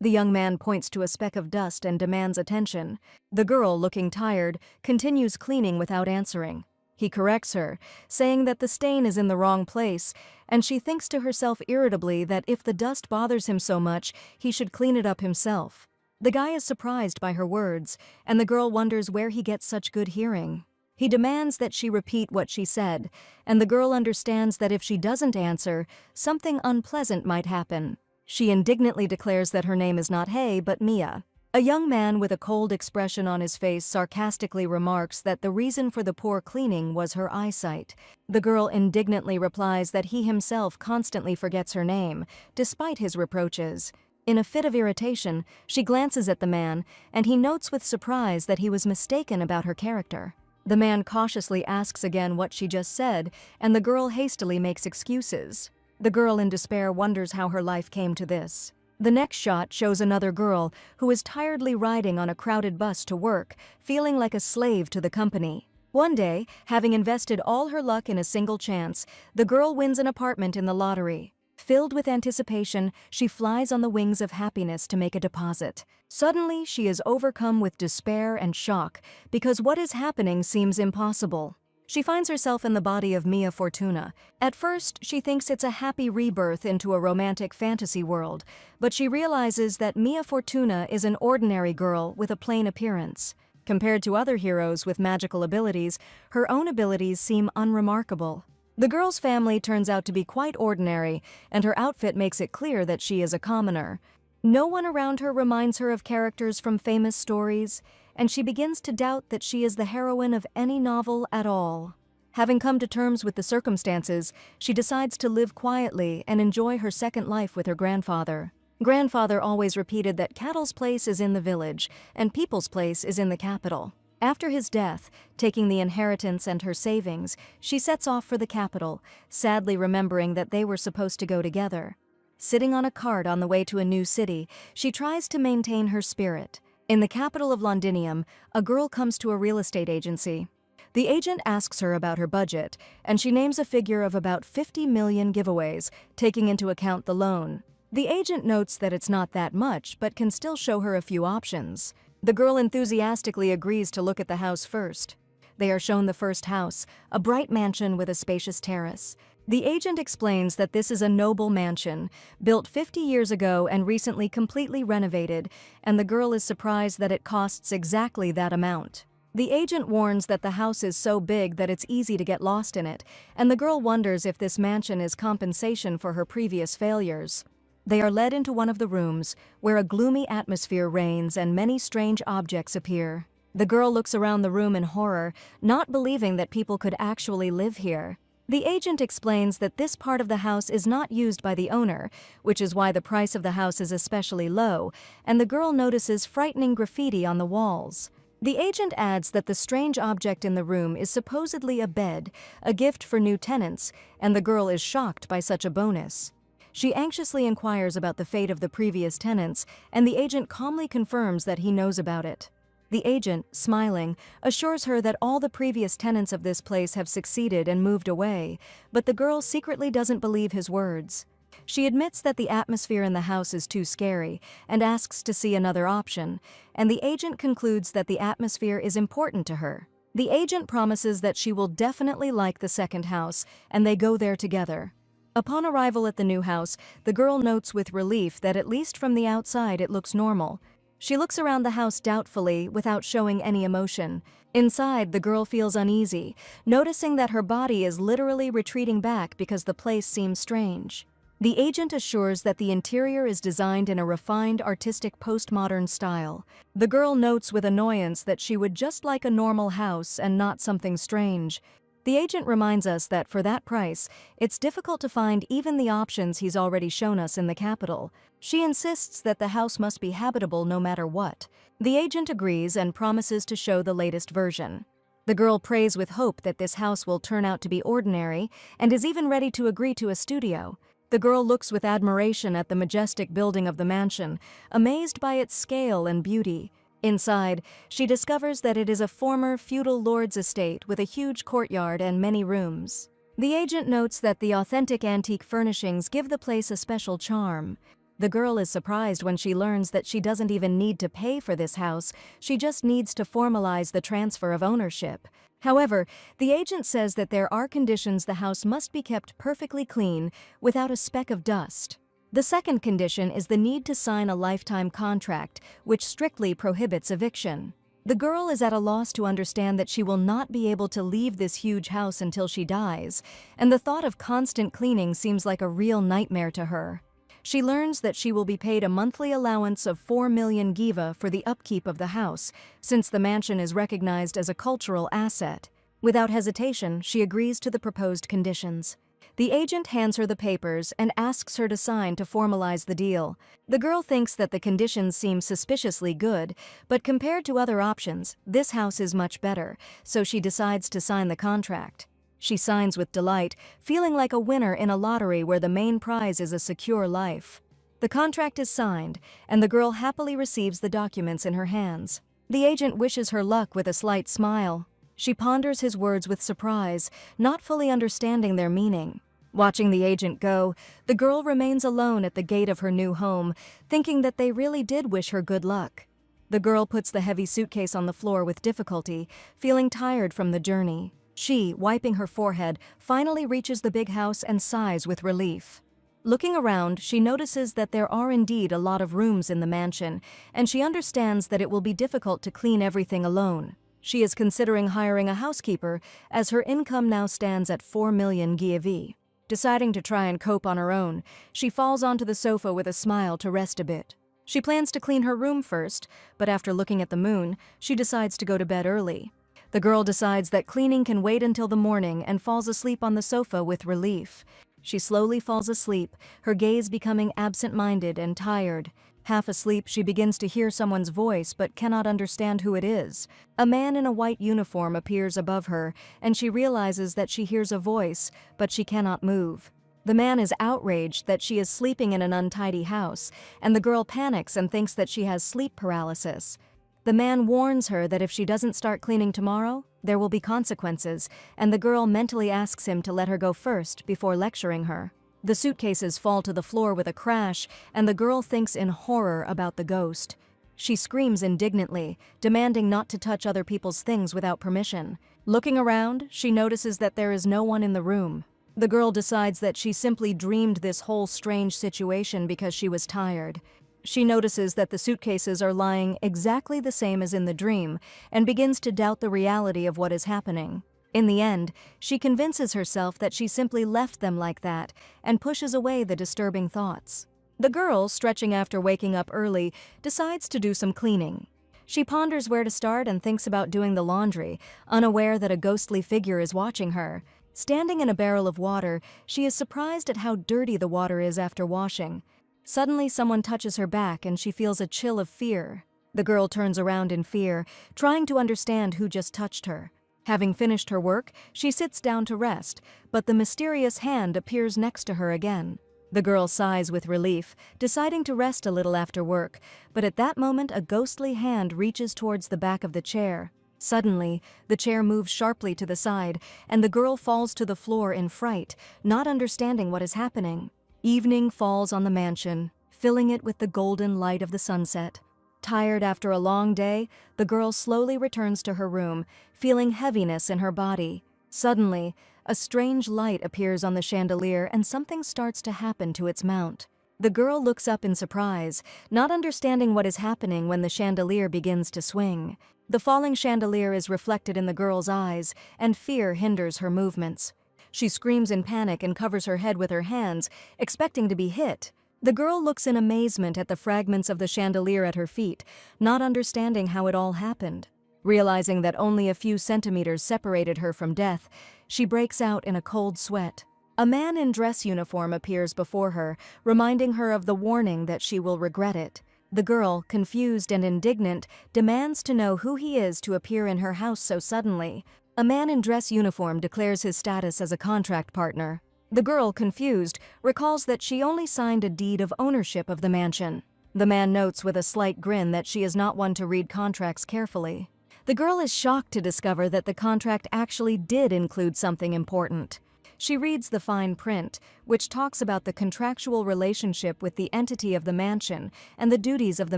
The young man points to a speck of dust and demands attention. The girl, looking tired, continues cleaning without answering. He corrects her, saying that the stain is in the wrong place, and she thinks to herself irritably that if the dust bothers him so much, he should clean it up himself. The guy is surprised by her words, and the girl wonders where he gets such good hearing. He demands that she repeat what she said, and the girl understands that if she doesn't answer, something unpleasant might happen. She indignantly declares that her name is not Hei but Mia. A young man with a cold expression on his face sarcastically remarks that the reason for the poor cleaning was her eyesight. The girl indignantly replies that he himself constantly forgets her name, despite his reproaches. In a fit of irritation, she glances at the man, and he notes with surprise that he was mistaken about her character. The man cautiously asks again what she just said, and the girl hastily makes excuses. The girl in despair wonders how her life came to this. The next shot shows another girl who is tiredly riding on a crowded bus to work, feeling like a slave to the company. One day, having invested all her luck in a single chance, the girl wins an apartment in the lottery. Filled with anticipation, she flies on the wings of happiness to make a deposit. Suddenly, she is overcome with despair and shock because what is happening seems impossible. She finds herself in the body of Mia Fortuna. At first, she thinks it's a happy rebirth into a romantic fantasy world, but she realizes that Mia Fortuna is an ordinary girl with a plain appearance. Compared to other heroes with magical abilities, her own abilities seem unremarkable. The girl's family turns out to be quite ordinary, and her outfit makes it clear that she is a commoner. No one around her reminds her of characters from famous stories, and she begins to doubt that she is the heroine of any novel at all. Having come to terms with the circumstances, she decides to live quietly and enjoy her second life with her grandfather. Grandfather always repeated that cattle's place is in the village, and people's place is in the capital. After his death, taking the inheritance and her savings, she sets off for the capital, sadly remembering that they were supposed to go together. Sitting on a cart on the way to a new city, she tries to maintain her spirit. In the capital of Londinium, a girl comes to a real estate agency. The agent asks her about her budget, and she names a figure of about 50 million giveaways, taking into account the loan. The agent notes that it's not that much, but can still show her a few options. The girl enthusiastically agrees to look at the house first. They are shown the first house, a bright mansion with a spacious terrace. The agent explains that this is a noble mansion, built 50 years ago and recently completely renovated, and the girl is surprised that it costs exactly that amount. The agent warns that the house is so big that it's easy to get lost in it, and the girl wonders if this mansion is compensation for her previous failures. They are led into one of the rooms, where a gloomy atmosphere reigns and many strange objects appear. The girl looks around the room in horror, not believing that people could actually live here. The agent explains that this part of the house is not used by the owner, which is why the price of the house is especially low, and the girl notices frightening graffiti on the walls. The agent adds that the strange object in the room is supposedly a bed, a gift for new tenants, and the girl is shocked by such a bonus. She anxiously inquires about the fate of the previous tenants, and the agent calmly confirms that he knows about it. The agent, smiling, assures her that all the previous tenants of this place have succeeded and moved away, but the girl secretly doesn't believe his words. She admits that the atmosphere in the house is too scary and asks to see another option, and the agent concludes that the atmosphere is important to her. The agent promises that she will definitely like the second house, and they go there together. Upon arrival at the new house, the girl notes with relief that at least from the outside it looks normal. She looks around the house doubtfully, without showing any emotion. Inside, the girl feels uneasy, noticing that her body is literally retreating back because the place seems strange. The agent assures that the interior is designed in a refined, artistic postmodern style. The girl notes with annoyance that she would just like a normal house and not something strange. The agent reminds us that for that price, it's difficult to find even the options he's already shown us in the capital. She insists that the house must be habitable no matter what. The agent agrees and promises to show the latest version. The girl prays with hope that this house will turn out to be ordinary and is even ready to agree to a studio. The girl looks with admiration at the majestic building of the mansion, amazed by its scale and beauty. Inside, she discovers that it is a former feudal lord's estate with a huge courtyard and many rooms. The agent notes that the authentic antique furnishings give the place a special charm. The girl is surprised when she learns that she doesn't even need to pay for this house, she just needs to formalize the transfer of ownership. However, the agent says that there are conditions: the house must be kept perfectly clean, without a speck of dust. The second condition is the need to sign a lifetime contract, which strictly prohibits eviction. The girl is at a loss to understand that she will not be able to leave this huge house until she dies, and the thought of constant cleaning seems like a real nightmare to her. She learns that she will be paid a monthly allowance of 4 million giva for the upkeep of the house, since the mansion is recognized as a cultural asset. Without hesitation, she agrees to the proposed conditions. The agent hands her the papers and asks her to sign to formalize the deal. The girl thinks that the conditions seem suspiciously good, but compared to other options, this house is much better, so she decides to sign the contract. She signs with delight, feeling like a winner in a lottery where the main prize is a secure life. The contract is signed, and the girl happily receives the documents in her hands. The agent wishes her luck with a slight smile. She ponders his words with surprise, not fully understanding their meaning. Watching the agent go, the girl remains alone at the gate of her new home, thinking that they really did wish her good luck. The girl puts the heavy suitcase on the floor with difficulty, feeling tired from the journey. She, wiping her forehead, finally reaches the big house and sighs with relief. Looking around, she notices that there are indeed a lot of rooms in the mansion, and she understands that it will be difficult to clean everything alone. She is considering hiring a housekeeper, as her income now stands at 4 million giavi. Deciding to try and cope on her own, she falls onto the sofa with a smile to rest a bit. She plans to clean her room first, but after looking at the moon, she decides to go to bed early. The girl decides that cleaning can wait until the morning and falls asleep on the sofa with relief. She slowly falls asleep, her gaze becoming absent-minded and tired. Half asleep, she begins to hear someone's voice but cannot understand who it is. A man in a white uniform appears above her, and she realizes that she hears a voice, but she cannot move. The man is outraged that she is sleeping in an untidy house, and the girl panics and thinks that she has sleep paralysis. The man warns her that if she doesn't start cleaning tomorrow, there will be consequences, and the girl mentally asks him to let her go first before lecturing her. The suitcases fall to the floor with a crash, and the girl thinks in horror about the ghost. She screams indignantly, demanding not to touch other people's things without permission. Looking around, she notices that there is no one in the room. The girl decides that she simply dreamed this whole strange situation because she was tired. She notices that the suitcases are lying exactly the same as in the dream, and begins to doubt the reality of what is happening. In the end, she convinces herself that she simply left them like that, and pushes away the disturbing thoughts. The girl, stretching after waking up early, decides to do some cleaning. She ponders where to start and thinks about doing the laundry, unaware that a ghostly figure is watching her. Standing in a barrel of water, she is surprised at how dirty the water is after washing. Suddenly, someone touches her back and she feels a chill of fear. The girl turns around in fear, trying to understand who just touched her. Having finished her work, she sits down to rest, but the mysterious hand appears next to her again. The girl sighs with relief, deciding to rest a little after work, but at that moment a ghostly hand reaches towards the back of the chair. Suddenly, the chair moves sharply to the side, and the girl falls to the floor in fright, not understanding what is happening. Evening falls on the mansion, filling it with the golden light of the sunset. Tired after a long day, the girl slowly returns to her room, feeling heaviness in her body. Suddenly, a strange light appears on the chandelier and something starts to happen to its mount. The girl looks up in surprise, not understanding what is happening when the chandelier begins to swing. The falling chandelier is reflected in the girl's eyes, and fear hinders her movements. She screams in panic and covers her head with her hands, expecting to be hit. The girl looks in amazement at the fragments of the chandelier at her feet, not understanding how it all happened. Realizing that only a few centimeters separated her from death, she breaks out in a cold sweat. A man in dress uniform appears before her, reminding her of the warning that she will regret it. The girl, confused and indignant, demands to know who he is to appear in her house so suddenly. A man in dress uniform declares his status as a contract partner. The girl, confused, recalls that she only signed a deed of ownership of the mansion. The man notes with a slight grin that she is not one to read contracts carefully. The girl is shocked to discover that the contract actually did include something important. She reads the fine print, which talks about the contractual relationship with the entity of the mansion and the duties of the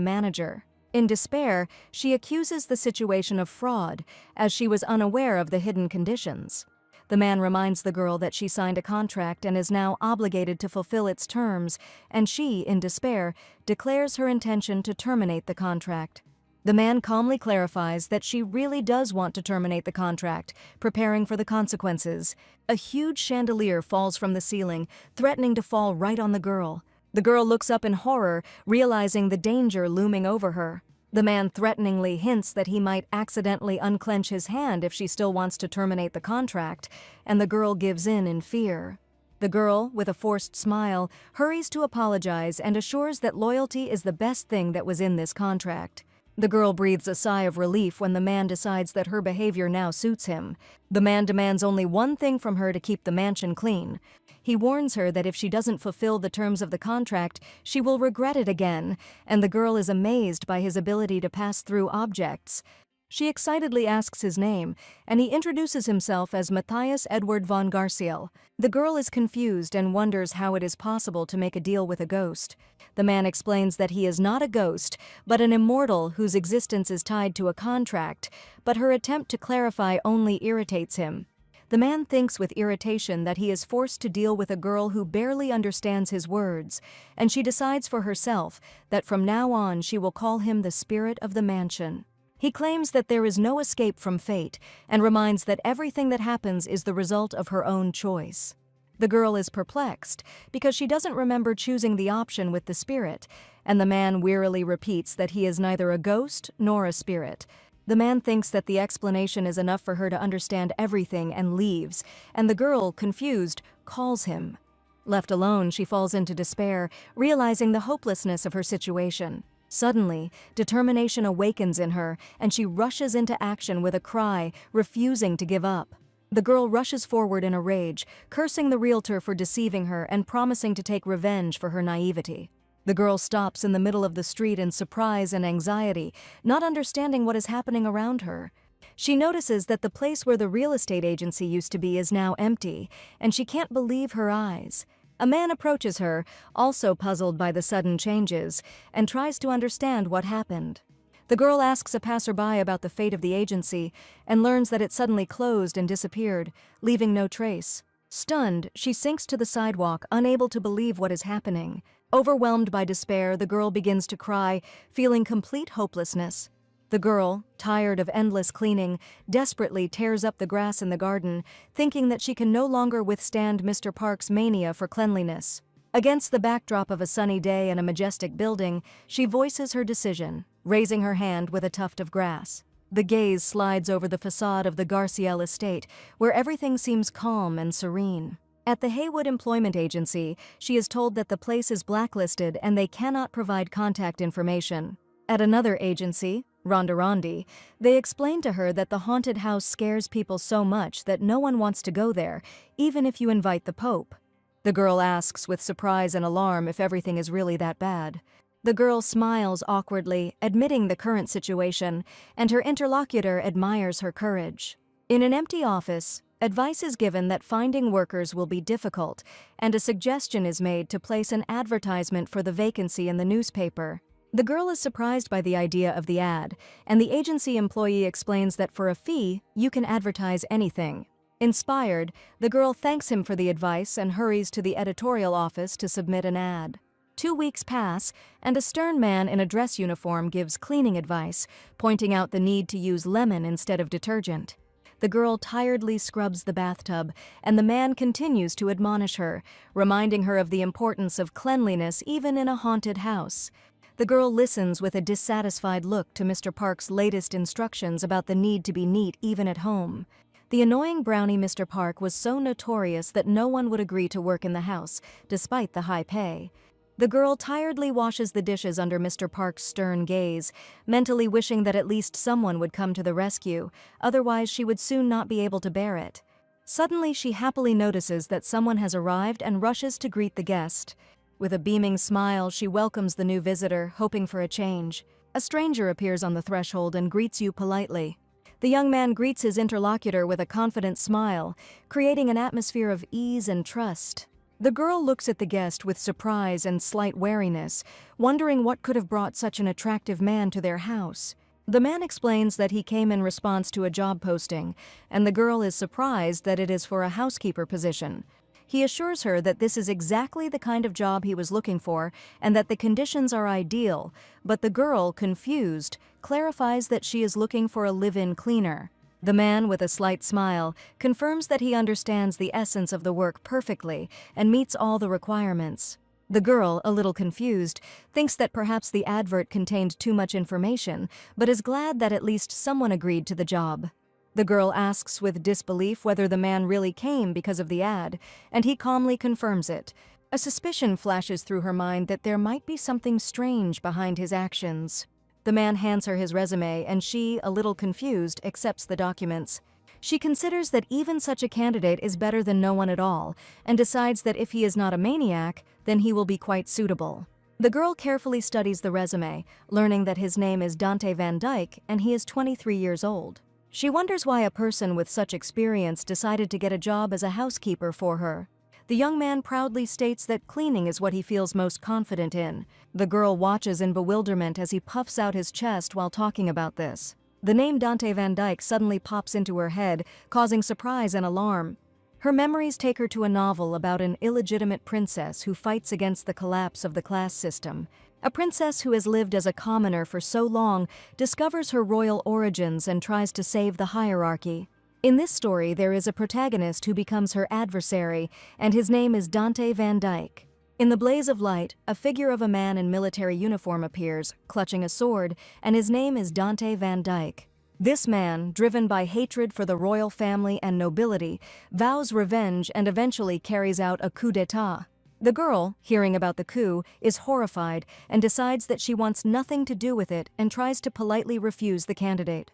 manager. In despair, she accuses the situation of fraud, as she was unaware of the hidden conditions. The man reminds the girl that she signed a contract and is now obligated to fulfill its terms, and she, in despair, declares her intention to terminate the contract. The man calmly clarifies that she really does want to terminate the contract, preparing for the consequences. A huge chandelier falls from the ceiling, threatening to fall right on the girl. The girl looks up in horror, realizing the danger looming over her. The man threateningly hints that he might accidentally unclench his hand if she still wants to terminate the contract, and the girl gives in fear. The girl, with a forced smile, hurries to apologize and assures that loyalty is the best thing that was in this contract. The girl breathes a sigh of relief when the man decides that her behavior now suits him. The man demands only one thing from her to keep the mansion clean. He warns her that if she doesn't fulfill the terms of the contract, she will regret it again, and the girl is amazed by his ability to pass through objects. She excitedly asks his name, and he introduces himself as Matthias Edward von Garciel. The girl is confused and wonders how it is possible to make a deal with a ghost. The man explains that he is not a ghost, but an immortal whose existence is tied to a contract, but her attempt to clarify only irritates him. The man thinks with irritation that he is forced to deal with a girl who barely understands his words, and she decides for herself that from now on she will call him the spirit of the mansion. He claims that there is no escape from fate and reminds that everything that happens is the result of her own choice. The girl is perplexed because she doesn't remember choosing the option with the spirit, and the man wearily repeats that he is neither a ghost nor a spirit. The man thinks that the explanation is enough for her to understand everything and leaves, and the girl, confused, calls him. Left alone, she falls into despair, realizing the hopelessness of her situation. Suddenly, determination awakens in her, and she rushes into action with a cry, refusing to give up. The girl rushes forward in a rage, cursing the realtor for deceiving her and promising to take revenge for her naivety. The girl stops in the middle of the street in surprise and anxiety, not understanding what is happening around her. She notices that the place where the real estate agency used to be is now empty, and she can't believe her eyes. A man approaches her, also puzzled by the sudden changes, and tries to understand what happened. The girl asks a passerby about the fate of the agency and learns that it suddenly closed and disappeared, leaving no trace. Stunned, she sinks to the sidewalk, unable to believe what is happening. Overwhelmed by despair, the girl begins to cry, feeling complete hopelessness. The girl, tired of endless cleaning, desperately tears up the grass in the garden, thinking that she can no longer withstand Mr. Park's mania for cleanliness. Against the backdrop of a sunny day and a majestic building, she voices her decision, raising her hand with a tuft of grass. The gaze slides over the facade of the Garciel estate, where everything seems calm and serene. At the Haywood Employment Agency, she is told that the place is blacklisted and they cannot provide contact information. At another agency, Rondarondi, they explain to her that the haunted house scares people so much that no one wants to go there, even if you invite the Pope. The girl asks with surprise and alarm if everything is really that bad. The girl smiles awkwardly, admitting the current situation, and her interlocutor admires her courage. In an empty office, advice is given that finding workers will be difficult, and a suggestion is made to place an advertisement for the vacancy in the newspaper. The girl is surprised by the idea of the ad, and the agency employee explains that for a fee, you can advertise anything. Inspired, the girl thanks him for the advice and hurries to the editorial office to submit an ad. 2 weeks pass, and a stern man in a dress uniform gives cleaning advice, pointing out the need to use lemon instead of detergent. The girl tiredly scrubs the bathtub, and the man continues to admonish her, reminding her of the importance of cleanliness even in a haunted house. The girl listens with a dissatisfied look to Mr. Park's latest instructions about the need to be neat even at home. The annoying brownie Mr. Park was so notorious that no one would agree to work in the house, despite the high pay. The girl tiredly washes the dishes under Mr. Park's stern gaze, mentally wishing that at least someone would come to the rescue, otherwise she would soon not be able to bear it. Suddenly she happily notices that someone has arrived and rushes to greet the guest. With a beaming smile, she welcomes the new visitor, hoping for a change. A stranger appears on the threshold and greets you politely. The young man greets his interlocutor with a confident smile, creating an atmosphere of ease and trust. The girl looks at the guest with surprise and slight wariness, wondering what could have brought such an attractive man to their house. The man explains that he came in response to a job posting, and the girl is surprised that it is for a housekeeper position. He assures her that this is exactly the kind of job he was looking for and that the conditions are ideal, but the girl, confused, clarifies that she is looking for a live-in cleaner. The man, with a slight smile, confirms that he understands the essence of the work perfectly and meets all the requirements. The girl, a little confused, thinks that perhaps the advert contained too much information, but is glad that at least someone agreed to the job. The girl asks with disbelief whether the man really came because of the ad, and he calmly confirms it. A suspicion flashes through her mind that there might be something strange behind his actions. The man hands her his resume, and she, a little confused, accepts the documents. She considers that even such a candidate is better than no one at all, and decides that if he is not a maniac, then he will be quite suitable. The girl carefully studies the resume, learning that his name is Dante Van Dyke and he is 23 years old. She wonders why a person with such experience decided to get a job as a housekeeper for her. The young man proudly states that cleaning is what he feels most confident in. The girl watches in bewilderment as he puffs out his chest while talking about this. The name Dante Van Dyke suddenly pops into her head, causing surprise and alarm. Her memories take her to a novel about an illegitimate princess who fights against the collapse of the class system. A princess who has lived as a commoner for so long discovers her royal origins and tries to save the hierarchy. In this story, there is a protagonist who becomes her adversary, and his name is Dante Van Dyke. In the blaze of light, a figure of a man in military uniform appears, clutching a sword, and his name is Dante Van Dyke. This man, driven by hatred for the royal family and nobility, vows revenge and eventually carries out a coup d'état. The girl, hearing about the coup, is horrified and decides that she wants nothing to do with it and tries to politely refuse the candidate.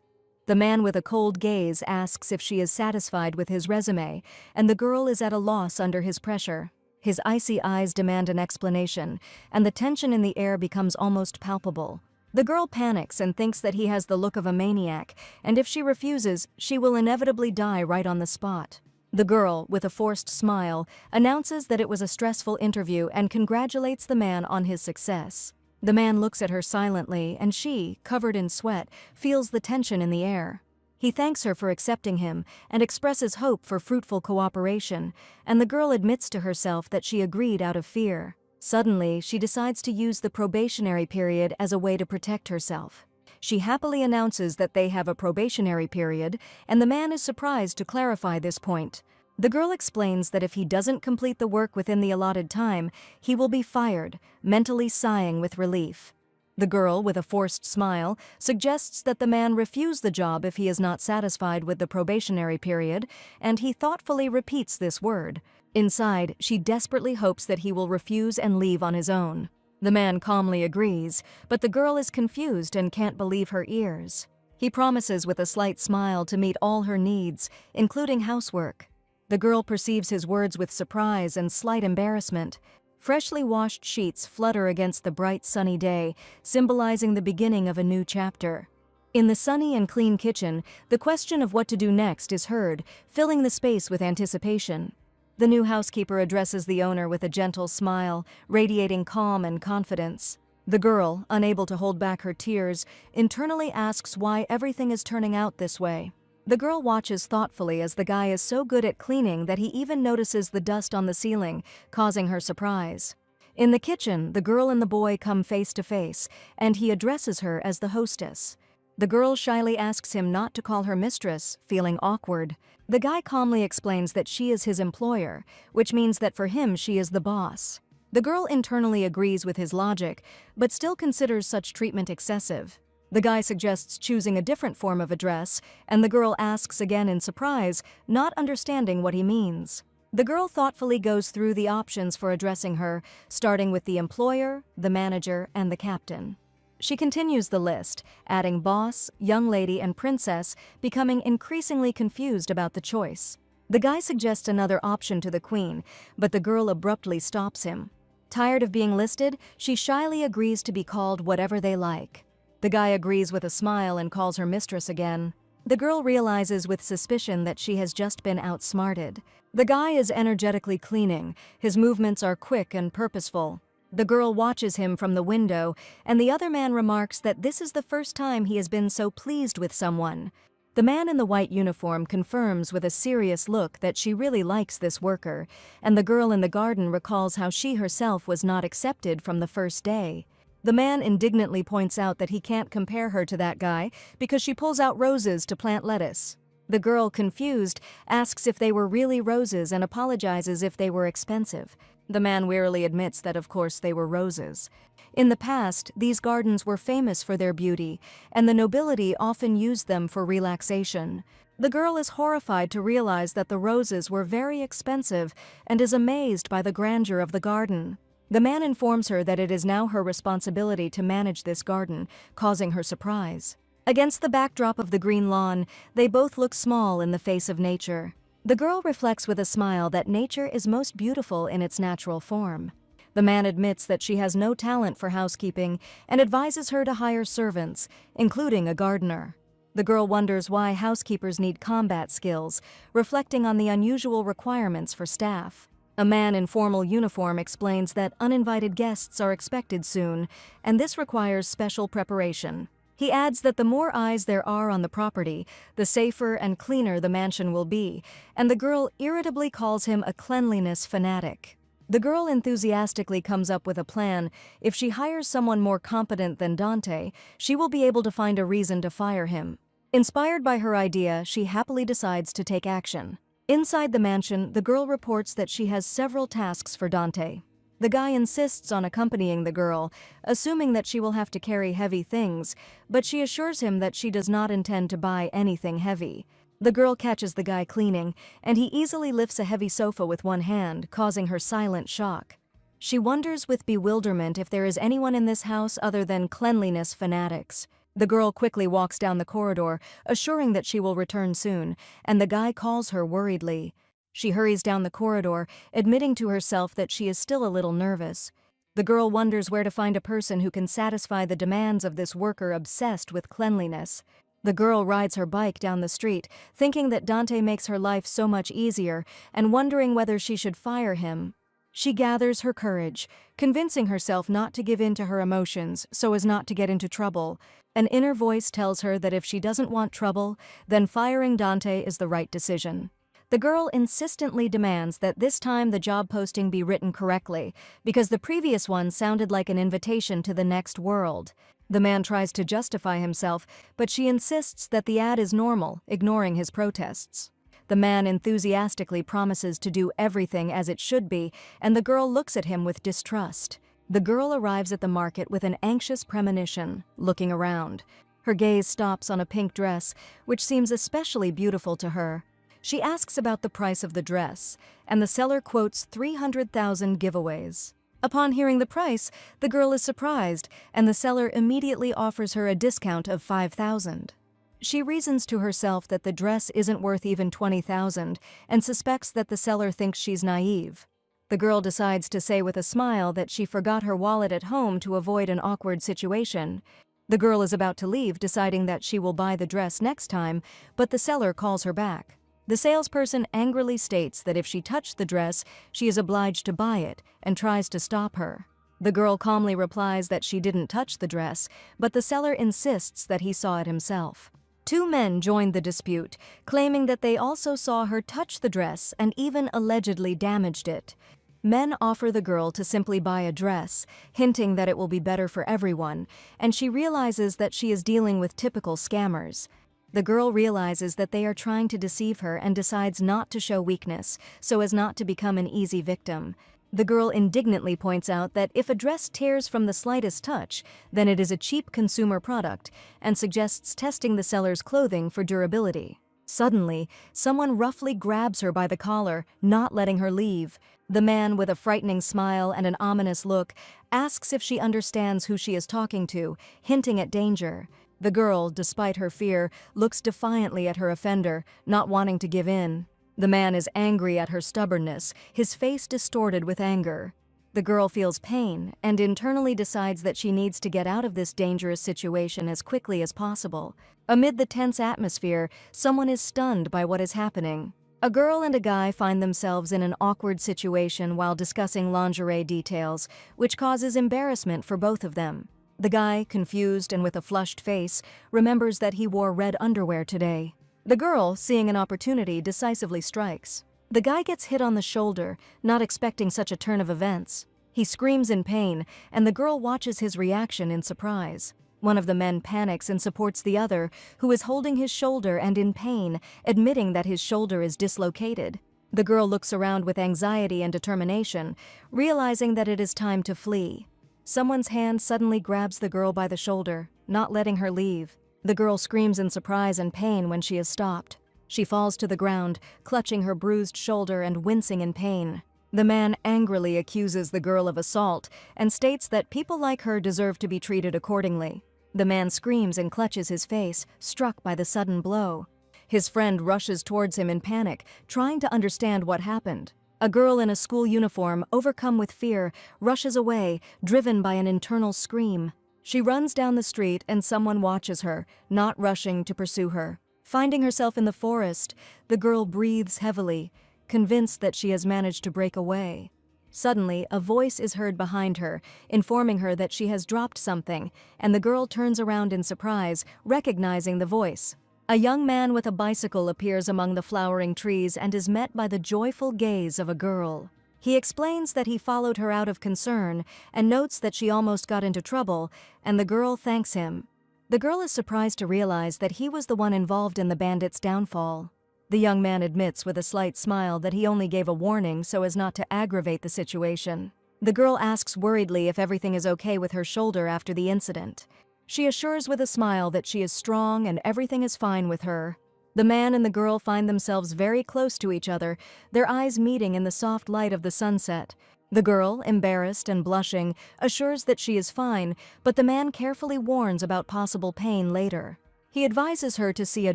The man with a cold gaze asks if she is satisfied with his resume, and the girl is at a loss under his pressure. His icy eyes demand an explanation, and the tension in the air becomes almost palpable. The girl panics and thinks that he has the look of a maniac, and if she refuses, she will inevitably die right on the spot. The girl, with a forced smile, announces that it was a stressful interview and congratulates the man on his success. The man looks at her silently, and she, covered in sweat, feels the tension in the air. He thanks her for accepting him and expresses hope for fruitful cooperation, and the girl admits to herself that she agreed out of fear. Suddenly, she decides to use the probationary period as a way to protect herself. She happily announces that they have a probationary period, and the man is surprised to clarify this point. The girl explains that if he doesn't complete the work within the allotted time, he will be fired, mentally sighing with relief. The girl, with a forced smile, suggests that the man refuse the job if he is not satisfied with the probationary period, and he thoughtfully repeats this word. Inside, she desperately hopes that he will refuse and leave on his own. The man calmly agrees, but the girl is confused and can't believe her ears. He promises with a slight smile to meet all her needs, including housework. The girl perceives his words with surprise and slight embarrassment. Freshly washed sheets flutter against the bright sunny day, symbolizing the beginning of a new chapter. In the sunny and clean kitchen, the question of what to do next is heard, filling the space with anticipation. The new housekeeper addresses the owner with a gentle smile, radiating calm and confidence. The girl, unable to hold back her tears, internally asks why everything is turning out this way. The girl watches thoughtfully as the guy is so good at cleaning that he even notices the dust on the ceiling, causing her surprise. In the kitchen, the girl and the boy come face to face, and he addresses her as the hostess. The girl shyly asks him not to call her mistress, feeling awkward. The guy calmly explains that she is his employer, which means that for him she is the boss. The girl internally agrees with his logic, but still considers such treatment excessive. The guy suggests choosing a different form of address, and the girl asks again in surprise, not understanding what he means. The girl thoughtfully goes through the options for addressing her, starting with the employer, the manager, and the captain. She continues the list, adding boss, young lady, and princess, becoming increasingly confused about the choice. The guy suggests another option to the queen, but the girl abruptly stops him. Tired of being listed, she shyly agrees to be called whatever they like. The guy agrees with a smile and calls her mistress again. The girl realizes with suspicion that she has just been outsmarted. The guy is energetically cleaning. His movements are quick and purposeful. The girl watches him from the window, and the other man remarks that this is the first time he has been so pleased with someone. The man in the white uniform confirms with a serious look that she really likes this worker, and the girl in the garden recalls how she herself was not accepted from the first day. The man indignantly points out that he can't compare her to that guy because she pulls out roses to plant lettuce. The girl, confused, asks if they were really roses and apologizes if they were expensive. The man wearily admits that of course they were roses. In the past, these gardens were famous for their beauty, and the nobility often used them for relaxation. The girl is horrified to realize that the roses were very expensive and is amazed by the grandeur of the garden. The man informs her that it is now her responsibility to manage this garden, causing her surprise. Against the backdrop of the green lawn, they both look small in the face of nature. The girl reflects with a smile that nature is most beautiful in its natural form. The man admits that she has no talent for housekeeping and advises her to hire servants, including a gardener. The girl wonders why housekeepers need combat skills, reflecting on the unusual requirements for staff. A man in formal uniform explains that uninvited guests are expected soon, and this requires special preparation. He adds that the more eyes there are on the property, the safer and cleaner the mansion will be, and the girl irritably calls him a cleanliness fanatic. The girl enthusiastically comes up with a plan. If she hires someone more competent than Dante, she will be able to find a reason to fire him. Inspired by her idea, she happily decides to take action. Inside the mansion, the girl reports that she has several tasks for Dante. The guy insists on accompanying the girl, assuming that she will have to carry heavy things, but she assures him that she does not intend to buy anything heavy. The girl catches the guy cleaning, and he easily lifts a heavy sofa with one hand, causing her silent shock. She wonders with bewilderment if there is anyone in this house other than cleanliness fanatics. The girl quickly walks down the corridor, assuring that she will return soon, and the guy calls her worriedly. She hurries down the corridor, admitting to herself that she is still a little nervous. The girl wonders where to find a person who can satisfy the demands of this worker obsessed with cleanliness. The girl rides her bike down the street, thinking that Dante makes her life so much easier and wondering whether she should fire him. She gathers her courage, convincing herself not to give in to her emotions so as not to get into trouble. An inner voice tells her that if she doesn't want trouble, then firing Dante is the right decision. The girl insistently demands that this time the job posting be written correctly, because the previous one sounded like an invitation to the next world. The man tries to justify himself, but she insists that the ad is normal, ignoring his protests. The man enthusiastically promises to do everything as it should be, and the girl looks at him with distrust. The girl arrives at the market with an anxious premonition, looking around. Her gaze stops on a pink dress, which seems especially beautiful to her. She asks about the price of the dress, and the seller quotes 300,000 giveaways. Upon hearing the price, the girl is surprised, and the seller immediately offers her a discount of 5,000. She reasons to herself that the dress isn't worth even 20,000 and suspects that the seller thinks she's naive. The girl decides to say with a smile that she forgot her wallet at home to avoid an awkward situation. The girl is about to leave, deciding that she will buy the dress next time, but the seller calls her back. The salesperson angrily states that if she touched the dress, she is obliged to buy it, and tries to stop her. The girl calmly replies that she didn't touch the dress, but the seller insists that he saw it himself. Two men joined the dispute, claiming that they also saw her touch the dress and even allegedly damaged it. Men offer the girl to simply buy a dress, hinting that it will be better for everyone, and she realizes that she is dealing with typical scammers. The girl realizes that they are trying to deceive her and decides not to show weakness, so as not to become an easy victim. The girl indignantly points out that if a dress tears from the slightest touch, then it is a cheap consumer product, and suggests testing the seller's clothing for durability. Suddenly, someone roughly grabs her by the collar, not letting her leave. The man, with a frightening smile and an ominous look, asks if she understands who she is talking to, hinting at danger. The girl, despite her fear, looks defiantly at her offender, not wanting to give in. The man is angry at her stubbornness, his face distorted with anger. The girl feels pain and internally decides that she needs to get out of this dangerous situation as quickly as possible. Amid the tense atmosphere, someone is stunned by what is happening. A girl and a guy find themselves in an awkward situation while discussing lingerie details, which causes embarrassment for both of them. The guy, confused and with a flushed face, remembers that he wore red underwear today. The girl, seeing an opportunity, decisively strikes. The guy gets hit on the shoulder, not expecting such a turn of events. He screams in pain, and the girl watches his reaction in surprise. One of the men panics and supports the other, who is holding his shoulder and in pain, admitting that his shoulder is dislocated. The girl looks around with anxiety and determination, realizing that it is time to flee. Someone's hand suddenly grabs the girl by the shoulder, not letting her leave. The girl screams in surprise and pain when she is stopped. She falls to the ground, clutching her bruised shoulder and wincing in pain. The man angrily accuses the girl of assault and states that people like her deserve to be treated accordingly. The man screams and clutches his face, struck by the sudden blow. His friend rushes towards him in panic, trying to understand what happened. A girl in a school uniform, overcome with fear, rushes away, driven by an internal scream. She runs down the street and someone watches her, not rushing to pursue her. Finding herself in the forest, the girl breathes heavily, convinced that she has managed to break away. Suddenly, a voice is heard behind her, informing her that she has dropped something, and the girl turns around in surprise, recognizing the voice. A young man with a bicycle appears among the flowering trees and is met by the joyful gaze of a girl. He explains that he followed her out of concern and notes that she almost got into trouble, and the girl thanks him. The girl is surprised to realize that he was the one involved in the bandits' downfall. The young man admits with a slight smile that he only gave a warning so as not to aggravate the situation. The girl asks worriedly if everything is okay with her shoulder after the incident. She assures with a smile that she is strong and everything is fine with her. The man and the girl find themselves very close to each other, their eyes meeting in the soft light of the sunset. The girl, embarrassed and blushing, assures that she is fine, but the man carefully warns about possible pain later. He advises her to see a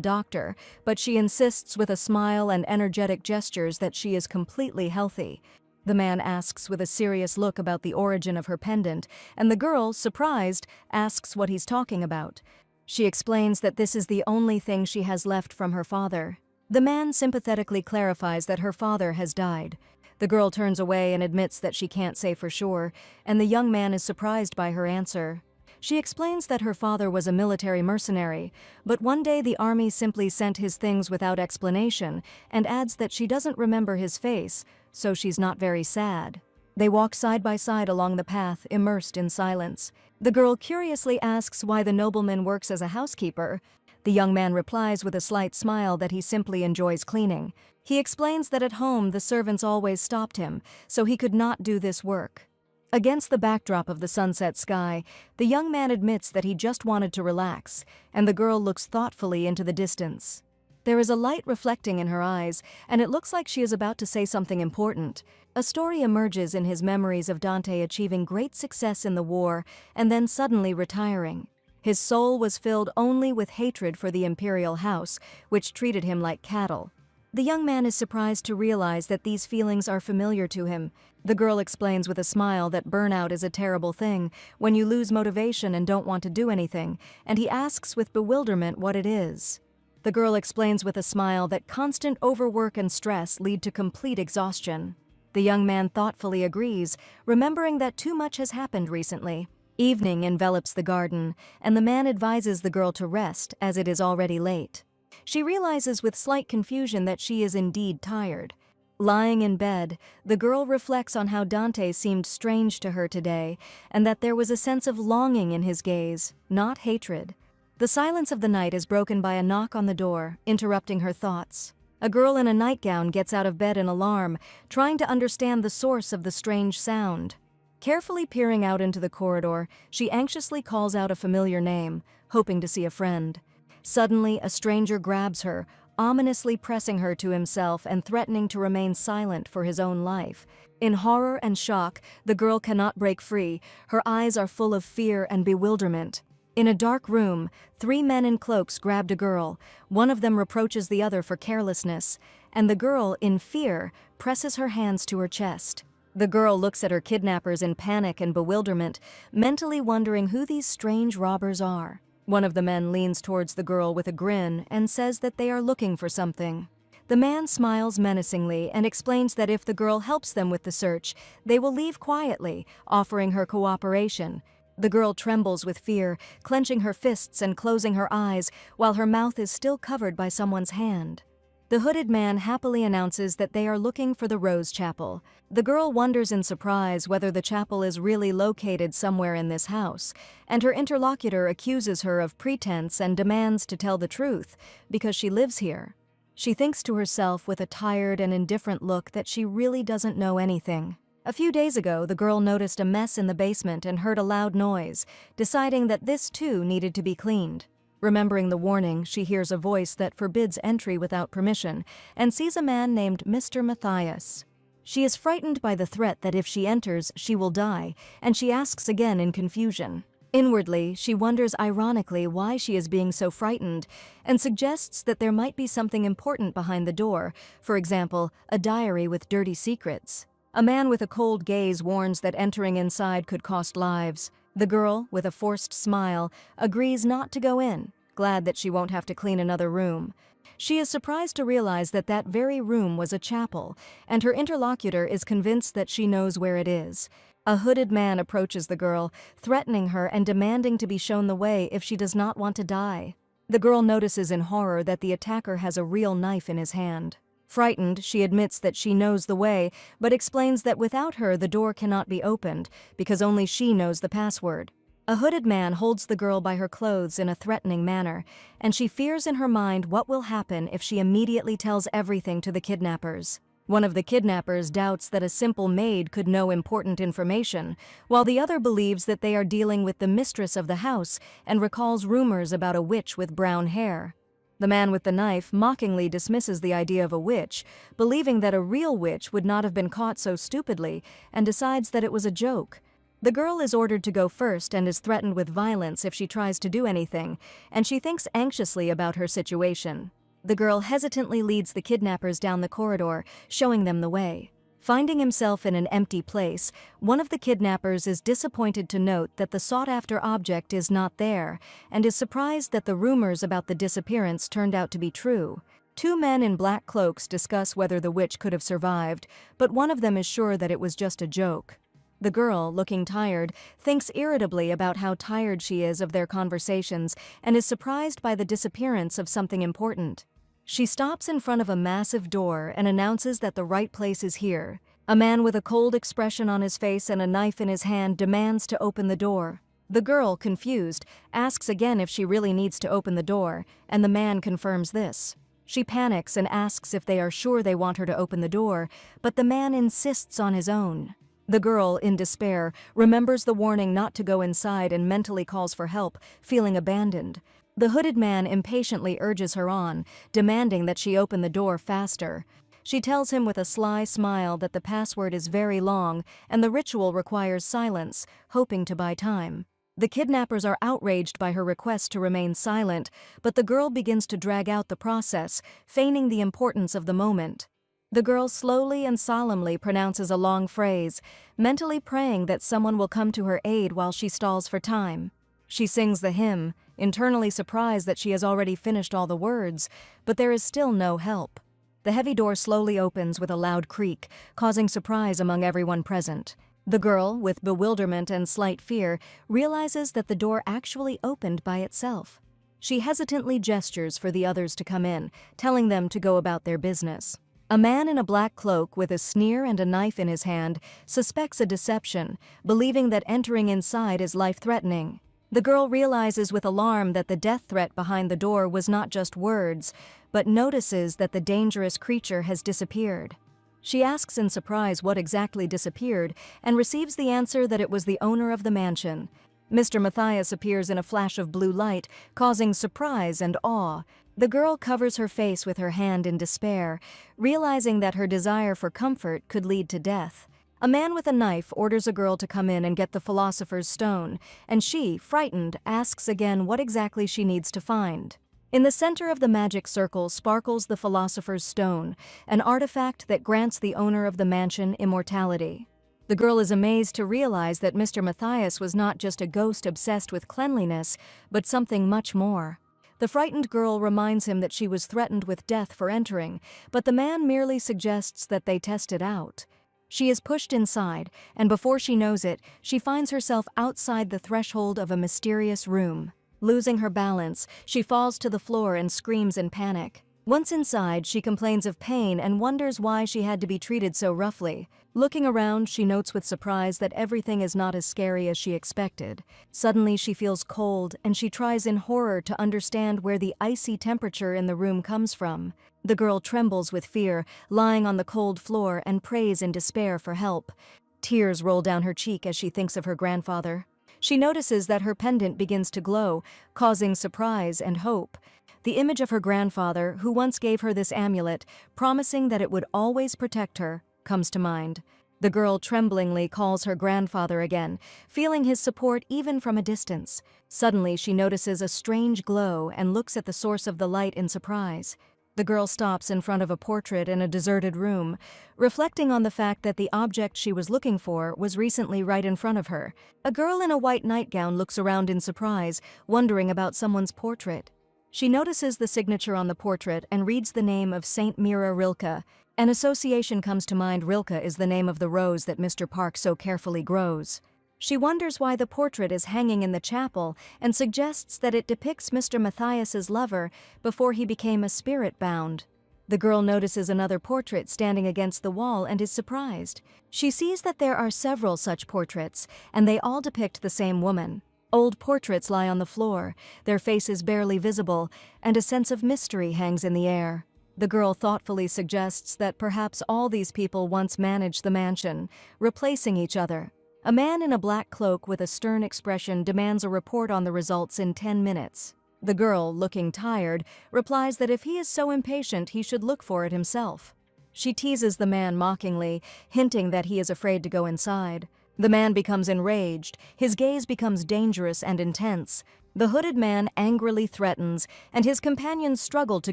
doctor, but she insists with a smile and energetic gestures that she is completely healthy. The man asks with a serious look about the origin of her pendant, and the girl, surprised, asks what he's talking about. She explains that this is the only thing she has left from her father. The man sympathetically clarifies that her father has died. The girl turns away and admits that she can't say for sure, and the young man is surprised by her answer. She explains that her father was a military mercenary, but one day the army simply sent his things without explanation, and adds that she doesn't remember his face, so she's not very sad. They walk side by side along the path, immersed in silence. The girl curiously asks why the nobleman works as a housekeeper. The young man replies with a slight smile that he simply enjoys cleaning. He explains that at home the servants always stopped him, so he could not do this work. Against the backdrop of the sunset sky, the young man admits that he just wanted to relax, and the girl looks thoughtfully into the distance. There is a light reflecting in her eyes, and it looks like she is about to say something important. A story emerges in his memories of Dante achieving great success in the war and then suddenly retiring. His soul was filled only with hatred for the imperial house, which treated him like cattle. The young man is surprised to realize that these feelings are familiar to him. The girl explains with a smile that burnout is a terrible thing, when you lose motivation and don't want to do anything, and he asks with bewilderment what it is. The girl explains with a smile that constant overwork and stress lead to complete exhaustion. The young man thoughtfully agrees, remembering that too much has happened recently. Evening envelops the garden, and the man advises the girl to rest as it is already late. She realizes with slight confusion that she is indeed tired. Lying in bed, the girl reflects on how Dante seemed strange to her today, and that there was a sense of longing in his gaze, not hatred. The silence of the night is broken by a knock on the door, interrupting her thoughts. A girl in a nightgown gets out of bed in alarm, trying to understand the source of the strange sound. Carefully peering out into the corridor, she anxiously calls out a familiar name, hoping to see a friend. Suddenly, a stranger grabs her, ominously pressing her to himself and threatening to remain silent for his own life. In horror and shock, the girl cannot break free. Her eyes are full of fear and bewilderment. In a dark room, 3 men in cloaks grabbed a girl. One of them reproaches the other for carelessness, and the girl, in fear, presses her hands to her chest. The girl looks at her kidnappers in panic and bewilderment, mentally wondering who these strange robbers are. One of the men leans towards the girl with a grin and says that they are looking for something. The man smiles menacingly and explains that if the girl helps them with the search, they will leave quietly, offering her cooperation. The girl trembles with fear, clenching her fists and closing her eyes, while her mouth is still covered by someone's hand. The hooded man happily announces that they are looking for the Rose Chapel. The girl wonders in surprise whether the chapel is really located somewhere in this house, and her interlocutor accuses her of pretense and demands to tell the truth, because she lives here. She thinks to herself with a tired and indifferent look that she really doesn't know anything. A few days ago, the girl noticed a mess in the basement and heard a loud noise, deciding that this too needed to be cleaned. Remembering the warning, she hears a voice that forbids entry without permission and sees a man named Mr. Matthias. She is frightened by the threat that if she enters, she will die, and she asks again in confusion. Inwardly, she wonders ironically why she is being so frightened and suggests that there might be something important behind the door, for example, a diary with dirty secrets. A man with a cold gaze warns that entering inside could cost lives. The girl, with a forced smile, agrees not to go in, glad that she won't have to clean another room. She is surprised to realize that that very room was a chapel, and her interlocutor is convinced that she knows where it is. A hooded man approaches the girl, threatening her and demanding to be shown the way if she does not want to die. The girl notices in horror that the attacker has a real knife in his hand. Frightened, she admits that she knows the way, but explains that without her the door cannot be opened, because only she knows the password. A hooded man holds the girl by her clothes in a threatening manner, and she fears in her mind what will happen if she immediately tells everything to the kidnappers. One of the kidnappers doubts that a simple maid could know important information, while the other believes that they are dealing with the mistress of the house and recalls rumors about a witch with brown hair. The man with the knife mockingly dismisses the idea of a witch, believing that a real witch would not have been caught so stupidly, and decides that it was a joke. The girl is ordered to go first and is threatened with violence if she tries to do anything, and she thinks anxiously about her situation. The girl hesitantly leads the kidnappers down the corridor, showing them the way. Finding himself in an empty place, one of the kidnappers is disappointed to note that the sought-after object is not there, and is surprised that the rumors about the disappearance turned out to be true. Two men in black cloaks discuss whether the witch could have survived, but one of them is sure that it was just a joke. The girl, looking tired, thinks irritably about how tired she is of their conversations and is surprised by the disappearance of something important. She stops in front of a massive door and announces that the right place is here. A man with a cold expression on his face and a knife in his hand demands to open the door. The girl, confused, asks again if she really needs to open the door, and the man confirms this. She panics and asks if they are sure they want her to open the door, but the man insists on his own. The girl, in despair, remembers the warning not to go inside and mentally calls for help, feeling abandoned. The hooded man impatiently urges her on, demanding that she open the door faster. She tells him with a sly smile that the password is very long and the ritual requires silence, hoping to buy time. The kidnappers are outraged by her request to remain silent, but the girl begins to drag out the process, feigning the importance of the moment. The girl slowly and solemnly pronounces a long phrase, mentally praying that someone will come to her aid while she stalls for time. She sings the hymn, internally surprised that she has already finished all the words, but there is still no help. The heavy door slowly opens with a loud creak, causing surprise among everyone present. The girl, with bewilderment and slight fear, realizes that the door actually opened by itself. She hesitantly gestures for the others to come in, telling them to go about their business. A man in a black cloak with a sneer and a knife in his hand suspects a deception, believing that entering inside is life-threatening. The girl realizes with alarm that the death threat behind the door was not just words, but notices that the dangerous creature has disappeared. She asks in surprise what exactly disappeared and receives the answer that it was the owner of the mansion. Mr. Matthias appears in a flash of blue light, causing surprise and awe. The girl covers her face with her hand in despair, realizing that her desire for comfort could lead to death. A man with a knife orders a girl to come in and get the Philosopher's Stone, and she, frightened, asks again what exactly she needs to find. In the center of the magic circle sparkles the Philosopher's Stone, an artifact that grants the owner of the mansion immortality. The girl is amazed to realize that Mr. Matthias was not just a ghost obsessed with cleanliness, but something much more. The frightened girl reminds him that she was threatened with death for entering, but the man merely suggests that they test it out. She is pushed inside, and before she knows it, she finds herself outside the threshold of a mysterious room. Losing her balance, she falls to the floor and screams in panic. Once inside, she complains of pain and wonders why she had to be treated so roughly. Looking around, she notes with surprise that everything is not as scary as she expected. Suddenly, she feels cold, and she tries in horror to understand where the icy temperature in the room comes from. The girl trembles with fear, lying on the cold floor, and prays in despair for help. Tears roll down her cheek as she thinks of her grandfather. She notices that her pendant begins to glow, causing surprise and hope. The image of her grandfather, who once gave her this amulet, promising that it would always protect her, comes to mind. The girl tremblingly calls her grandfather again, feeling his support even from a distance. Suddenly, she notices a strange glow and looks at the source of the light in surprise. The girl stops in front of a portrait in a deserted room, reflecting on the fact that the object she was looking for was recently right in front of her. A girl in a white nightgown looks around in surprise, wondering about someone's portrait. She notices the signature on the portrait and reads the name of Saint Mira Rilke. An association comes to mind. Rilke is the name of the rose that Mr. Park so carefully grows. She wonders why the portrait is hanging in the chapel and suggests that it depicts Mr. Matthias's lover before he became a spirit bound. The girl notices another portrait standing against the wall and is surprised. She sees that there are several such portraits, and they all depict the same woman. Old portraits lie on the floor, their faces barely visible, and a sense of mystery hangs in the air. The girl thoughtfully suggests that perhaps all these people once managed the mansion, replacing each other. A man in a black cloak with a stern expression demands a report on the results in 10 minutes. The girl, looking tired, replies that if he is so impatient, he should look for it himself. She teases the man mockingly, hinting that he is afraid to go inside. The man becomes enraged, his gaze becomes dangerous and intense. The hooded man angrily threatens, and his companions struggle to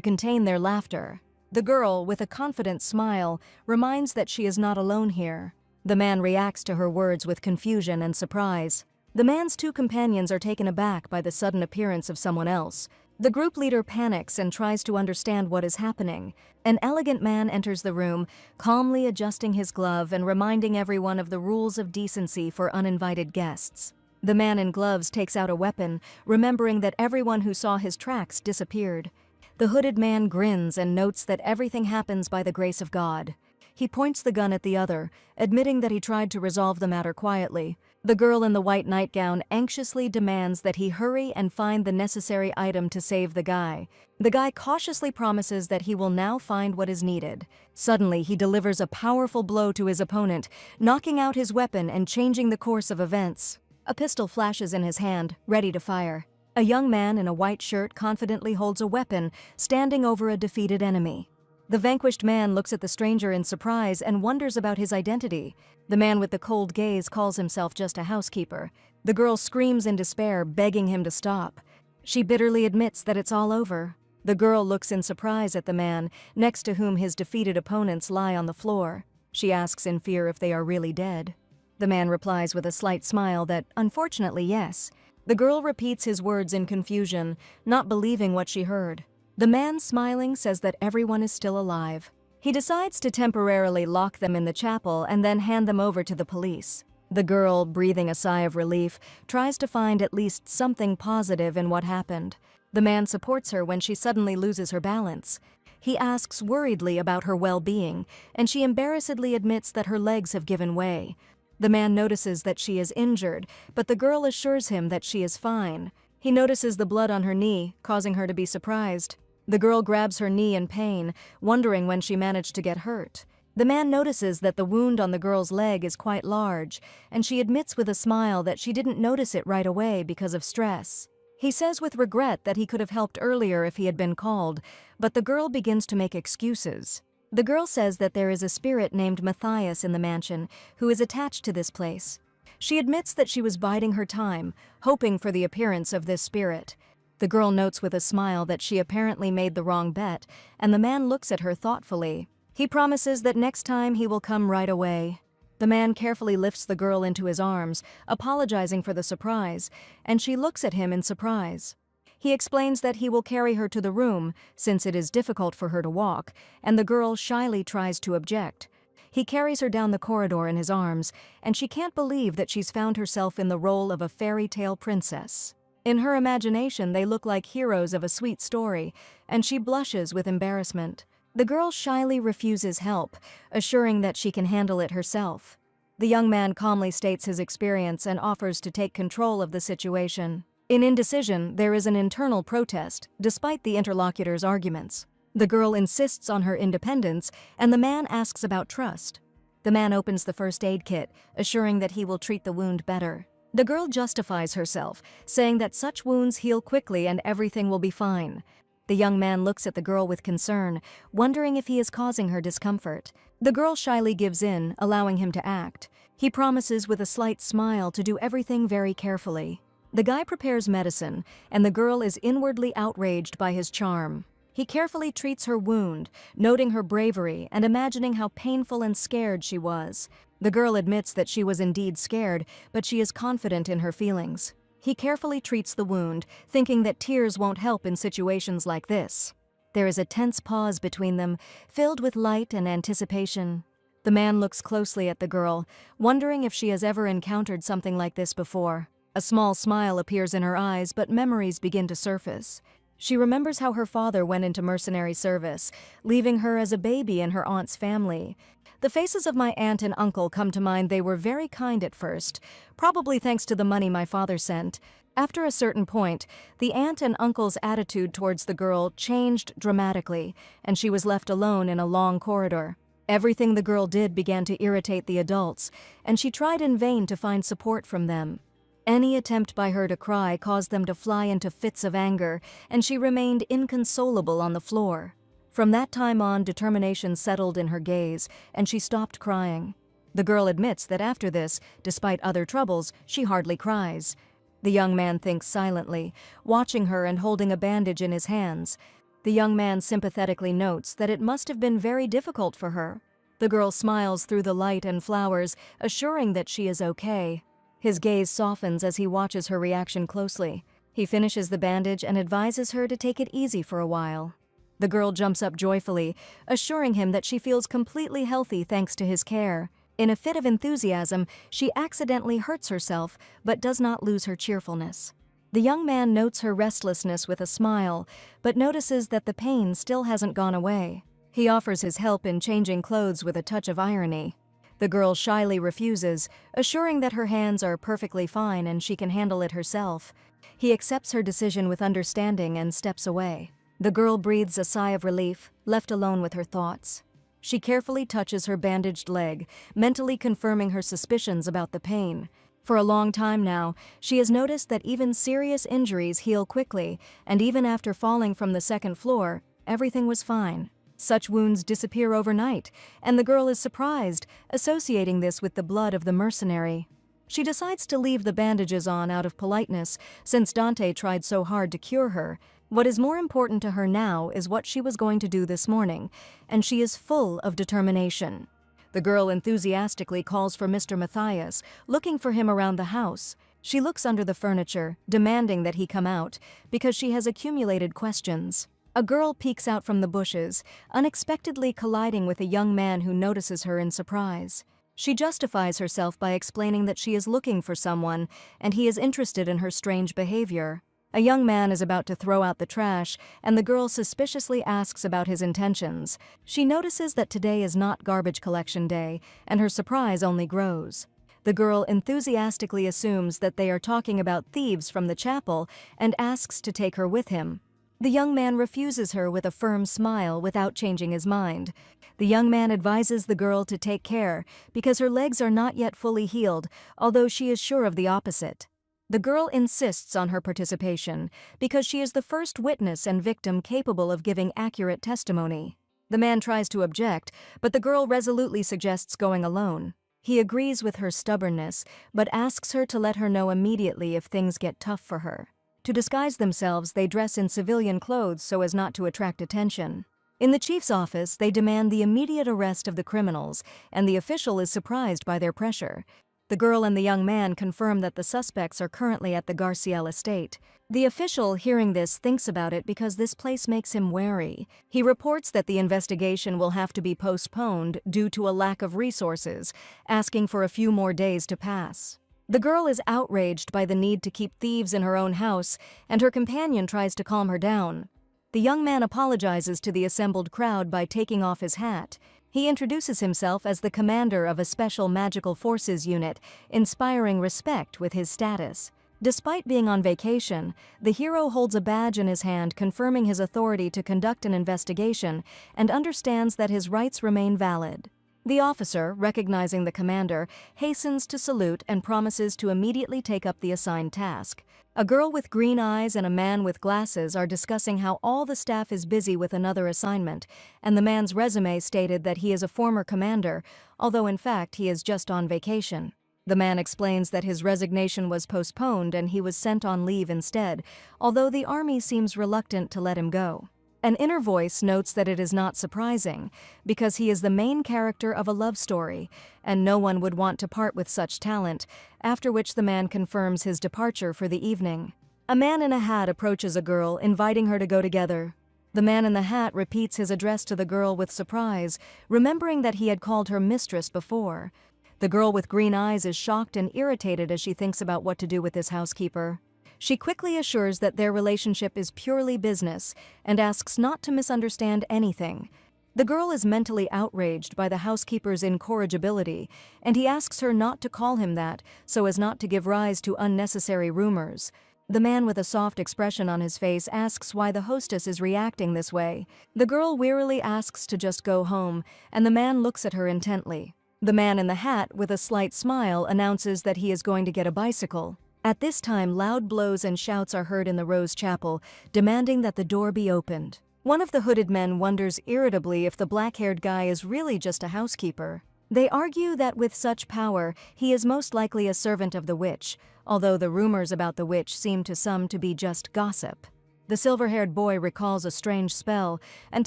contain their laughter. The girl, with a confident smile, reminds that she is not alone here. The man reacts to her words with confusion and surprise. The man's two companions are taken aback by the sudden appearance of someone else. The group leader panics and tries to understand what is happening. An elegant man enters the room, calmly adjusting his glove and reminding everyone of the rules of decency for uninvited guests. The man in gloves takes out a weapon, remembering that everyone who saw his tracks disappeared. The hooded man grins and notes that everything happens by the grace of God. He points the gun at the other, admitting that he tried to resolve the matter quietly. The girl in the white nightgown anxiously demands that he hurry and find the necessary item to save the guy. The guy cautiously promises that he will now find what is needed. Suddenly, he delivers a powerful blow to his opponent, knocking out his weapon and changing the course of events. A pistol flashes in his hand, ready to fire. A young man in a white shirt confidently holds a weapon, standing over a defeated enemy. The vanquished man looks at the stranger in surprise and wonders about his identity. The man with the cold gaze calls himself just a housekeeper. The girl screams in despair, begging him to stop. She bitterly admits that it's all over. The girl looks in surprise at the man, next to whom his defeated opponents lie on the floor. She asks in fear if they are really dead. The man replies with a slight smile that, unfortunately, yes. The girl repeats his words in confusion, not believing what she heard. The man, smiling, says that everyone is still alive. He decides to temporarily lock them in the chapel and then hand them over to the police. The girl, breathing a sigh of relief, tries to find at least something positive in what happened. The man supports her when she suddenly loses her balance. He asks worriedly about her well-being, and she embarrassedly admits that her legs have given way. The man notices that she is injured, but the girl assures him that she is fine. He notices the blood on her knee, causing her to be surprised. The girl grabs her knee in pain, wondering when she managed to get hurt. The man notices that the wound on the girl's leg is quite large, and she admits with a smile that she didn't notice it right away because of stress. He says with regret that he could have helped earlier if he had been called, but the girl begins to make excuses. The girl says that there is a spirit named Matthias in the mansion who is attached to this place. She admits that she was biding her time, hoping for the appearance of this spirit. The girl notes with a smile that she apparently made the wrong bet, and the man looks at her thoughtfully. He promises that next time he will come right away. The man carefully lifts the girl into his arms, apologizing for the surprise, and she looks at him in surprise. He explains that he will carry her to the room, since it is difficult for her to walk, and the girl shyly tries to object. He carries her down the corridor in his arms, and she can't believe that she's found herself in the role of a fairy tale princess. In her imagination, they look like heroes of a sweet story, and she blushes with embarrassment. The girl shyly refuses help, assuring that she can handle it herself. The young man calmly states his experience and offers to take control of the situation. In indecision, there is an internal protest, despite the interlocutor's arguments. The girl insists on her independence, and the man asks about trust. The man opens the first aid kit, assuring that he will treat the wound better. The girl justifies herself, saying that such wounds heal quickly and everything will be fine. The young man looks at the girl with concern, wondering if he is causing her discomfort. The girl shyly gives in, allowing him to act. He promises with a slight smile to do everything very carefully. The guy prepares medicine, and the girl is inwardly outraged by his charm. He carefully treats her wound, noting her bravery and imagining how painful and scared she was. The girl admits that she was indeed scared, but she is confident in her feelings. He carefully treats the wound, thinking that tears won't help in situations like this. There is a tense pause between them, filled with light and anticipation. The man looks closely at the girl, wondering if she has ever encountered something like this before. A small smile appears in her eyes, but memories begin to surface. She remembers how her father went into mercenary service, leaving her as a baby in her aunt's family. The faces of my aunt and uncle come to mind. They were very kind at first, probably thanks to the money my father sent. After a certain point, the aunt and uncle's attitude towards the girl changed dramatically, and she was left alone in a long corridor. Everything the girl did began to irritate the adults, and she tried in vain to find support from them. Any attempt by her to cry caused them to fly into fits of anger, and she remained inconsolable on the floor. From that time on, determination settled in her gaze, and she stopped crying. The girl admits that after this, despite other troubles, she hardly cries. The young man thinks silently, watching her and holding a bandage in his hands. The young man sympathetically notes that it must have been very difficult for her. The girl smiles through the light and flowers, assuring that she is okay. His gaze softens as he watches her reaction closely. He finishes the bandage and advises her to take it easy for a while. The girl jumps up joyfully, assuring him that she feels completely healthy thanks to his care. In a fit of enthusiasm, she accidentally hurts herself, but does not lose her cheerfulness. The young man notes her restlessness with a smile, but notices that the pain still hasn't gone away. He offers his help in changing clothes with a touch of irony. The girl shyly refuses, assuring that her hands are perfectly fine and she can handle it herself. He accepts her decision with understanding and steps away. The girl breathes a sigh of relief, left alone with her thoughts. She carefully touches her bandaged leg, mentally confirming her suspicions about the pain. For a long time now, she has noticed that even serious injuries heal quickly, and even after falling from the second floor, everything was fine. Such wounds disappear overnight, and the girl is surprised, associating this with the blood of the mercenary. She decides to leave the bandages on out of politeness, since Dante tried so hard to cure her. What is more important to her now is what she was going to do this morning, and she is full of determination. The girl enthusiastically calls for Mr. Matthias, looking for him around the house. She looks under the furniture, demanding that he come out, because she has accumulated questions. A girl peeks out from the bushes, unexpectedly colliding with a young man who notices her in surprise. She justifies herself by explaining that she is looking for someone, and he is interested in her strange behavior. A young man is about to throw out the trash, and the girl suspiciously asks about his intentions. She notices that today is not garbage collection day, and her surprise only grows. The girl enthusiastically assumes that they are talking about thieves from the chapel and asks to take her with him. The young man refuses her with a firm smile without changing his mind. The young man advises the girl to take care because her legs are not yet fully healed, although she is sure of the opposite. The girl insists on her participation because she is the first witness and victim capable of giving accurate testimony. The man tries to object, but the girl resolutely suggests going alone. He agrees with her stubbornness, but asks her to let her know immediately if things get tough for her. To disguise themselves, they dress in civilian clothes so as not to attract attention. In the chief's office, they demand the immediate arrest of the criminals, and the official is surprised by their pressure. The girl and the young man confirm that the suspects are currently at the Garciel estate. The official, hearing this, thinks about it because this place makes him wary. He reports that the investigation will have to be postponed due to a lack of resources, asking for a few more days to pass. The girl is outraged by the need to keep thieves in her own house, and her companion tries to calm her down. The young man apologizes to the assembled crowd by taking off his hat. He introduces himself as the commander of a special magical forces unit, inspiring respect with his status. Despite being on vacation, the hero holds a badge in his hand confirming his authority to conduct an investigation and understands that his rights remain valid. The officer, recognizing the commander, hastens to salute and promises to immediately take up the assigned task. A girl with green eyes and a man with glasses are discussing how all the staff is busy with another assignment, and the man's resume stated that he is a former commander, although in fact he is just on vacation. The man explains that his resignation was postponed and he was sent on leave instead, although the army seems reluctant to let him go. An inner voice notes that it is not surprising, because he is the main character of a love story, and no one would want to part with such talent, after which the man confirms his departure for the evening. A man in a hat approaches a girl, inviting her to go together. The man in the hat repeats his address to the girl with surprise, remembering that he had called her mistress before. The girl with green eyes is shocked and irritated as she thinks about what to do with this housekeeper. She quickly assures that their relationship is purely business and asks not to misunderstand anything. The girl is mentally outraged by the housekeeper's incorrigibility, and he asks her not to call him that so as not to give rise to unnecessary rumors. The man with a soft expression on his face asks why the hostess is reacting this way. The girl wearily asks to just go home, and the man looks at her intently. The man in the hat, with a slight smile, announces that he is going to get a bicycle. At this time, loud blows and shouts are heard in the Rose Chapel, demanding that the door be opened. One of the hooded men wonders irritably if the black-haired guy is really just a housekeeper. They argue that with such power, he is most likely a servant of the witch, although the rumors about the witch seem to some to be just gossip. The silver-haired boy recalls a strange spell and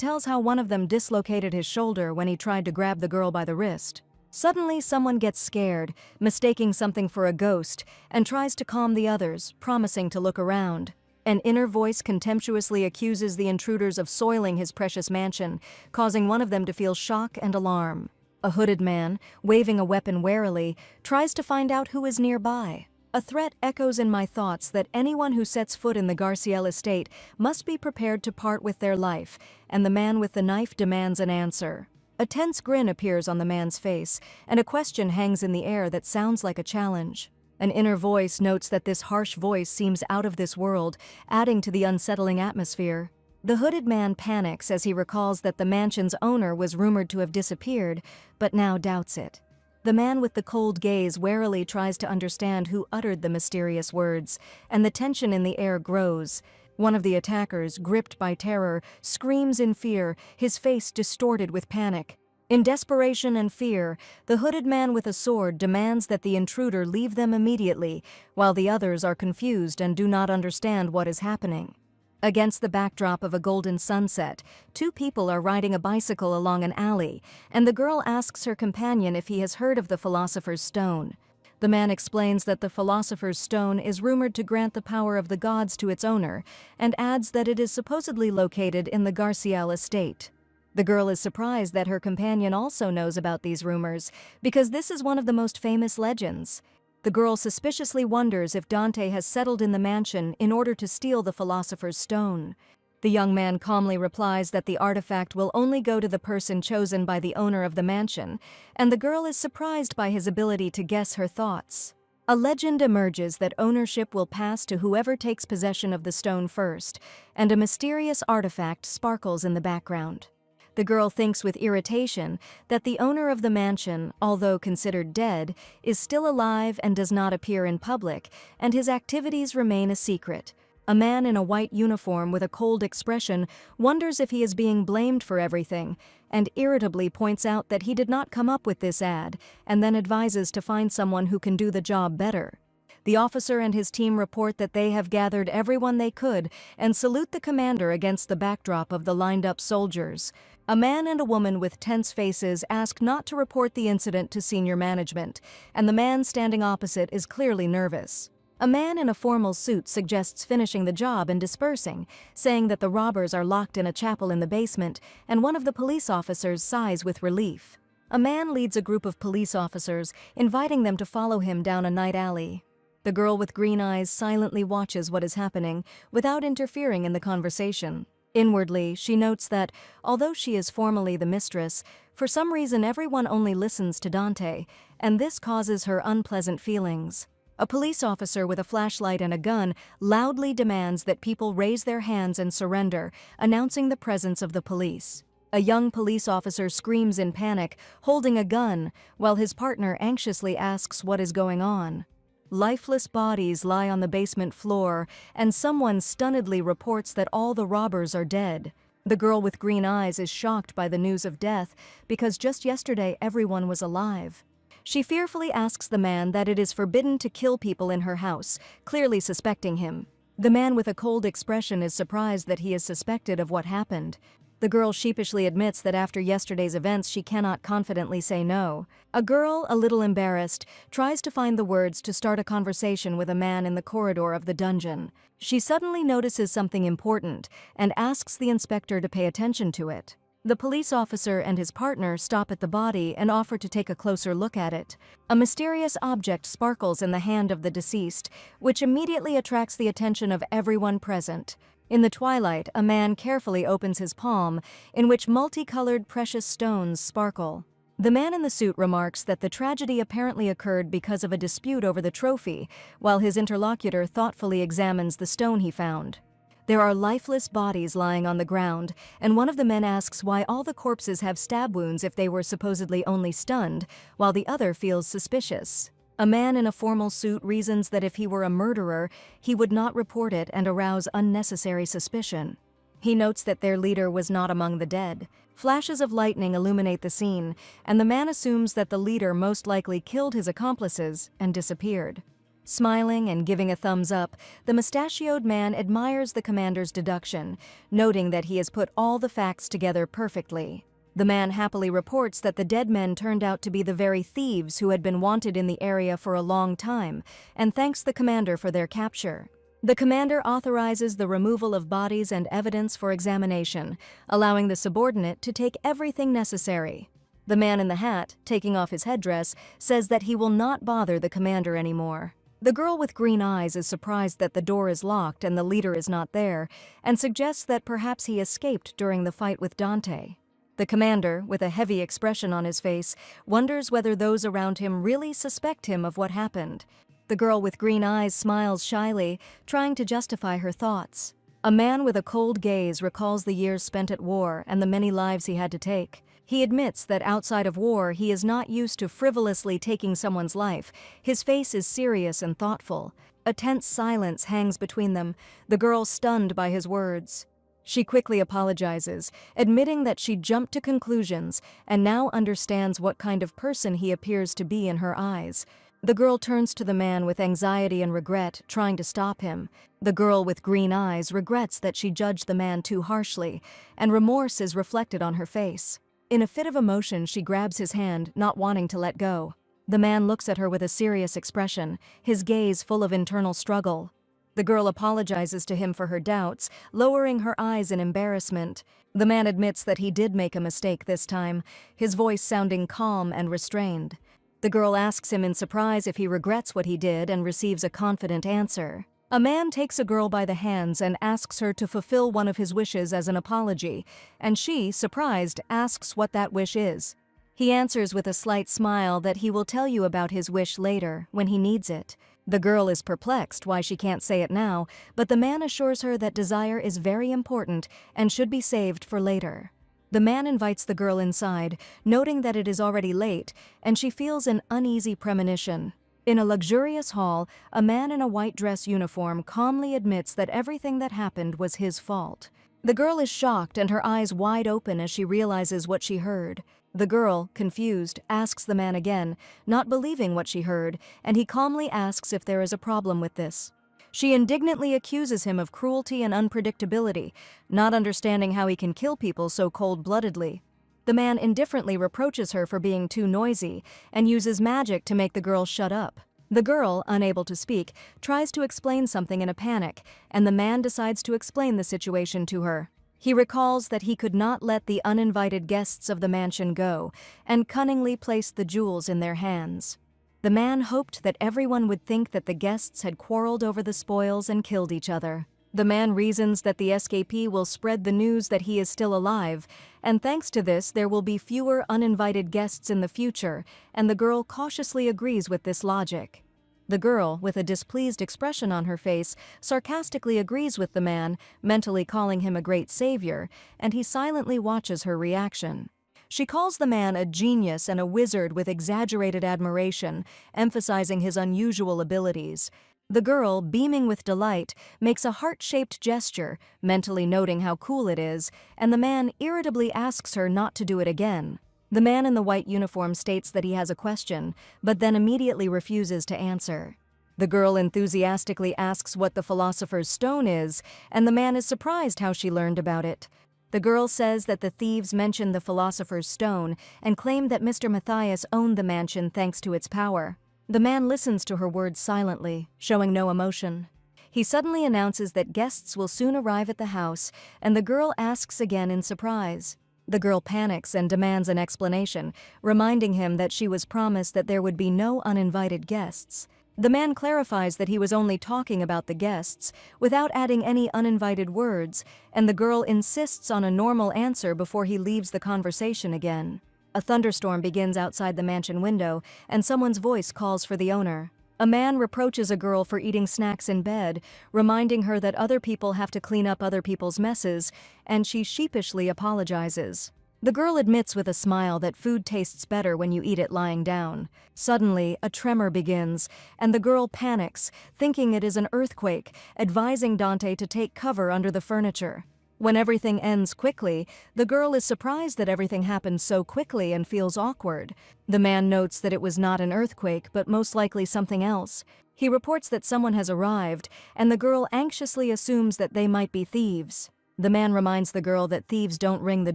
tells how one of them dislocated his shoulder when he tried to grab the girl by the wrist. Suddenly, someone gets scared, mistaking something for a ghost, and tries to calm the others, promising to look around. An inner voice contemptuously accuses the intruders of soiling his precious mansion, causing one of them to feel shock and alarm. A hooded man, waving a weapon warily, tries to find out who is nearby. A threat echoes in my thoughts that anyone who sets foot in the Garciel estate must be prepared to part with their life, and the man with the knife demands an answer. A tense grin appears on the man's face, and a question hangs in the air that sounds like a challenge. An inner voice notes that this harsh voice seems out of this world, adding to the unsettling atmosphere. The hooded man panics as he recalls that the mansion's owner was rumored to have disappeared, but now doubts it. The man with the cold gaze warily tries to understand who uttered the mysterious words, and the tension in the air grows. One of the attackers, gripped by terror, screams in fear, his face distorted with panic. In desperation and fear, the hooded man with a sword demands that the intruder leave them immediately, while the others are confused and do not understand what is happening. Against the backdrop of a golden sunset, two people are riding a bicycle along an alley, and the girl asks her companion if he has heard of the Philosopher's Stone. The man explains that the Philosopher's Stone is rumored to grant the power of the gods to its owner, and adds that it is supposedly located in the Garciel estate. The girl is surprised that her companion also knows about these rumors, because this is one of the most famous legends. The girl suspiciously wonders if Dante has settled in the mansion in order to steal the Philosopher's Stone. The young man calmly replies that the artifact will only go to the person chosen by the owner of the mansion, and the girl is surprised by his ability to guess her thoughts. A legend emerges that ownership will pass to whoever takes possession of the stone first, and a mysterious artifact sparkles in the background. The girl thinks with irritation that the owner of the mansion, although considered dead, is still alive and does not appear in public, and his activities remain a secret. A man in a white uniform with a cold expression wonders if he is being blamed for everything, and irritably points out that he did not come up with this ad, and then advises to find someone who can do the job better. The officer and his team report that they have gathered everyone they could and salute the commander against the backdrop of the lined-up soldiers. A man and a woman with tense faces ask not to report the incident to senior management, and the man standing opposite is clearly nervous. A man in a formal suit suggests finishing the job and dispersing, saying that the robbers are locked in a chapel in the basement, and one of the police officers sighs with relief. A man leads a group of police officers, inviting them to follow him down a night alley. The girl with green eyes silently watches what is happening, without interfering in the conversation. Inwardly, she notes that, although she is formally the mistress, for some reason everyone only listens to Dante, and this causes her unpleasant feelings. A police officer with a flashlight and a gun loudly demands that people raise their hands and surrender, announcing the presence of the police. A young police officer screams in panic, holding a gun, while his partner anxiously asks what is going on. Lifeless bodies lie on the basement floor, and someone stunnedly reports that all the robbers are dead. The girl with green eyes is shocked by the news of death because just yesterday everyone was alive. She fearfully asks the man that it is forbidden to kill people in her house, clearly suspecting him. The man with a cold expression is surprised that he is suspected of what happened. The girl sheepishly admits that after yesterday's events she cannot confidently say no. A girl, a little embarrassed, tries to find the words to start a conversation with a man in the corridor of the dungeon. She suddenly notices something important and asks the inspector to pay attention to it. The police officer and his partner stop at the body and offer to take a closer look at it. A mysterious object sparkles in the hand of the deceased, which immediately attracts the attention of everyone present. In the twilight, a man carefully opens his palm, in which multicolored precious stones sparkle. The man in the suit remarks that the tragedy apparently occurred because of a dispute over the trophy, while his interlocutor thoughtfully examines the stone he found. There are lifeless bodies lying on the ground, and one of the men asks why all the corpses have stab wounds if they were supposedly only stunned, while the other feels suspicious. A man in a formal suit reasons that if he were a murderer, he would not report it and arouse unnecessary suspicion. He notes that their leader was not among the dead. Flashes of lightning illuminate the scene, and the man assumes that the leader most likely killed his accomplices and disappeared. Smiling and giving a thumbs up, the mustachioed man admires the commander's deduction, noting that he has put all the facts together perfectly. The man happily reports that the dead men turned out to be the very thieves who had been wanted in the area for a long time, and thanks the commander for their capture. The commander authorizes the removal of bodies and evidence for examination, allowing the subordinate to take everything necessary. The man in the hat, taking off his headdress, says that he will not bother the commander anymore. The girl with green eyes is surprised that the door is locked and the leader is not there, and suggests that perhaps he escaped during the fight with Dante. The commander, with a heavy expression on his face, wonders whether those around him really suspect him of what happened. The girl with green eyes smiles shyly, trying to justify her thoughts. A man with a cold gaze recalls the years spent at war and the many lives he had to take. He admits that outside of war he is not used to frivolously taking someone's life. His face is serious and thoughtful. A tense silence hangs between them, the girl stunned by his words. She quickly apologizes, admitting that she jumped to conclusions and now understands what kind of person he appears to be in her eyes. The girl turns to the man with anxiety and regret, trying to stop him. The girl with green eyes regrets that she judged the man too harshly, and remorse is reflected on her face. In a fit of emotion, she grabs his hand, not wanting to let go. The man looks at her with a serious expression, his gaze full of internal struggle. The girl apologizes to him for her doubts, lowering her eyes in embarrassment. The man admits that he did make a mistake this time, his voice sounding calm and restrained. The girl asks him in surprise if he regrets what he did and receives a confident answer. A man takes a girl by the hands and asks her to fulfill one of his wishes as an apology, and she, surprised, asks what that wish is. He answers with a slight smile that he will tell you about his wish later, when he needs it. The girl is perplexed why she can't say it now, but the man assures her that desire is very important and should be saved for later. The man invites the girl inside, noting that it is already late, and she feels an uneasy premonition. In a luxurious hall, a man in a white dress uniform calmly admits that everything that happened was his fault. The girl is shocked and her eyes wide open as she realizes what she heard. The girl, confused, asks the man again, not believing what she heard, and he calmly asks if there is a problem with this. She indignantly accuses him of cruelty and unpredictability, not understanding how he can kill people so cold-bloodedly. The man indifferently reproaches her for being too noisy and uses magic to make the girl shut up. The girl, unable to speak, tries to explain something in a panic, and the man decides to explain the situation to her. He recalls that he could not let the uninvited guests of the mansion go, and cunningly placed the jewels in their hands. The man hoped that everyone would think that the guests had quarreled over the spoils and killed each other. The man reasons that the escapee will spread the news that he is still alive, and thanks to this there will be fewer uninvited guests in the future, and the girl cautiously agrees with this logic. The girl, with a displeased expression on her face, sarcastically agrees with the man, mentally calling him a great savior, and he silently watches her reaction. She calls the man a genius and a wizard with exaggerated admiration, emphasizing his unusual abilities. The girl, beaming with delight, makes a heart-shaped gesture, mentally noting how cool it is, and the man irritably asks her not to do it again. The man in the white uniform states that he has a question, but then immediately refuses to answer. The girl enthusiastically asks what the philosopher's stone is, and the man is surprised how she learned about it. The girl says that the thieves mentioned the philosopher's stone and claimed that Mr. Matthias owned the mansion thanks to its power. The man listens to her words silently, showing no emotion. He suddenly announces that guests will soon arrive at the house, and the girl asks again in surprise. The girl panics and demands an explanation, reminding him that she was promised that there would be no uninvited guests. The man clarifies that he was only talking about the guests, without adding any uninvited words, and the girl insists on a normal answer before he leaves the conversation again. A thunderstorm begins outside the mansion window, and someone's voice calls for the owner. A man reproaches a girl for eating snacks in bed, reminding her that other people have to clean up other people's messes, and she sheepishly apologizes. The girl admits with a smile that food tastes better when you eat it lying down. Suddenly, a tremor begins, and the girl panics, thinking it is an earthquake, advising Dante to take cover under the furniture. When everything ends quickly, the girl is surprised that everything happened so quickly and feels awkward. The man notes that it was not an earthquake, but most likely something else. He reports that someone has arrived, and the girl anxiously assumes that they might be thieves. The man reminds the girl that thieves don't ring the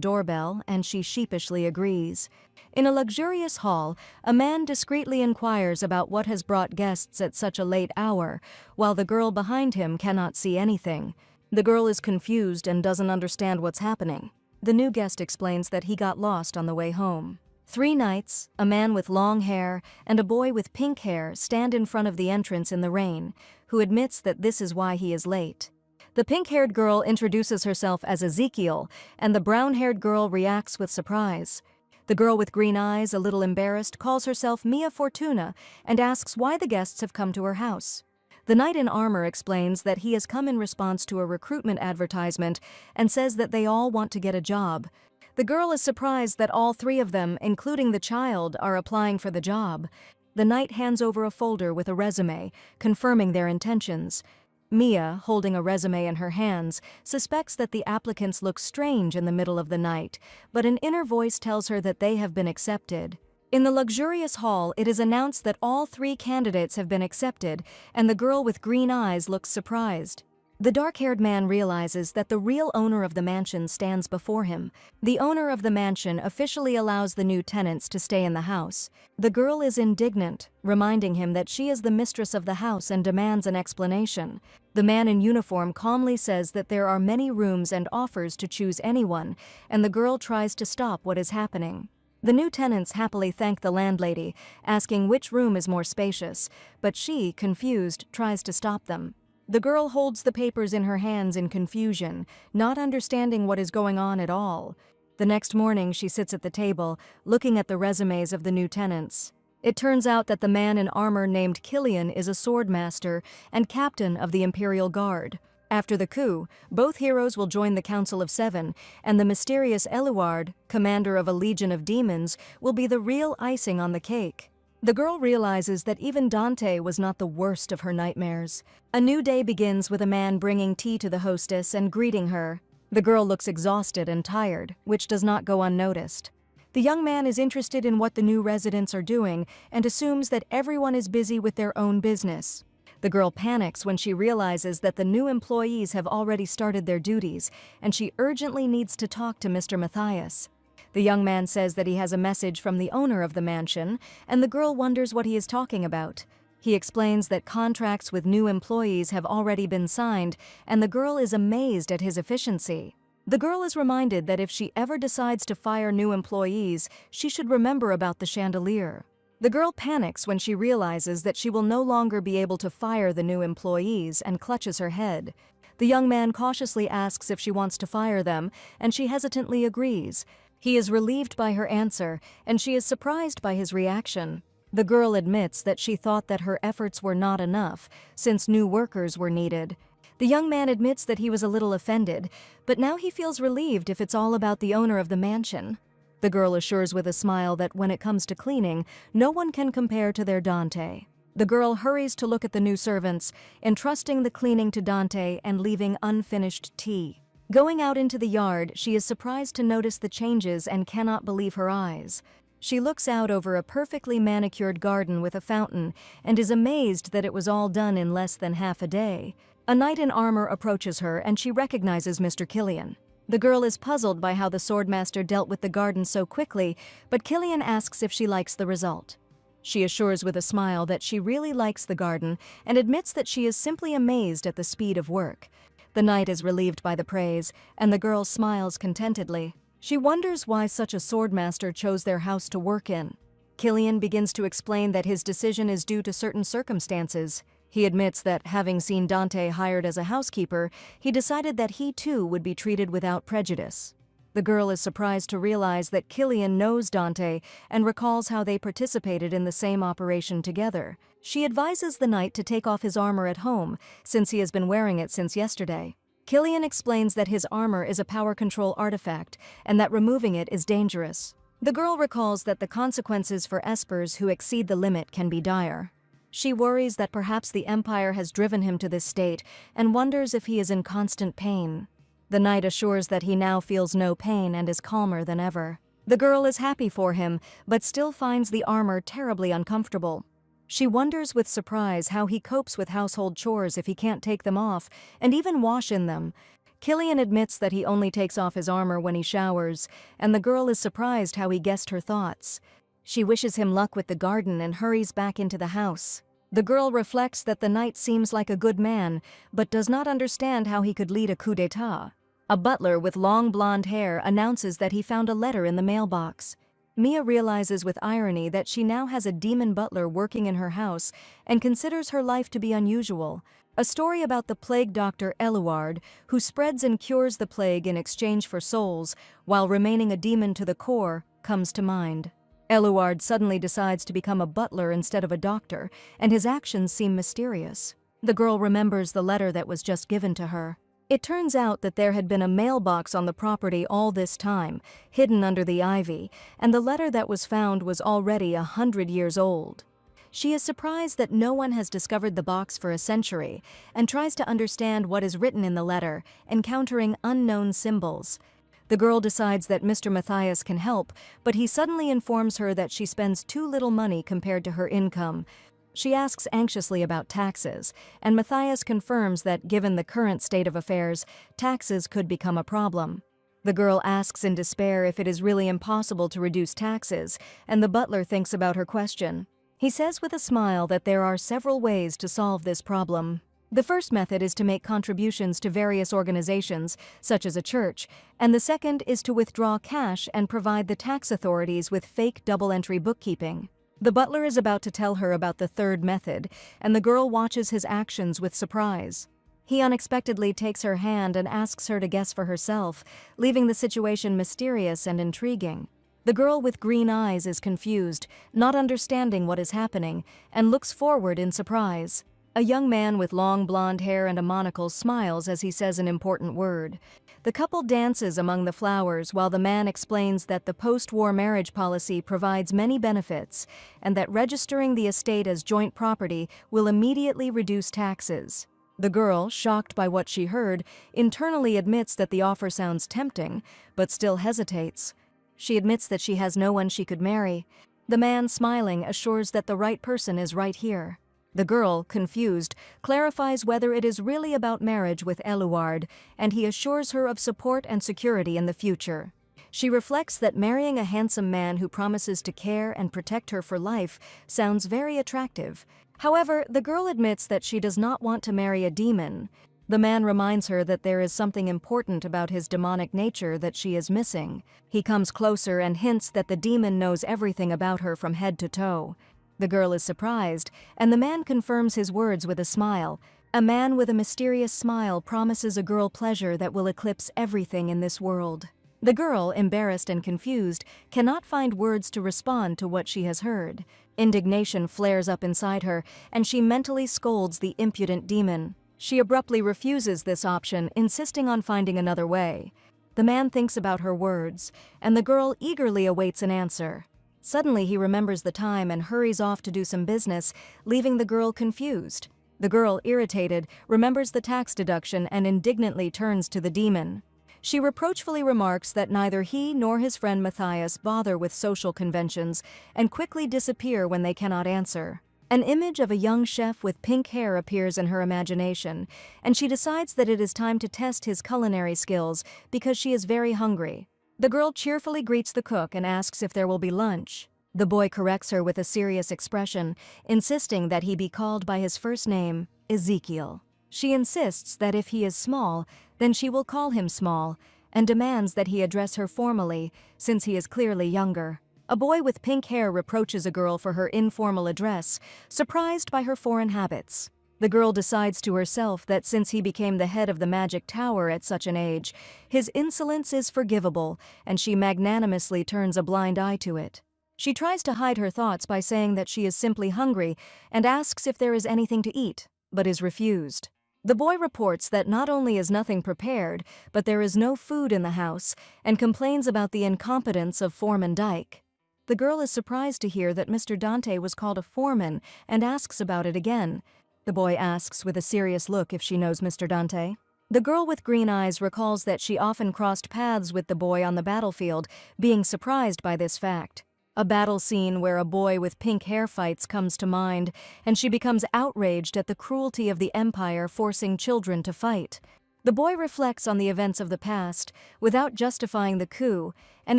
doorbell, and she sheepishly agrees. In a luxurious hall, a man discreetly inquires about what has brought guests at such a late hour, while the girl behind him cannot see anything. The girl is confused and doesn't understand what's happening. The new guest explains that he got lost on the way home. 3 knights, a man with long hair, and a boy with pink hair stand in front of the entrance in the rain, who admits that this is why he is late. The pink-haired girl introduces herself as Ezekiel, and the brown-haired girl reacts with surprise. The girl with green eyes, a little embarrassed, calls herself Mia Fortuna and asks why the guests have come to her house. The knight in armor explains that he has come in response to a recruitment advertisement and says that they all want to get a job. The girl is surprised that all 3 of them, including the child, are applying for the job. The knight hands over a folder with a resume, confirming their intentions. Mia, holding a resume in her hands, suspects that the applicants look strange in the middle of the night, but an inner voice tells her that they have been accepted. In the luxurious hall, it is announced that all 3 candidates have been accepted, and the girl with green eyes looks surprised. The dark-haired man realizes that the real owner of the mansion stands before him. The owner of the mansion officially allows the new tenants to stay in the house. The girl is indignant, reminding him that she is the mistress of the house and demands an explanation. The man in uniform calmly says that there are many rooms and offers to choose anyone, and the girl tries to stop what is happening. The new tenants happily thank the landlady, asking which room is more spacious, but she, confused, tries to stop them. The girl holds the papers in her hands in confusion, not understanding what is going on at all. The next morning, she sits at the table, looking at the resumes of the new tenants. It turns out that the man in armor named Killian is a swordmaster and captain of the Imperial Guard. After the coup, both heroes will join the Council of 7, and the mysterious Eluard, commander of a legion of demons, will be the real icing on the cake. The girl realizes that even Dante was not the worst of her nightmares. A new day begins with a man bringing tea to the hostess and greeting her. The girl looks exhausted and tired, which does not go unnoticed. The young man is interested in what the new residents are doing and assumes that everyone is busy with their own business. The girl panics when she realizes that the new employees have already started their duties, and she urgently needs to talk to Mr. Matthias. The young man says that he has a message from the owner of the mansion, and the girl wonders what he is talking about. He explains that contracts with new employees have already been signed, and the girl is amazed at his efficiency. The girl is reminded that if she ever decides to fire new employees, she should remember about the chandelier. The girl panics when she realizes that she will no longer be able to fire the new employees and clutches her head. The young man cautiously asks if she wants to fire them, and she hesitantly agrees. He is relieved by her answer, and she is surprised by his reaction. The girl admits that she thought that her efforts were not enough, since new workers were needed. The young man admits that he was a little offended, but now he feels relieved if it's all about the owner of the mansion. The girl assures with a smile that when it comes to cleaning, no one can compare to their Dante. The girl hurries to look at the new servants, entrusting the cleaning to Dante and leaving unfinished tea. Going out into the yard, she is surprised to notice the changes and cannot believe her eyes. She looks out over a perfectly manicured garden with a fountain and is amazed that it was all done in less than half a day. A knight in armor approaches her and she recognizes Mr. Killian. The girl is puzzled by how the swordmaster dealt with the garden so quickly, but Killian asks if she likes the result. She assures with a smile that she really likes the garden and admits that she is simply amazed at the speed of work. The knight is relieved by the praise, and the girl smiles contentedly. She wonders why such a swordmaster chose their house to work in. Killian begins to explain that his decision is due to certain circumstances. He admits that, having seen Dante hired as a housekeeper, he decided that he too would be treated without prejudice. The girl is surprised to realize that Killian knows Dante and recalls how they participated in the same operation together. She advises the knight to take off his armor at home, since he has been wearing it since yesterday. Killian explains that his armor is a power control artifact and that removing it is dangerous. The girl recalls that the consequences for espers who exceed the limit can be dire. She worries that perhaps the Empire has driven him to this state and wonders if he is in constant pain. The knight assures that he now feels no pain and is calmer than ever. The girl is happy for him, but still finds the armor terribly uncomfortable. She wonders with surprise how he copes with household chores if he can't take them off, and even wash in them. Killian admits that he only takes off his armor when he showers, and the girl is surprised how he guessed her thoughts. She wishes him luck with the garden and hurries back into the house. The girl reflects that the knight seems like a good man, but does not understand how he could lead a coup d'état. A butler with long blonde hair announces that he found a letter in the mailbox. Mia realizes with irony that she now has a demon butler working in her house and considers her life to be unusual. A story about the plague doctor Eluard, who spreads and cures the plague in exchange for souls while remaining a demon to the core, comes to mind. Eluard suddenly decides to become a butler instead of a doctor, and his actions seem mysterious. The girl remembers the letter that was just given to her. It turns out that there had been a mailbox on the property all this time, hidden under the ivy, and the letter that was found was already 100 years old. She is surprised that no one has discovered the box for a century, and tries to understand what is written in the letter, encountering unknown symbols. The girl decides that Mr. Matthias can help, but he suddenly informs her that she spends too little money compared to her income. She asks anxiously about taxes, and Matthias confirms that given the current state of affairs, taxes could become a problem. The girl asks in despair if it is really impossible to reduce taxes, and the butler thinks about her question. He says with a smile that there are several ways to solve this problem. The first method is to make contributions to various organizations, such as a church, and the second is to withdraw cash and provide the tax authorities with fake double-entry bookkeeping. The butler is about to tell her about the third method, and the girl watches his actions with surprise. He unexpectedly takes her hand and asks her to guess for herself, leaving the situation mysterious and intriguing. The girl with green eyes is confused, not understanding what is happening, and looks forward in surprise. A young man with long blonde hair and a monocle smiles as he says an important word. The couple dances among the flowers while the man explains that the post-war marriage policy provides many benefits and that registering the estate as joint property will immediately reduce taxes. The girl, shocked by what she heard, internally admits that the offer sounds tempting, but still hesitates. She admits that she has no one she could marry. The man, smiling, assures that the right person is right here. The girl, confused, clarifies whether it is really about marriage with Eluard, and he assures her of support and security in the future. She reflects that marrying a handsome man who promises to care and protect her for life sounds very attractive. However, the girl admits that she does not want to marry a demon. The man reminds her that there is something important about his demonic nature that she is missing. He comes closer and hints that the demon knows everything about her from head to toe. The girl is surprised, and the man confirms his words with a smile. A man with a mysterious smile promises a girl pleasure that will eclipse everything in this world. The girl, embarrassed and confused, cannot find words to respond to what she has heard. Indignation flares up inside her, and she mentally scolds the impudent demon. She abruptly refuses this option, insisting on finding another way. The man thinks about her words, and the girl eagerly awaits an answer. Suddenly he remembers the time and hurries off to do some business, leaving the girl confused. The girl, irritated, remembers the tax deduction and indignantly turns to the demon. She reproachfully remarks that neither he nor his friend Matthias bother with social conventions and quickly disappear when they cannot answer. An image of a young chef with pink hair appears in her imagination, and she decides that it is time to test his culinary skills because she is very hungry. The girl cheerfully greets the cook and asks if there will be lunch. The boy corrects her with a serious expression, insisting that he be called by his first name, Ezekiel. She insists that if he is small, then she will call him small, and demands that he address her formally, since he is clearly younger. A boy with pink hair reproaches a girl for her informal address, surprised by her foreign habits. The girl decides to herself that since he became the head of the magic tower at such an age, his insolence is forgivable, and she magnanimously turns a blind eye to it. She tries to hide her thoughts by saying that she is simply hungry and asks if there is anything to eat, but is refused. The boy reports that not only is nothing prepared, but there is no food in the house, and complains about the incompetence of Foreman Dyke. The girl is surprised to hear that Mr. Dante was called a foreman and asks about it again. The boy asks with a serious look if she knows Mr. Dante. The girl with green eyes recalls that she often crossed paths with the boy on the battlefield, being surprised by this fact. A battle scene where a boy with pink hair fights comes to mind, and she becomes outraged at the cruelty of the Empire forcing children to fight. The boy reflects on the events of the past, without justifying the coup, and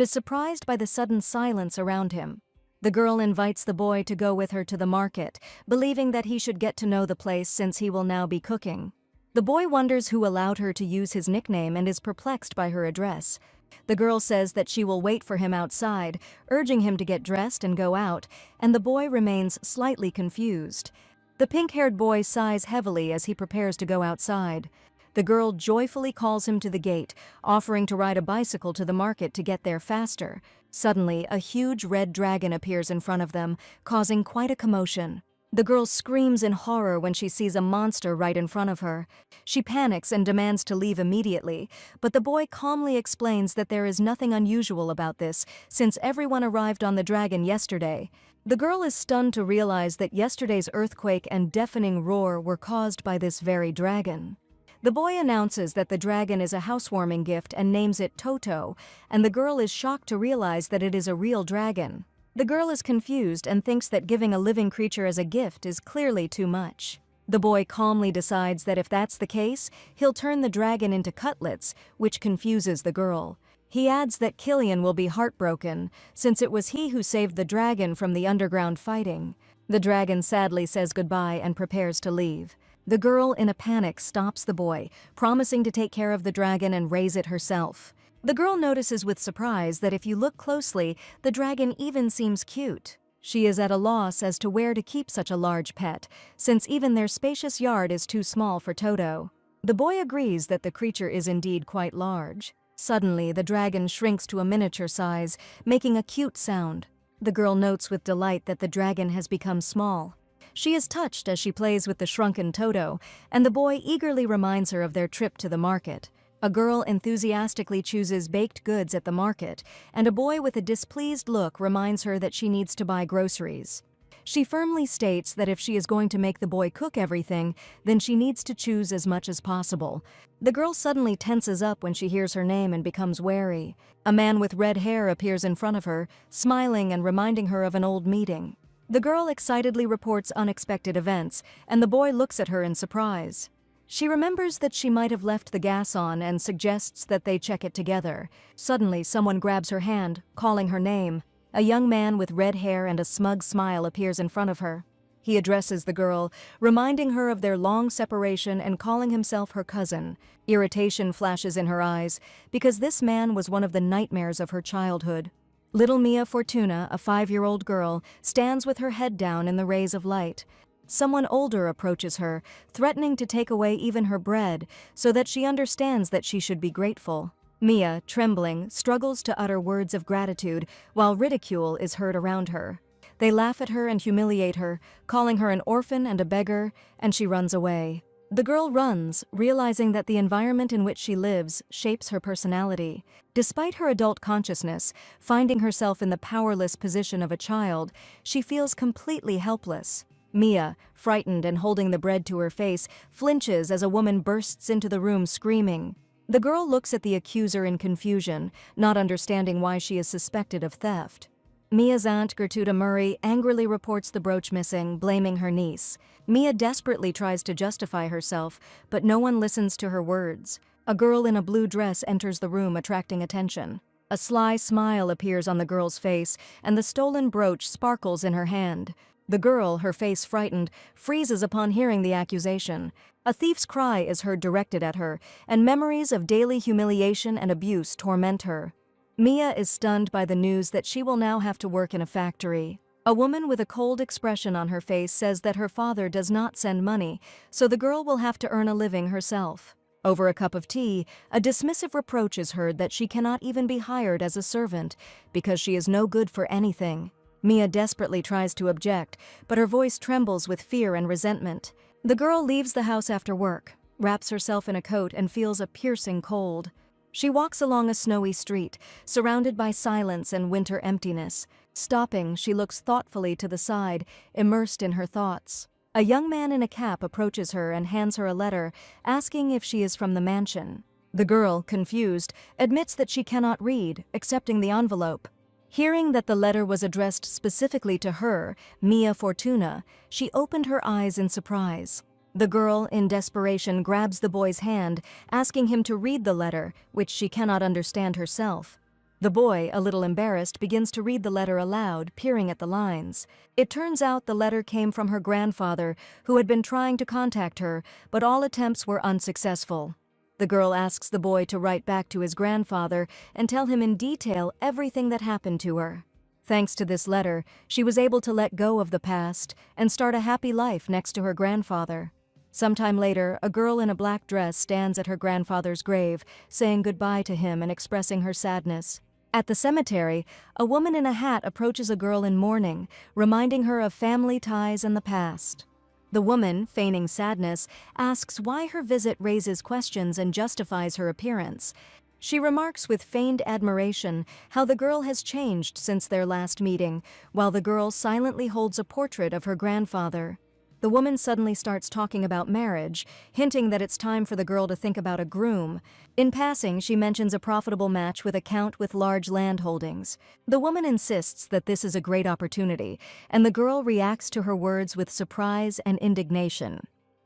is surprised by the sudden silence around him. The girl invites the boy to go with her to the market, believing that he should get to know the place since he will now be cooking. The boy wonders who allowed her to use his nickname and is perplexed by her address. The girl says that she will wait for him outside, urging him to get dressed and go out, and the boy remains slightly confused. The pink-haired boy sighs heavily as he prepares to go outside. The girl joyfully calls him to the gate, offering to ride a bicycle to the market to get there faster. Suddenly, a huge red dragon appears in front of them, causing quite a commotion. The girl screams in horror when she sees a monster right in front of her. She panics and demands to leave immediately, but the boy calmly explains that there is nothing unusual about this, since everyone arrived on the dragon yesterday. The girl is stunned to realize that yesterday's earthquake and deafening roar were caused by this very dragon. The boy announces that the dragon is a housewarming gift and names it Toto, and the girl is shocked to realize that it is a real dragon. The girl is confused and thinks that giving a living creature as a gift is clearly too much. The boy calmly decides that if that's the case, he'll turn the dragon into cutlets, which confuses the girl. He adds that Killian will be heartbroken, since it was he who saved the dragon from the underground fighting. The dragon sadly says goodbye and prepares to leave. The girl, in a panic, stops the boy, promising to take care of the dragon and raise it herself. The girl notices with surprise that if you look closely, the dragon even seems cute. She is at a loss as to where to keep such a large pet, since even their spacious yard is too small for Toto. The boy agrees that the creature is indeed quite large. Suddenly, the dragon shrinks to a miniature size, making a cute sound. The girl notes with delight that the dragon has become small. She is touched as she plays with the shrunken Toto, and the boy eagerly reminds her of their trip to the market. A girl enthusiastically chooses baked goods at the market, and a boy with a displeased look reminds her that she needs to buy groceries. She firmly states that if she is going to make the boy cook everything, then she needs to choose as much as possible. The girl suddenly tenses up when she hears her name and becomes wary. A man with red hair appears in front of her, smiling and reminding her of an old meeting. The girl excitedly reports unexpected events, and the boy looks at her in surprise. She remembers that she might have left the gas on and suggests that they check it together. Suddenly, someone grabs her hand, calling her name. A young man with red hair and a smug smile appears in front of her. He addresses the girl, reminding her of their long separation and calling himself her cousin. Irritation flashes in her eyes, because this man was one of the nightmares of her childhood. Little Mia Fortuna, a 5-year-old girl, stands with her head down in the rays of light. Someone older approaches her, threatening to take away even her bread, so that she understands that she should be grateful. Mia, trembling, struggles to utter words of gratitude, while ridicule is heard around her. They laugh at her and humiliate her, calling her an orphan and a beggar, and she runs away. The girl runs, realizing that the environment in which she lives shapes her personality. Despite her adult consciousness, finding herself in the powerless position of a child, she feels completely helpless. Mia, frightened and holding the bread to her face, flinches as a woman bursts into the room screaming. The girl looks at the accuser in confusion, not understanding why she is suspected of theft. Mia's aunt, Gertruda Murray, angrily reports the brooch missing, blaming her niece. Mia desperately tries to justify herself, but no one listens to her words. A girl in a blue dress enters the room, attracting attention. A sly smile appears on the girl's face, and the stolen brooch sparkles in her hand. The girl, her face frightened, freezes upon hearing the accusation. A thief's cry is heard directed at her, and memories of daily humiliation and abuse torment her. Mia is stunned by the news that she will now have to work in a factory. A woman with a cold expression on her face says that her father does not send money, so the girl will have to earn a living herself. Over a cup of tea, a dismissive reproach is heard that she cannot even be hired as a servant, because she is no good for anything. Mia desperately tries to object, but her voice trembles with fear and resentment. The girl leaves the house after work, wraps herself in a coat, and feels a piercing cold. She walks along a snowy street, surrounded by silence and winter emptiness. Stopping, she looks thoughtfully to the side, immersed in her thoughts. A young man in a cap approaches her and hands her a letter, asking if she is from the mansion. The girl, confused, admits that she cannot read, accepting the envelope. Hearing that the letter was addressed specifically to her, Mia Fortuna, she opened her eyes in surprise. The girl, in desperation, grabs the boy's hand, asking him to read the letter, which she cannot understand herself. The boy, a little embarrassed, begins to read the letter aloud, peering at the lines. It turns out the letter came from her grandfather, who had been trying to contact her, but all attempts were unsuccessful. The girl asks the boy to write back to his grandfather and tell him in detail everything that happened to her. Thanks to this letter, she was able to let go of the past and start a happy life next to her grandfather. Sometime later, a girl in a black dress stands at her grandfather's grave, saying goodbye to him and expressing her sadness. At the cemetery, a woman in a hat approaches a girl in mourning, reminding her of family ties and the past. The woman, feigning sadness, asks why her visit raises questions and justifies her appearance. She remarks with feigned admiration how the girl has changed since their last meeting, while the girl silently holds a portrait of her grandfather. The woman suddenly starts talking about marriage, hinting that it's time for the girl to think about a groom. In passing, she mentions a profitable match with a count with large land holdings. The woman insists that this is a great opportunity, and the girl reacts to her words with surprise and indignation.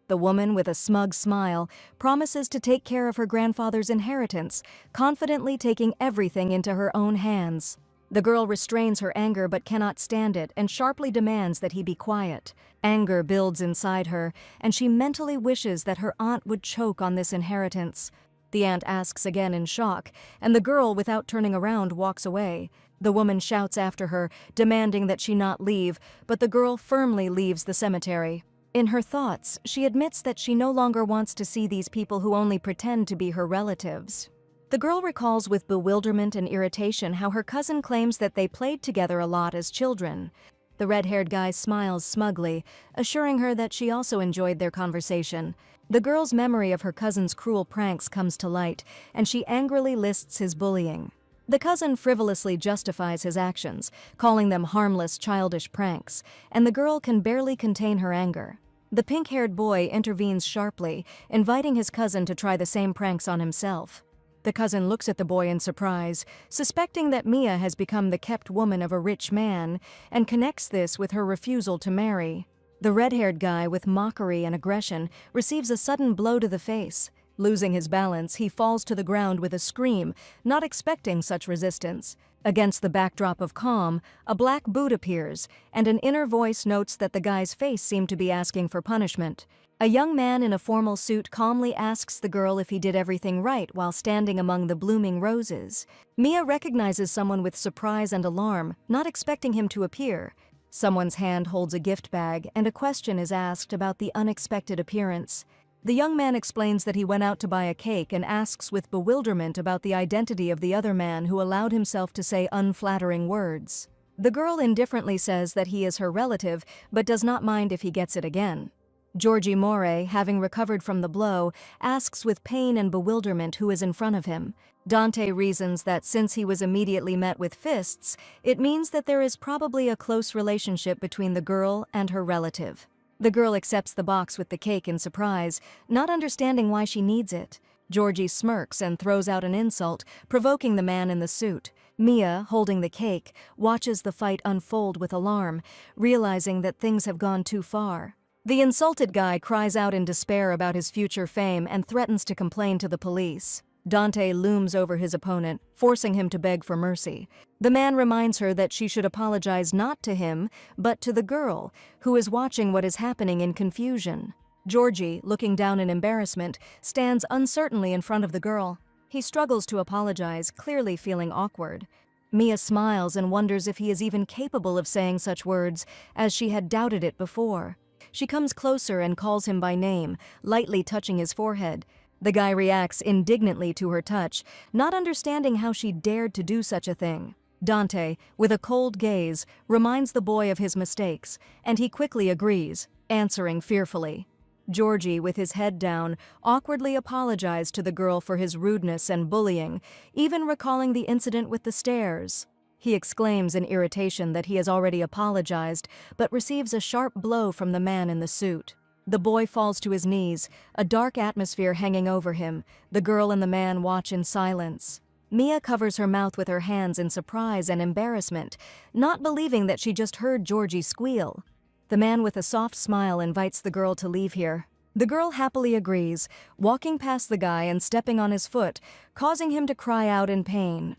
The woman, with a smug smile, promises to take care of her grandfather's inheritance, confidently taking everything into her own hands. The girl restrains her anger but cannot stand it and sharply demands that he be quiet. Anger builds inside her, and she mentally wishes that her aunt would choke on this inheritance. The aunt asks again in shock, and the girl, without turning around, walks away. The woman shouts after her, demanding that she not leave, but the girl firmly leaves the cemetery. In her thoughts, she admits that she no longer wants to see these people who only pretend to be her relatives. The girl recalls with bewilderment and irritation how her cousin claims that they played together a lot as children. The red-haired guy smiles smugly, assuring her that she also enjoyed their conversation. The girl's memory of her cousin's cruel pranks comes to light, and she angrily lists his bullying. The cousin frivolously justifies his actions, calling them harmless, childish pranks, and the girl can barely contain her anger. The pink-haired boy intervenes sharply, inviting his cousin to try the same pranks on himself. The cousin looks at the boy in surprise, suspecting that Mia has become the kept woman of a rich man, and connects this with her refusal to marry. The red-haired guy, with mockery and aggression, receives a sudden blow to the face. Losing his balance, he falls to the ground with a scream, not expecting such resistance. Against the backdrop of calm, a black boot appears, and an inner voice notes that the guy's face seemed to be asking for punishment. A young man in a formal suit calmly asks the girl if he did everything right while standing among the blooming roses. Mia recognizes someone with surprise and alarm, not expecting him to appear. Someone's hand holds a gift bag, and a question is asked about the unexpected appearance. The young man explains that he went out to buy a cake and asks with bewilderment about the identity of the other man who allowed himself to say unflattering words. The girl indifferently says that he is her relative, but does not mind if he gets it again. Georgie More, having recovered from the blow, asks with pain and bewilderment who is in front of him. Dante reasons that since he was immediately met with fists, it means that there is probably a close relationship between the girl and her relative. The girl accepts the box with the cake in surprise, not understanding why she needs it. Georgie smirks and throws out an insult, provoking the man in the suit. Mia, holding the cake, watches the fight unfold with alarm, realizing that things have gone too far. The insulted guy cries out in despair about his future fame and threatens to complain to the police. Dante looms over his opponent, forcing him to beg for mercy. The man reminds her that she should apologize not to him, but to the girl, who is watching what is happening in confusion. Georgie, looking down in embarrassment, stands uncertainly in front of the girl. He struggles to apologize, clearly feeling awkward. Mia smiles and wonders if he is even capable of saying such words, as she had doubted it before. She comes closer and calls him by name, lightly touching his forehead. The guy reacts indignantly to her touch, not understanding how she dared to do such a thing. Dante, with a cold gaze, reminds the boy of his mistakes, and he quickly agrees, answering fearfully. Georgie, with his head down, awkwardly apologized to the girl for his rudeness and bullying, even recalling the incident with the stairs. He exclaims in irritation that he has already apologized, but receives a sharp blow from the man in the suit. The boy falls to his knees, a dark atmosphere hanging over him. The girl and the man watch in silence. Mia covers her mouth with her hands in surprise and embarrassment, not believing that she just heard Georgie squeal. The man with a soft smile invites the girl to leave here. The girl happily agrees, walking past the guy and stepping on his foot, causing him to cry out in pain.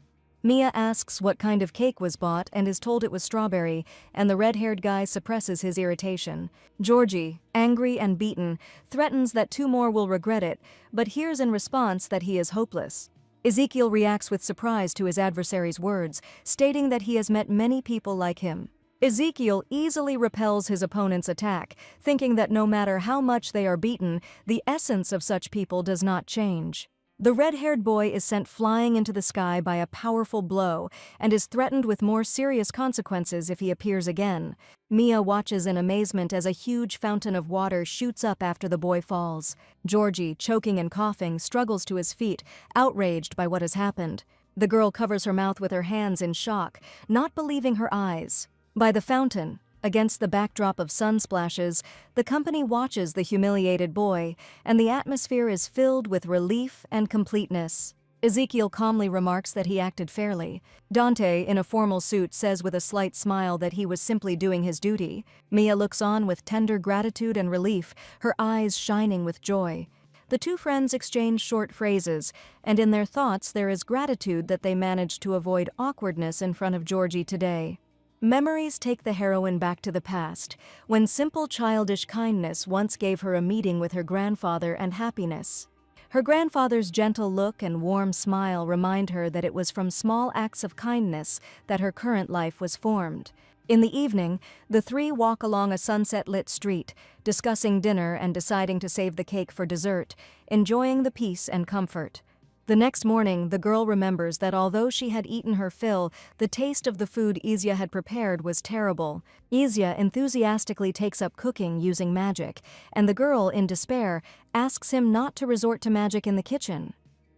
Mia asks what kind of cake was bought and is told it was strawberry, and the red-haired guy suppresses his irritation. Georgie, angry and beaten, threatens that two more will regret it, but hears in response that he is hopeless. Ezekiel reacts with surprise to his adversary's words, stating that he has met many people like him. Ezekiel easily repels his opponent's attack, thinking that no matter how much they are beaten, the essence of such people does not change. The red-haired boy is sent flying into the sky by a powerful blow and is threatened with more serious consequences if he appears again. Mia watches in amazement as a huge fountain of water shoots up after the boy falls. Georgie, choking and coughing, struggles to his feet, outraged by what has happened. The girl covers her mouth with her hands in shock, not believing her eyes. By the fountain, against the backdrop of sun splashes, the company watches the humiliated boy, and the atmosphere is filled with relief and completeness. Ezekiel calmly remarks that he acted fairly. Dante, in a formal suit, says with a slight smile that he was simply doing his duty. Mia looks on with tender gratitude and relief, her eyes shining with joy. The two friends exchange short phrases, and in their thoughts there is gratitude that they managed to avoid awkwardness in front of Georgie today. Memories take the heroine back to the past, when simple childish kindness once gave her a meeting with her grandfather and happiness. Her grandfather's gentle look and warm smile remind her that it was from small acts of kindness that her current life was formed. In the evening, the three walk along a sunset-lit street, discussing dinner and deciding to save the cake for dessert, enjoying the peace and comfort. The next morning, the girl remembers that although she had eaten her fill, the taste of the food Izia had prepared was terrible. Izia enthusiastically takes up cooking using magic, and the girl, in despair, asks him not to resort to magic in the kitchen.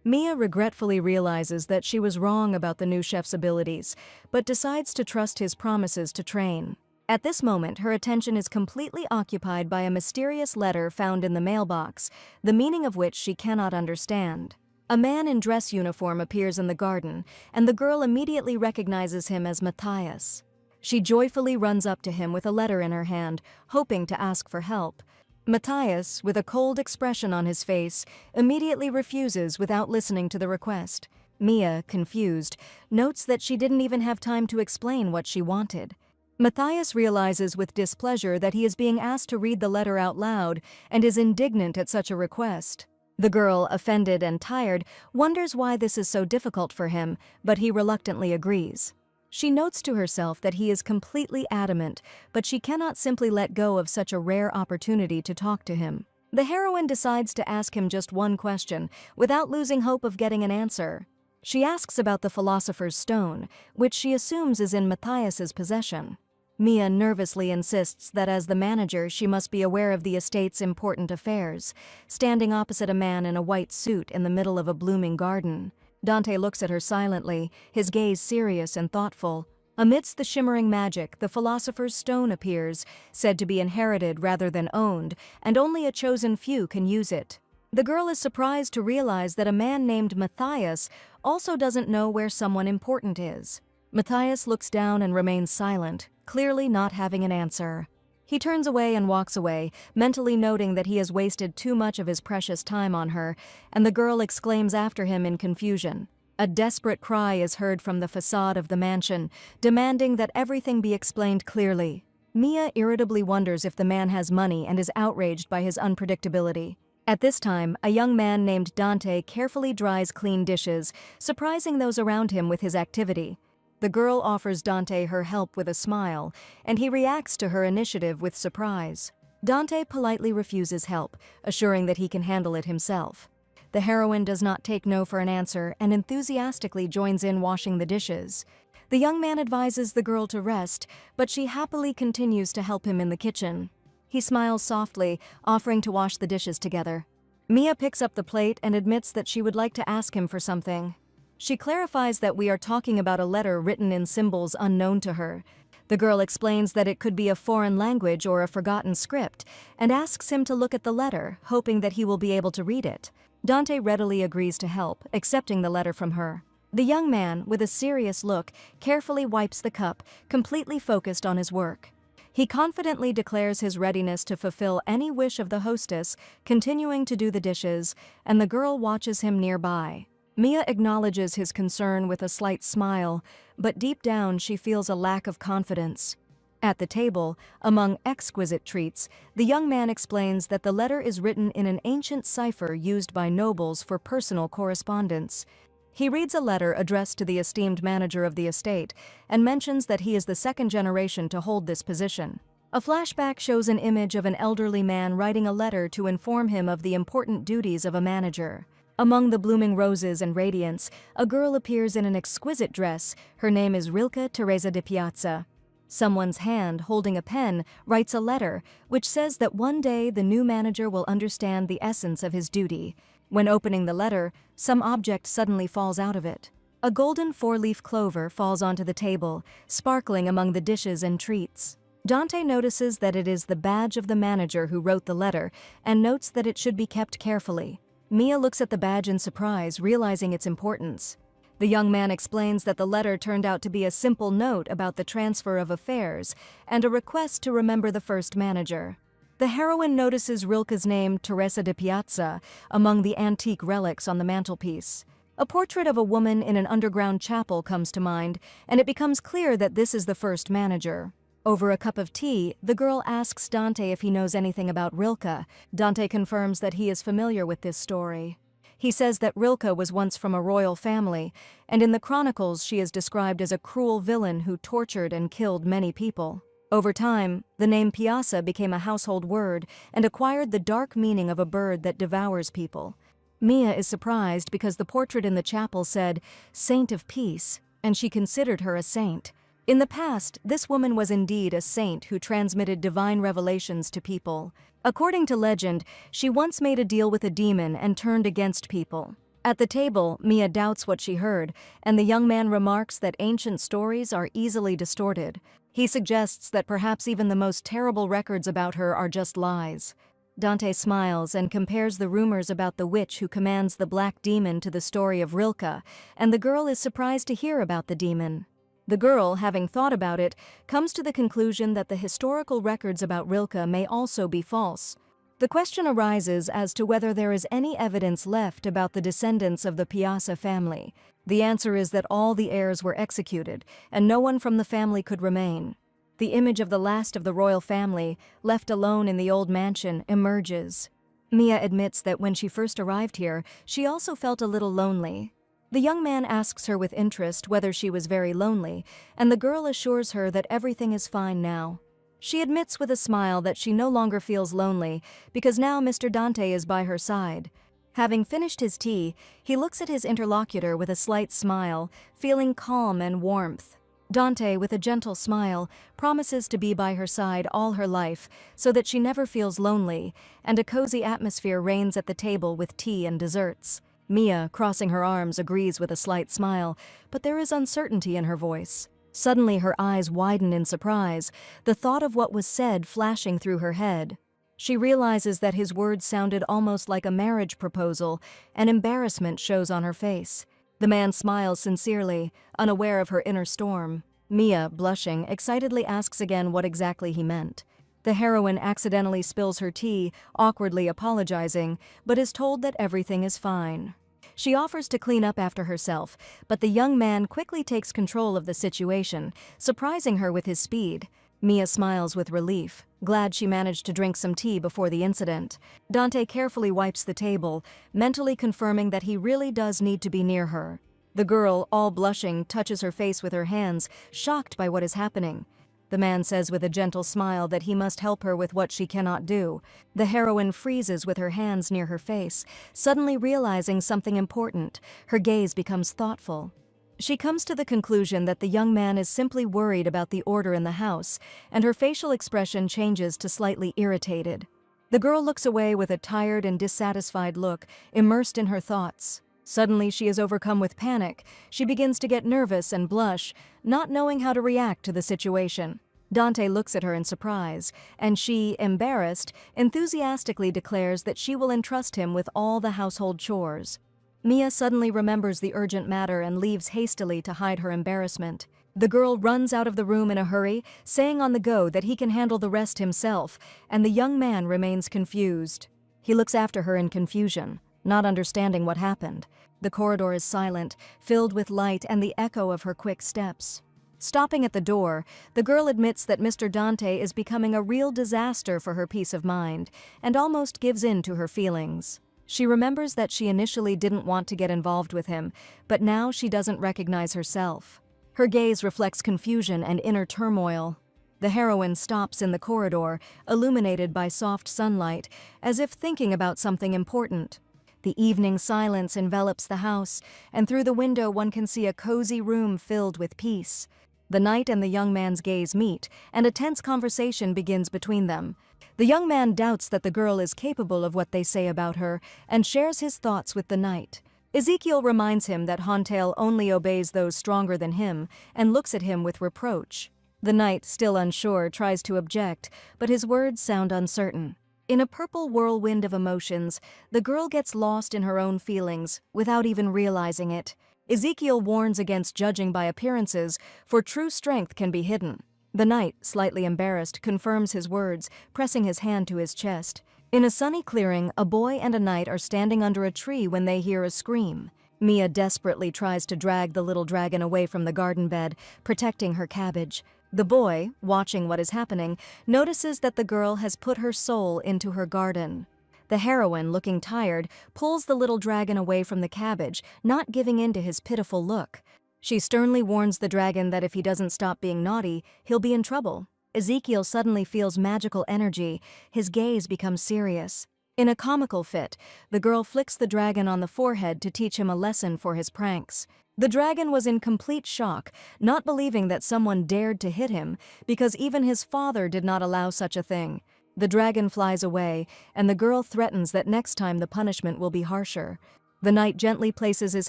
Mia regretfully realizes that she was wrong about the new chef's abilities, but decides to trust his promises to train. At this moment, her attention is completely occupied by a mysterious letter found in the mailbox, the meaning of which she cannot understand. A man in dress uniform appears in the garden, and the girl immediately recognizes him as Matthias. She joyfully runs up to him with a letter in her hand, hoping to ask for help. Matthias, with a cold expression on his face, immediately refuses without listening to the request. Mia, confused, notes that she didn't even have time to explain what she wanted. Matthias realizes with displeasure that he is being asked to read the letter out loud and is indignant at such a request. The girl, offended and tired, wonders why this is so difficult for him, but he reluctantly agrees. She notes to herself that he is completely adamant, but she cannot simply let go of such a rare opportunity to talk to him. The heroine decides to ask him just one question, without losing hope of getting an answer. She asks about the Philosopher's Stone, which she assumes is in Matthias's possession. Mia nervously insists that as the manager she must be aware of the estate's important affairs, standing opposite a man in a white suit in the middle of a blooming garden. Dante looks at her silently, his gaze serious and thoughtful. Amidst the shimmering magic, the Philosopher's Stone appears, said to be inherited rather than owned, and only a chosen few can use it. The girl is surprised to realize that a man named Matthias also doesn't know where someone important is. Matthias looks down and remains silent, clearly not having an answer. He turns away and walks away, mentally noting that he has wasted too much of his precious time on her, and the girl exclaims after him in confusion. A desperate cry is heard from the facade of the mansion, demanding that everything be explained clearly. Mia irritably wonders if the man has money and is outraged by his unpredictability. At this time, a young man named Dante carefully dries clean dishes, surprising those around him with his activity. The girl offers Dante her help with a smile, and he reacts to her initiative with surprise. Dante politely refuses help, assuring that he can handle it himself. The heroine does not take no for an answer and enthusiastically joins in washing the dishes. The young man advises the girl to rest, but she happily continues to help him in the kitchen. He smiles softly, offering to wash the dishes together. Mia picks up the plate and admits that she would like to ask him for something. She clarifies that we are talking about a letter written in symbols unknown to her. The girl explains that it could be a foreign language or a forgotten script, and asks him to look at the letter, hoping that he will be able to read it. Dante readily agrees to help, accepting the letter from her. The young man, with a serious look, carefully wipes the cup, completely focused on his work. He confidently declares his readiness to fulfill any wish of the hostess, continuing to do the dishes, and the girl watches him nearby. Mia acknowledges his concern with a slight smile, but deep down she feels a lack of confidence. At the table, among exquisite treats, the young man explains that the letter is written in an ancient cipher used by nobles for personal correspondence. He reads a letter addressed to the esteemed manager of the estate and mentions that he is the second generation to hold this position. A flashback shows an image of an elderly man writing a letter to inform him of the important duties of a manager. Among the blooming roses and radiance, a girl appears in an exquisite dress. Her name is Rilke Teresa de Piazza. Someone's hand, holding a pen, writes a letter, which says that one day the new manager will understand the essence of his duty. When opening the letter, some object suddenly falls out of it. A golden four-leaf clover falls onto the table, sparkling among the dishes and treats. Dante notices that it is the badge of the manager who wrote the letter, and notes that it should be kept carefully. Mia looks at the badge in surprise, realizing its importance. The young man explains that the letter turned out to be a simple note about the transfer of affairs and a request to remember the first manager. The heroine notices Rilke's name, Teresa de Piazza, among the antique relics on the mantelpiece. A portrait of a woman in an underground chapel comes to mind, and it becomes clear that this is the first manager. Over a cup of tea, the girl asks Dante if he knows anything about Rilke. Dante confirms that he is familiar with this story. He says that Rilke was once from a royal family, and in the chronicles she is described as a cruel villain who tortured and killed many people. Over time, the name Piazza became a household word and acquired the dark meaning of a bird that devours people. Mia is surprised because the portrait in the chapel said, "Saint of Peace," and she considered her a saint. In the past, this woman was indeed a saint who transmitted divine revelations to people. According to legend, she once made a deal with a demon and turned against people. At the table, Mia doubts what she heard, and the young man remarks that ancient stories are easily distorted. He suggests that perhaps even the most terrible records about her are just lies. Dante smiles and compares the rumors about the witch who commands the black demon to the story of Rilke, and the girl is surprised to hear about the demon. The girl, having thought about it, comes to the conclusion that the historical records about Rilke may also be false. The question arises as to whether there is any evidence left about the descendants of the Piazza family. The answer is that all the heirs were executed, and no one from the family could remain. The image of the last of the royal family, left alone in the old mansion, emerges. Mia admits that when she first arrived here, she also felt a little lonely. The young man asks her with interest whether she was very lonely, and the girl assures her that everything is fine now. She admits with a smile that she no longer feels lonely because now Mr. Dante is by her side. Having finished his tea, he looks at his interlocutor with a slight smile, feeling calm and warmth. Dante, with a gentle smile, promises to be by her side all her life so that she never feels lonely, and a cozy atmosphere reigns at the table with tea and desserts. Mia, crossing her arms, agrees with a slight smile, but there is uncertainty in her voice. Suddenly her eyes widen in surprise, the thought of what was said flashing through her head. She realizes that his words sounded almost like a marriage proposal, and embarrassment shows on her face. The man smiles sincerely, unaware of her inner storm. Mia, blushing, excitedly asks again what exactly he meant. The heroine accidentally spills her tea, awkwardly apologizing, but is told that everything is fine. She offers to clean up after herself, but the young man quickly takes control of the situation, surprising her with his speed. Mia smiles with relief, glad she managed to drink some tea before the incident. Dante carefully wipes the table, mentally confirming that he really does need to be near her. The girl, all blushing, touches her face with her hands, shocked by what is happening. The man says with a gentle smile that he must help her with what she cannot do. The heroine freezes with her hands near her face, suddenly realizing something important. Her gaze becomes thoughtful. She comes to the conclusion that the young man is simply worried about the order in the house, and her facial expression changes to slightly irritated. The girl looks away with a tired and dissatisfied look, immersed in her thoughts. Suddenly she is overcome with panic. She begins to get nervous and blush, not knowing how to react to the situation. Dante looks at her in surprise, and she, embarrassed, enthusiastically declares that she will entrust him with all the household chores. Mia suddenly remembers the urgent matter and leaves hastily to hide her embarrassment. The girl runs out of the room in a hurry, saying on the go that he can handle the rest himself, and the young man remains confused. He looks after her in confusion, not understanding what happened. The corridor is silent, filled with light and the echo of her quick steps. Stopping at the door, the girl admits that Mr. Dante is becoming a real disaster for her peace of mind, and almost gives in to her feelings. She remembers that she initially didn't want to get involved with him, but now she doesn't recognize herself. Her gaze reflects confusion and inner turmoil. The heroine stops in the corridor, illuminated by soft sunlight, as if thinking about something important. The evening silence envelops the house, and through the window one can see a cozy room filled with peace. The knight and the young man's gaze meet, and a tense conversation begins between them. The young man doubts that the girl is capable of what they say about her, and shares his thoughts with the knight. Ezekiel reminds him that Hontail only obeys those stronger than him, and looks at him with reproach. The knight, still unsure, tries to object, but his words sound uncertain. In a purple whirlwind of emotions, the girl gets lost in her own feelings, without even realizing it. Ezekiel warns against judging by appearances, for true strength can be hidden. The knight, slightly embarrassed, confirms his words, pressing his hand to his chest. In a sunny clearing, a boy and a knight are standing under a tree when they hear a scream. Mia desperately tries to drag the little dragon away from the garden bed, protecting her cabbage. The boy, watching what is happening, notices that the girl has put her soul into her garden. The heroine, looking tired, pulls the little dragon away from the cabbage, not giving in to his pitiful look. She sternly warns the dragon that if he doesn't stop being naughty, he'll be in trouble. Ezekiel suddenly feels magical energy. His gaze becomes serious. In a comical fit, the girl flicks the dragon on the forehead to teach him a lesson for his pranks. The dragon was in complete shock, not believing that someone dared to hit him, because even his father did not allow such a thing. The dragon flies away, and the girl threatens that next time the punishment will be harsher. The knight gently places his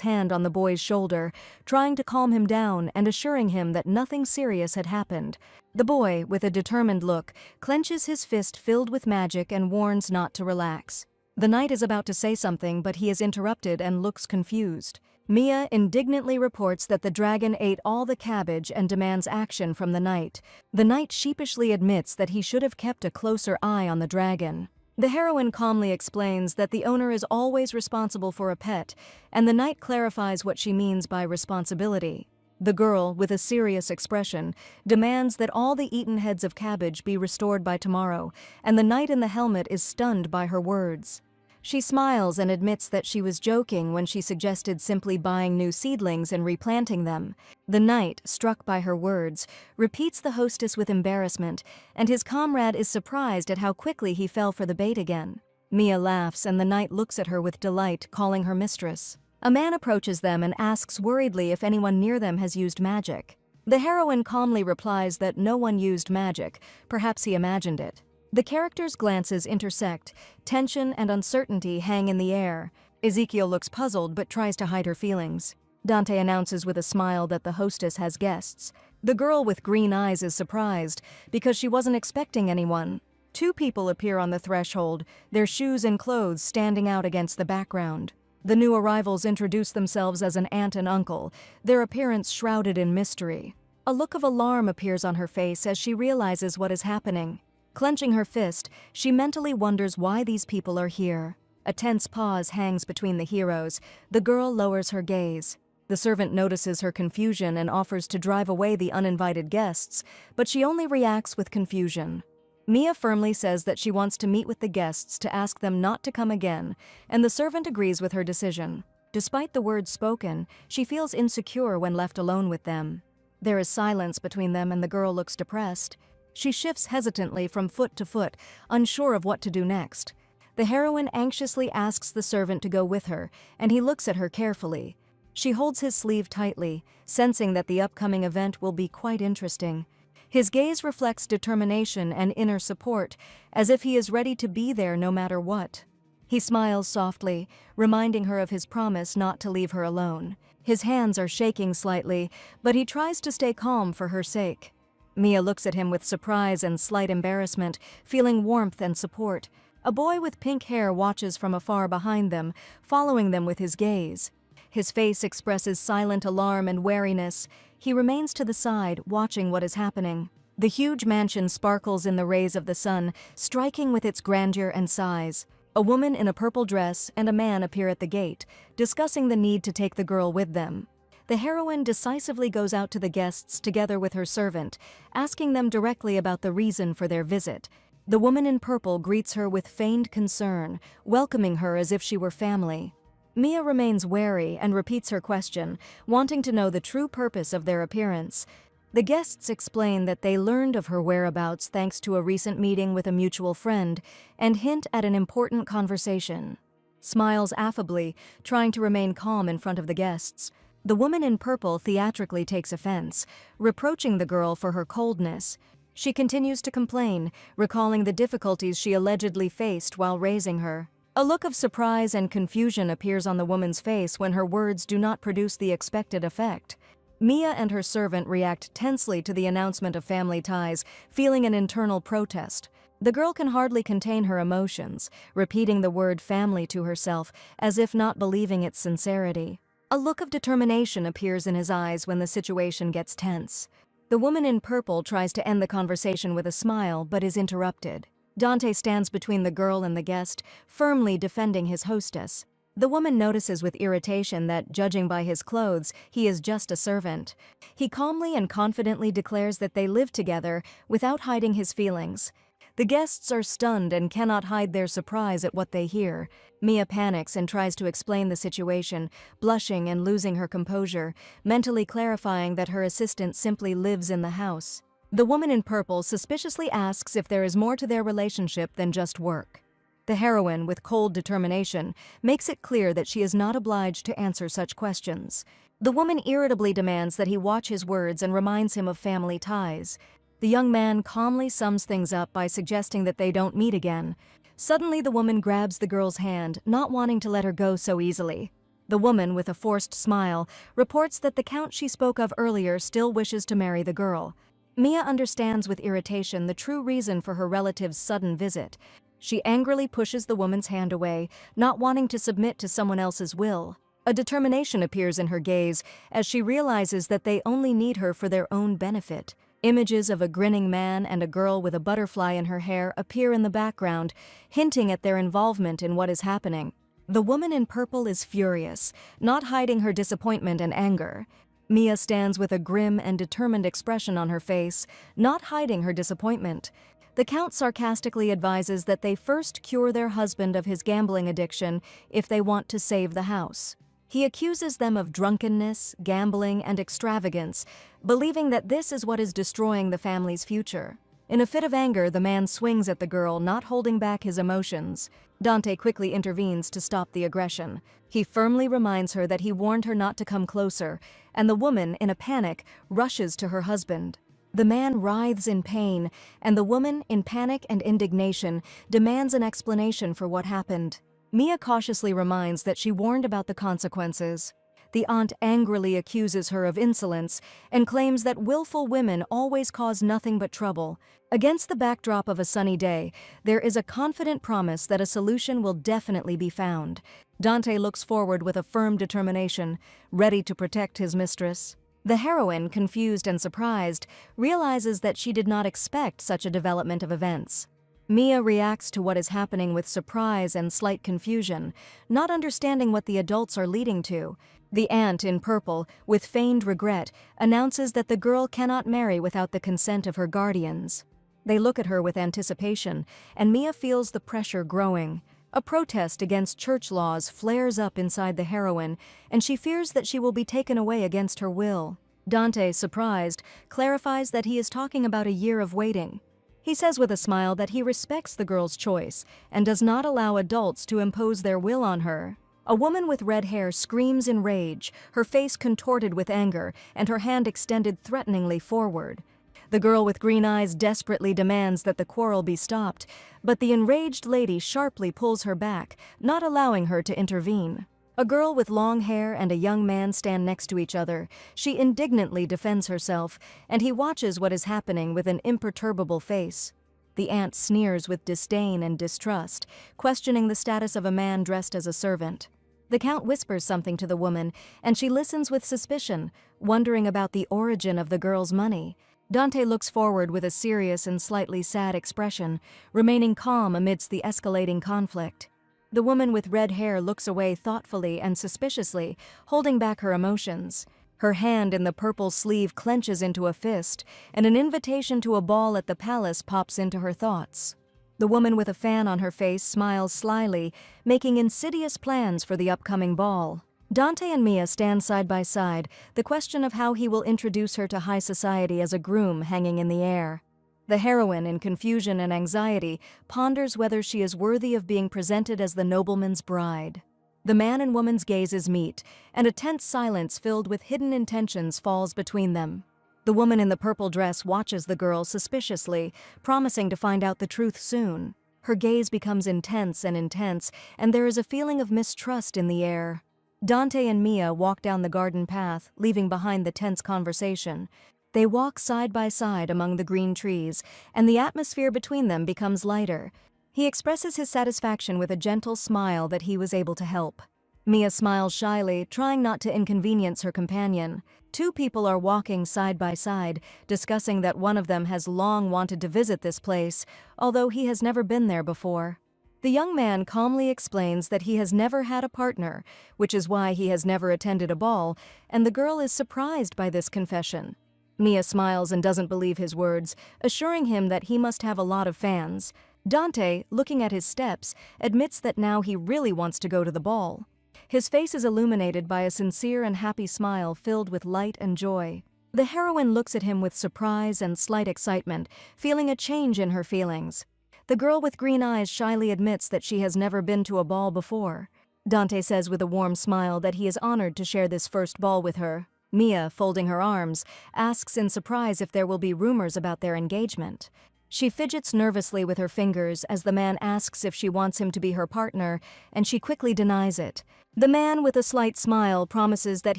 hand on the boy's shoulder, trying to calm him down and assuring him that nothing serious had happened. The boy, with a determined look, clenches his fist filled with magic and warns not to relax. The knight is about to say something, but he is interrupted and looks confused. Mia indignantly reports that the dragon ate all the cabbage and demands action from the knight. The knight sheepishly admits that he should have kept a closer eye on the dragon. The heroine calmly explains that the owner is always responsible for a pet, and the knight clarifies what she means by responsibility. The girl, with a serious expression, demands that all the eaten heads of cabbage be restored by tomorrow, and the knight in the helmet is stunned by her words. She smiles and admits that she was joking when she suggested simply buying new seedlings and replanting them. The knight, struck by her words, repeats the hostess with embarrassment, and his comrade is surprised at how quickly he fell for the bait again. Mia laughs, and the knight looks at her with delight, calling her mistress. A man approaches them and asks worriedly if anyone near them has used magic. The heroine calmly replies that no one used magic, perhaps he imagined it. The characters' glances intersect, tension and uncertainty hang in the air. Ezekiel looks puzzled but tries to hide her feelings. Dante announces with a smile that the hostess has guests. The girl with green eyes is surprised, because she wasn't expecting anyone. Two people appear on the threshold, their shoes and clothes standing out against the background. The new arrivals introduce themselves as an aunt and uncle, their appearance shrouded in mystery. A look of alarm appears on her face as she realizes what is happening. Clenching her fist, she mentally wonders why these people are here. A tense pause hangs between the heroes. The girl lowers her gaze. The servant notices her confusion and offers to drive away the uninvited guests, but she only reacts with confusion. Mia firmly says that she wants to meet with the guests to ask them not to come again, and the servant agrees with her decision. Despite the words spoken, she feels insecure when left alone with them. There is silence between them, and the girl looks depressed. She shifts hesitantly from foot to foot, unsure of what to do next. The heroine anxiously asks the servant to go with her, and he looks at her carefully. She holds his sleeve tightly, sensing that the upcoming event will be quite interesting. His gaze reflects determination and inner support, as if he is ready to be there no matter what. He smiles softly, reminding her of his promise not to leave her alone. His hands are shaking slightly, but he tries to stay calm for her sake. Mia looks at him with surprise and slight embarrassment, feeling warmth and support. A boy with pink hair watches from afar behind them, following them with his gaze. His face expresses silent alarm and wariness. He remains to the side, watching what is happening. The huge mansion sparkles in the rays of the sun, striking with its grandeur and size. A woman in a purple dress and a man appear at the gate, discussing the need to take the girl with them. The heroine decisively goes out to the guests together with her servant, asking them directly about the reason for their visit. The woman in purple greets her with feigned concern, welcoming her as if she were family. Mia remains wary and repeats her question, wanting to know the true purpose of their appearance. The guests explain that they learned of her whereabouts thanks to a recent meeting with a mutual friend, and hint at an important conversation. Smiles affably, trying to remain calm in front of the guests. The woman in purple theatrically takes offense, reproaching the girl for her coldness. She continues to complain, recalling the difficulties she allegedly faced while raising her. A look of surprise and confusion appears on the woman's face when her words do not produce the expected effect. Mia and her servant react tensely to the announcement of family ties, feeling an internal protest. The girl can hardly contain her emotions, repeating the word family to herself, as if not believing its sincerity. A look of determination appears in his eyes when the situation gets tense. The woman in purple tries to end the conversation with a smile, but is interrupted. Dante stands between the girl and the guest, firmly defending his hostess. The woman notices with irritation that, judging by his clothes, he is just a servant. He calmly and confidently declares that they live together, without hiding his feelings. The guests are stunned and cannot hide their surprise at what they hear. Mia panics and tries to explain the situation, blushing and losing her composure, mentally clarifying that her assistant simply lives in the house. The woman in purple suspiciously asks if there is more to their relationship than just work. The heroine, with cold determination, makes it clear that she is not obliged to answer such questions. The woman irritably demands that he watch his words and reminds him of family ties. The young man calmly sums things up by suggesting that they don't meet again. Suddenly, the woman grabs the girl's hand, not wanting to let her go so easily. The woman, with a forced smile, reports that the count she spoke of earlier still wishes to marry the girl. Mia understands with irritation the true reason for her relative's sudden visit. She angrily pushes the woman's hand away, not wanting to submit to someone else's will. A determination appears in her gaze as she realizes that they only need her for their own benefit. Images of a grinning man and a girl with a butterfly in her hair appear in the background, hinting at their involvement in what is happening. The woman in purple is furious, not hiding her disappointment and anger. Mia stands with a grim and determined expression on her face, not hiding her disappointment. The count sarcastically advises that they first cure their husband of his gambling addiction if they want to save the house. He accuses them of drunkenness, gambling, and extravagance, believing that this is what is destroying the family's future. In a fit of anger, the man swings at the girl, not holding back his emotions. Dante quickly intervenes to stop the aggression. He firmly reminds her that he warned her not to come closer, and the woman, in a panic, rushes to her husband. The man writhes in pain, and the woman, in panic and indignation, demands an explanation for what happened. Mia cautiously reminds that she warned about the consequences. The aunt angrily accuses her of insolence and claims that willful women always cause nothing but trouble. Against the backdrop of a sunny day, there is a confident promise that a solution will definitely be found. Dante looks forward with a firm determination, ready to protect his mistress. The heroine, confused and surprised, realizes that she did not expect such a development of events. Mia reacts to what is happening with surprise and slight confusion, not understanding what the adults are leading to. The aunt in purple, with feigned regret, announces that the girl cannot marry without the consent of her guardians. They look at her with anticipation, and Mia feels the pressure growing. A protest against church laws flares up inside the heroine, and she fears that she will be taken away against her will. Dante, surprised, clarifies that he is talking about a year of waiting. He says with a smile that he respects the girl's choice and does not allow adults to impose their will on her. A woman with red hair screams in rage, her face contorted with anger and her hand extended threateningly forward. The girl with green eyes desperately demands that the quarrel be stopped, but the enraged lady sharply pulls her back, not allowing her to intervene. A girl with long hair and a young man stand next to each other. She indignantly defends herself, and he watches what is happening with an imperturbable face. The aunt sneers with disdain and distrust, questioning the status of a man dressed as a servant. The count whispers something to the woman, and she listens with suspicion, wondering about the origin of the girl's money. Dante looks forward with a serious and slightly sad expression, remaining calm amidst the escalating conflict. The woman with red hair looks away thoughtfully and suspiciously, holding back her emotions. Her hand in the purple sleeve clenches into a fist, and an invitation to a ball at the palace pops into her thoughts. The woman with a fan on her face smiles slyly, making insidious plans for the upcoming ball. Dante and Mia stand side by side, the question of how he will introduce her to high society as a groom hanging in the air. The heroine, in confusion and anxiety, ponders whether she is worthy of being presented as the nobleman's bride. The man and woman's gazes meet, and a tense silence filled with hidden intentions falls between them. The woman in the purple dress watches the girl suspiciously, promising to find out the truth soon. Her gaze becomes intense, and there is a feeling of mistrust in the air. Dante and Mia walk down the garden path, leaving behind the tense conversation. They walk side by side among the green trees, and the atmosphere between them becomes lighter. He expresses his satisfaction with a gentle smile that he was able to help. Mia smiles shyly, trying not to inconvenience her companion. Two people are walking side by side, discussing that one of them has long wanted to visit this place, although he has never been there before. The young man calmly explains that he has never had a partner, which is why he has never attended a ball, and the girl is surprised by this confession. Mia smiles and doesn't believe his words, assuring him that he must have a lot of fans. Dante, looking at his steps, admits that now he really wants to go to the ball. His face is illuminated by a sincere and happy smile filled with light and joy. The heroine looks at him with surprise and slight excitement, feeling a change in her feelings. The girl with green eyes shyly admits that she has never been to a ball before. Dante says with a warm smile that he is honored to share this first ball with her. Mia, folding her arms, asks in surprise if there will be rumors about their engagement. She fidgets nervously with her fingers as the man asks if she wants him to be her partner, and she quickly denies it. The man, with a slight smile, promises that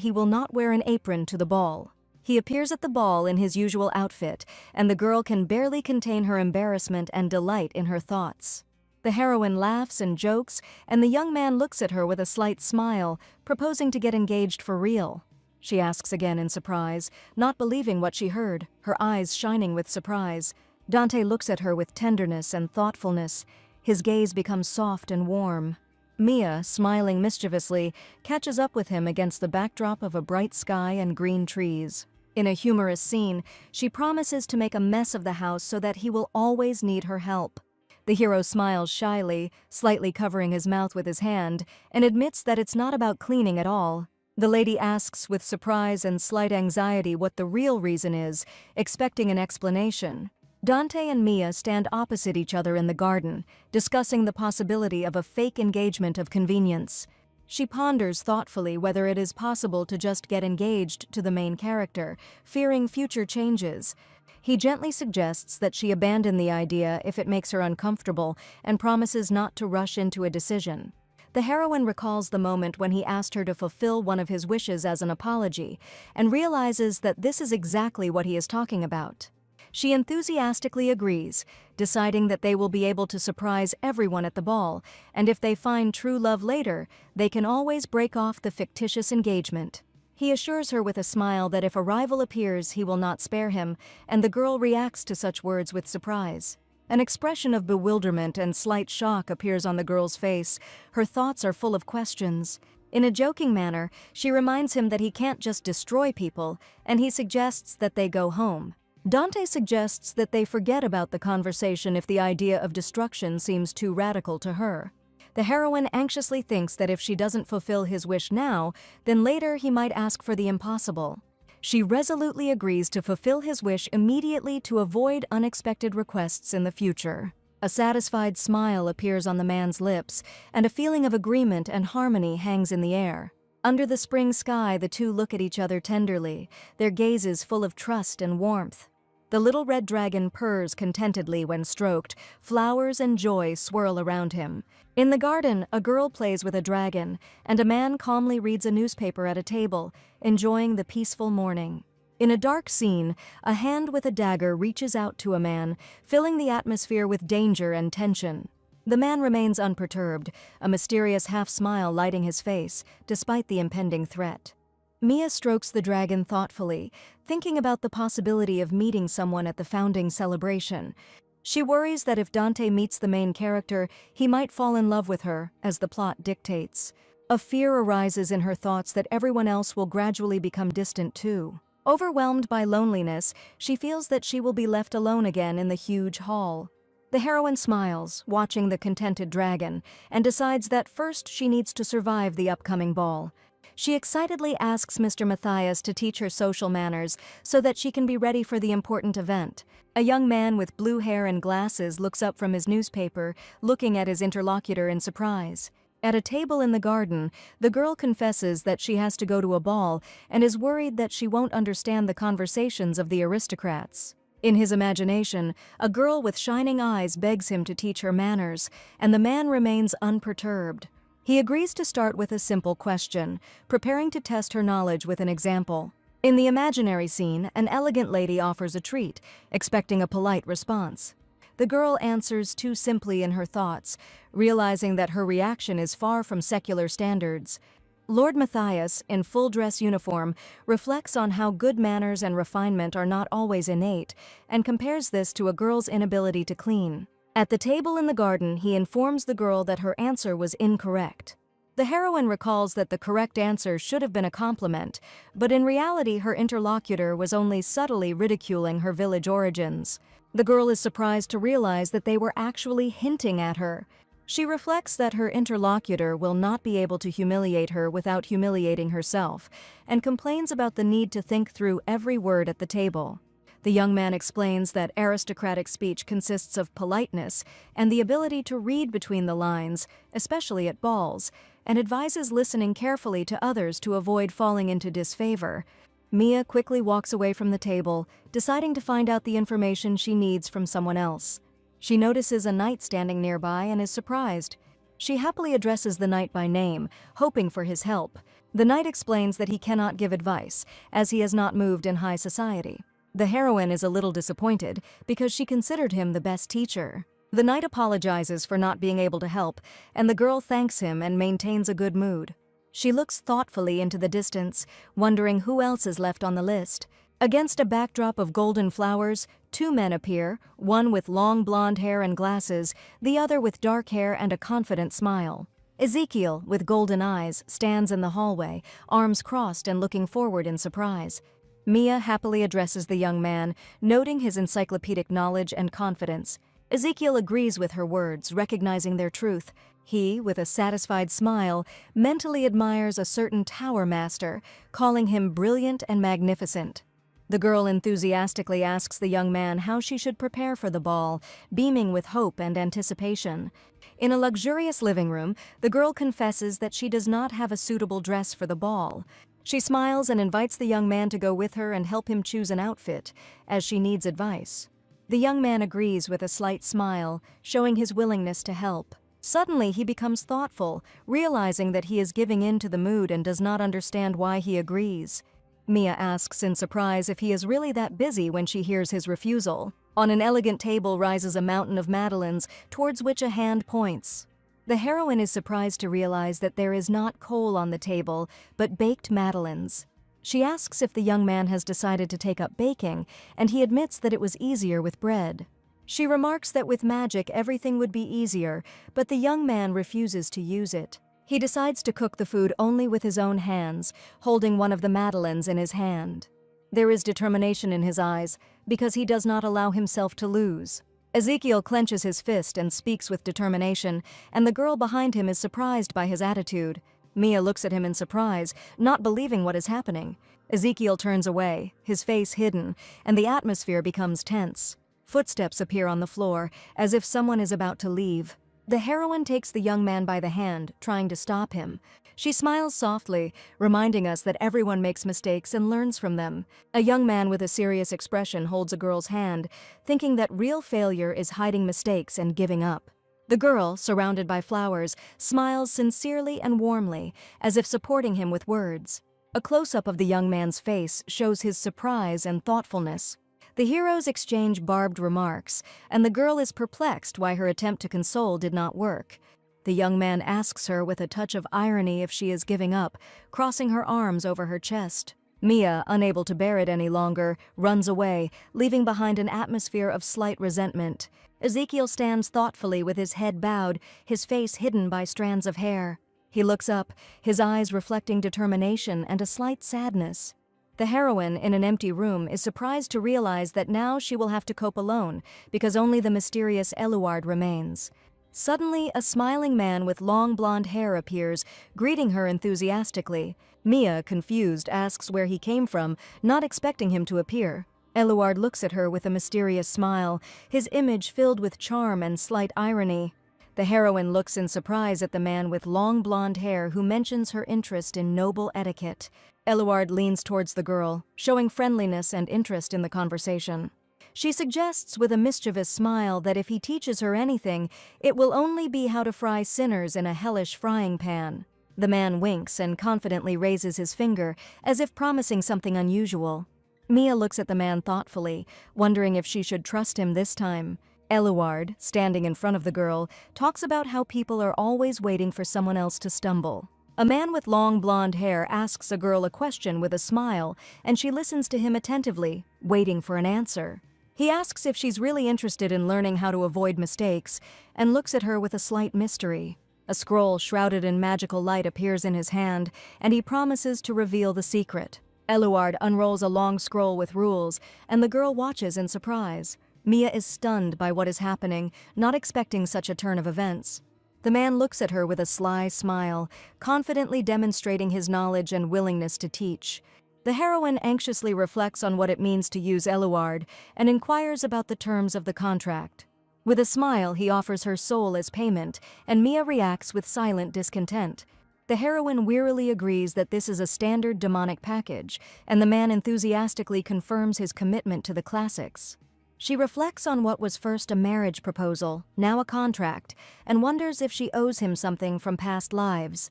he will not wear an apron to the ball. He appears at the ball in his usual outfit, and the girl can barely contain her embarrassment and delight in her thoughts. The heroine laughs and jokes, and the young man looks at her with a slight smile, proposing to get engaged for real. She asks again in surprise, not believing what she heard, her eyes shining with surprise. Dante looks at her with tenderness and thoughtfulness. His gaze becomes soft and warm. Mia, smiling mischievously, catches up with him against the backdrop of a bright sky and green trees. In a humorous scene, she promises to make a mess of the house so that he will always need her help. The hero smiles shyly, slightly covering his mouth with his hand, and admits that it's not about cleaning at all. The lady asks with surprise and slight anxiety what the real reason is, expecting an explanation. Dante and Mia stand opposite each other in the garden, discussing the possibility of a fake engagement of convenience. She ponders thoughtfully whether it is possible to just get engaged to the main character, fearing future changes. He gently suggests that she abandon the idea if it makes her uncomfortable and promises not to rush into a decision. The heroine recalls the moment when he asked her to fulfill one of his wishes as an apology, and realizes that this is exactly what he is talking about. She enthusiastically agrees, deciding that they will be able to surprise everyone at the ball, and if they find true love later, they can always break off the fictitious engagement. He assures her with a smile that if a rival appears, he will not spare him, and the girl reacts to such words with surprise. An expression of bewilderment and slight shock appears on the girl's face. Her thoughts are full of questions. In a joking manner, she reminds him that he can't just destroy people, and he suggests that they go home. Dante suggests that they forget about the conversation if the idea of destruction seems too radical to her. The heroine anxiously thinks that if she doesn't fulfill his wish now, then later he might ask for the impossible. She resolutely agrees to fulfill his wish immediately to avoid unexpected requests in the future. A satisfied smile appears on the man's lips, and a feeling of agreement and harmony hangs in the air. Under the spring sky, the two look at each other tenderly, their gazes full of trust and warmth. The little red dragon purrs contentedly when stroked, flowers and joy swirl around him. In the garden, a girl plays with a dragon, and a man calmly reads a newspaper at a table, enjoying the peaceful morning. In a dark scene, a hand with a dagger reaches out to a man, filling the atmosphere with danger and tension. The man remains unperturbed, a mysterious half-smile lighting his face, despite the impending threat. Mia strokes the dragon thoughtfully, thinking about the possibility of meeting someone at the founding celebration. She worries that if Dante meets the main character, he might fall in love with her, as the plot dictates. A fear arises in her thoughts that everyone else will gradually become distant too. Overwhelmed by loneliness, she feels that she will be left alone again in the huge hall. The heroine smiles, watching the contented dragon, and decides that first she needs to survive the upcoming ball. She excitedly asks Mr. Matthias to teach her social manners so that she can be ready for the important event. A young man with blue hair and glasses looks up from his newspaper, looking at his interlocutor in surprise. At a table in the garden, the girl confesses that she has to go to a ball and is worried that she won't understand the conversations of the aristocrats. In his imagination, a girl with shining eyes begs him to teach her manners, and the man remains unperturbed. He agrees to start with a simple question, preparing to test her knowledge with an example. In the imaginary scene, an elegant lady offers a treat, expecting a polite response. The girl answers too simply in her thoughts, realizing that her reaction is far from secular standards. Lord Matthias, in full dress uniform, reflects on how good manners and refinement are not always innate, and compares this to a girl's inability to clean. At the table in the garden, he informs the girl that her answer was incorrect. The heroine recalls that the correct answer should have been a compliment, but in reality her interlocutor was only subtly ridiculing her village origins. The girl is surprised to realize that they were actually hinting at her. She reflects that her interlocutor will not be able to humiliate her without humiliating herself, and complains about the need to think through every word at the table. The young man explains that aristocratic speech consists of politeness and the ability to read between the lines, especially at balls, and advises listening carefully to others to avoid falling into disfavor. Mia quickly walks away from the table, deciding to find out the information she needs from someone else. She notices a knight standing nearby and is surprised. She happily addresses the knight by name, hoping for his help. The knight explains that he cannot give advice, as he has not moved in high society. The heroine is a little disappointed because she considered him the best teacher. The knight apologizes for not being able to help, and the girl thanks him and maintains a good mood. She looks thoughtfully into the distance, wondering who else is left on the list. Against a backdrop of golden flowers, two men appear, one with long blonde hair and glasses, the other with dark hair and a confident smile. Ezekiel, with golden eyes, stands in the hallway, arms crossed and looking forward in surprise. Mia happily addresses the young man, noting his encyclopedic knowledge and confidence. Ezekiel agrees with her words, recognizing their truth. He, with a satisfied smile, mentally admires a certain tower master, calling him brilliant and magnificent. The girl enthusiastically asks the young man how she should prepare for the ball, beaming with hope and anticipation. In a luxurious living room, the girl confesses that she does not have a suitable dress for the ball. She smiles and invites the young man to go with her and help him choose an outfit, as she needs advice. The young man agrees with a slight smile, showing his willingness to help. Suddenly, he becomes thoughtful, realizing that he is giving in to the mood and does not understand why he agrees. Mia asks in surprise if he is really that busy when she hears his refusal. On an elegant table rises a mountain of madeleines, towards which a hand points. The heroine is surprised to realize that there is not coal on the table, but baked madeleines. She asks if the young man has decided to take up baking, and he admits that it was easier with bread. She remarks that with magic everything would be easier, but the young man refuses to use it. He decides to cook the food only with his own hands, holding one of the madeleines in his hand. There is determination in his eyes, because he does not allow himself to lose. Ezekiel clenches his fist and speaks with determination, and the girl behind him is surprised by his attitude. Mia looks at him in surprise, not believing what is happening. Ezekiel turns away, his face hidden, and the atmosphere becomes tense. Footsteps appear on the floor, as if someone is about to leave. The heroine takes the young man by the hand, trying to stop him. She smiles softly, reminding us that everyone makes mistakes and learns from them. A young man with a serious expression holds a girl's hand, thinking that real failure is hiding mistakes and giving up. The girl, surrounded by flowers, smiles sincerely and warmly, as if supporting him with words. A close-up of the young man's face shows his surprise and thoughtfulness. The heroes exchange barbed remarks, and the girl is perplexed why her attempt to console did not work. The young man asks her with a touch of irony if she is giving up, crossing her arms over her chest. Mia, unable to bear it any longer, runs away, leaving behind an atmosphere of slight resentment. Ezekiel stands thoughtfully with his head bowed, his face hidden by strands of hair. He looks up, his eyes reflecting determination and a slight sadness. The heroine, in an empty room, is surprised to realize that now she will have to cope alone, because only the mysterious Eluard remains. Suddenly, a smiling man with long blonde hair appears, greeting her enthusiastically. Mia, confused, asks where he came from, not expecting him to appear. Eluard looks at her with a mysterious smile, his image filled with charm and slight irony. The heroine looks in surprise at the man with long blonde hair who mentions her interest in noble etiquette. Eluard leans towards the girl, showing friendliness and interest in the conversation. She suggests with a mischievous smile that if he teaches her anything, it will only be how to fry sinners in a hellish frying pan. The man winks and confidently raises his finger, as if promising something unusual. Mia looks at the man thoughtfully, wondering if she should trust him this time. Eluard, standing in front of the girl, talks about how people are always waiting for someone else to stumble. A man with long blonde hair asks a girl a question with a smile, and she listens to him attentively, waiting for an answer. He asks if she's really interested in learning how to avoid mistakes, and looks at her with a slight mystery. A scroll shrouded in magical light appears in his hand, and he promises to reveal the secret. Eluard unrolls a long scroll with rules, and the girl watches in surprise. Mia is stunned by what is happening, not expecting such a turn of events. The man looks at her with a sly smile, confidently demonstrating his knowledge and willingness to teach. The heroine anxiously reflects on what it means to use Eluard and inquires about the terms of the contract. With a smile, he offers her soul as payment, and Mia reacts with silent discontent. The heroine wearily agrees that this is a standard demonic package, and the man enthusiastically confirms his commitment to the classics. She reflects on what was first a marriage proposal, now a contract, and wonders if she owes him something from past lives.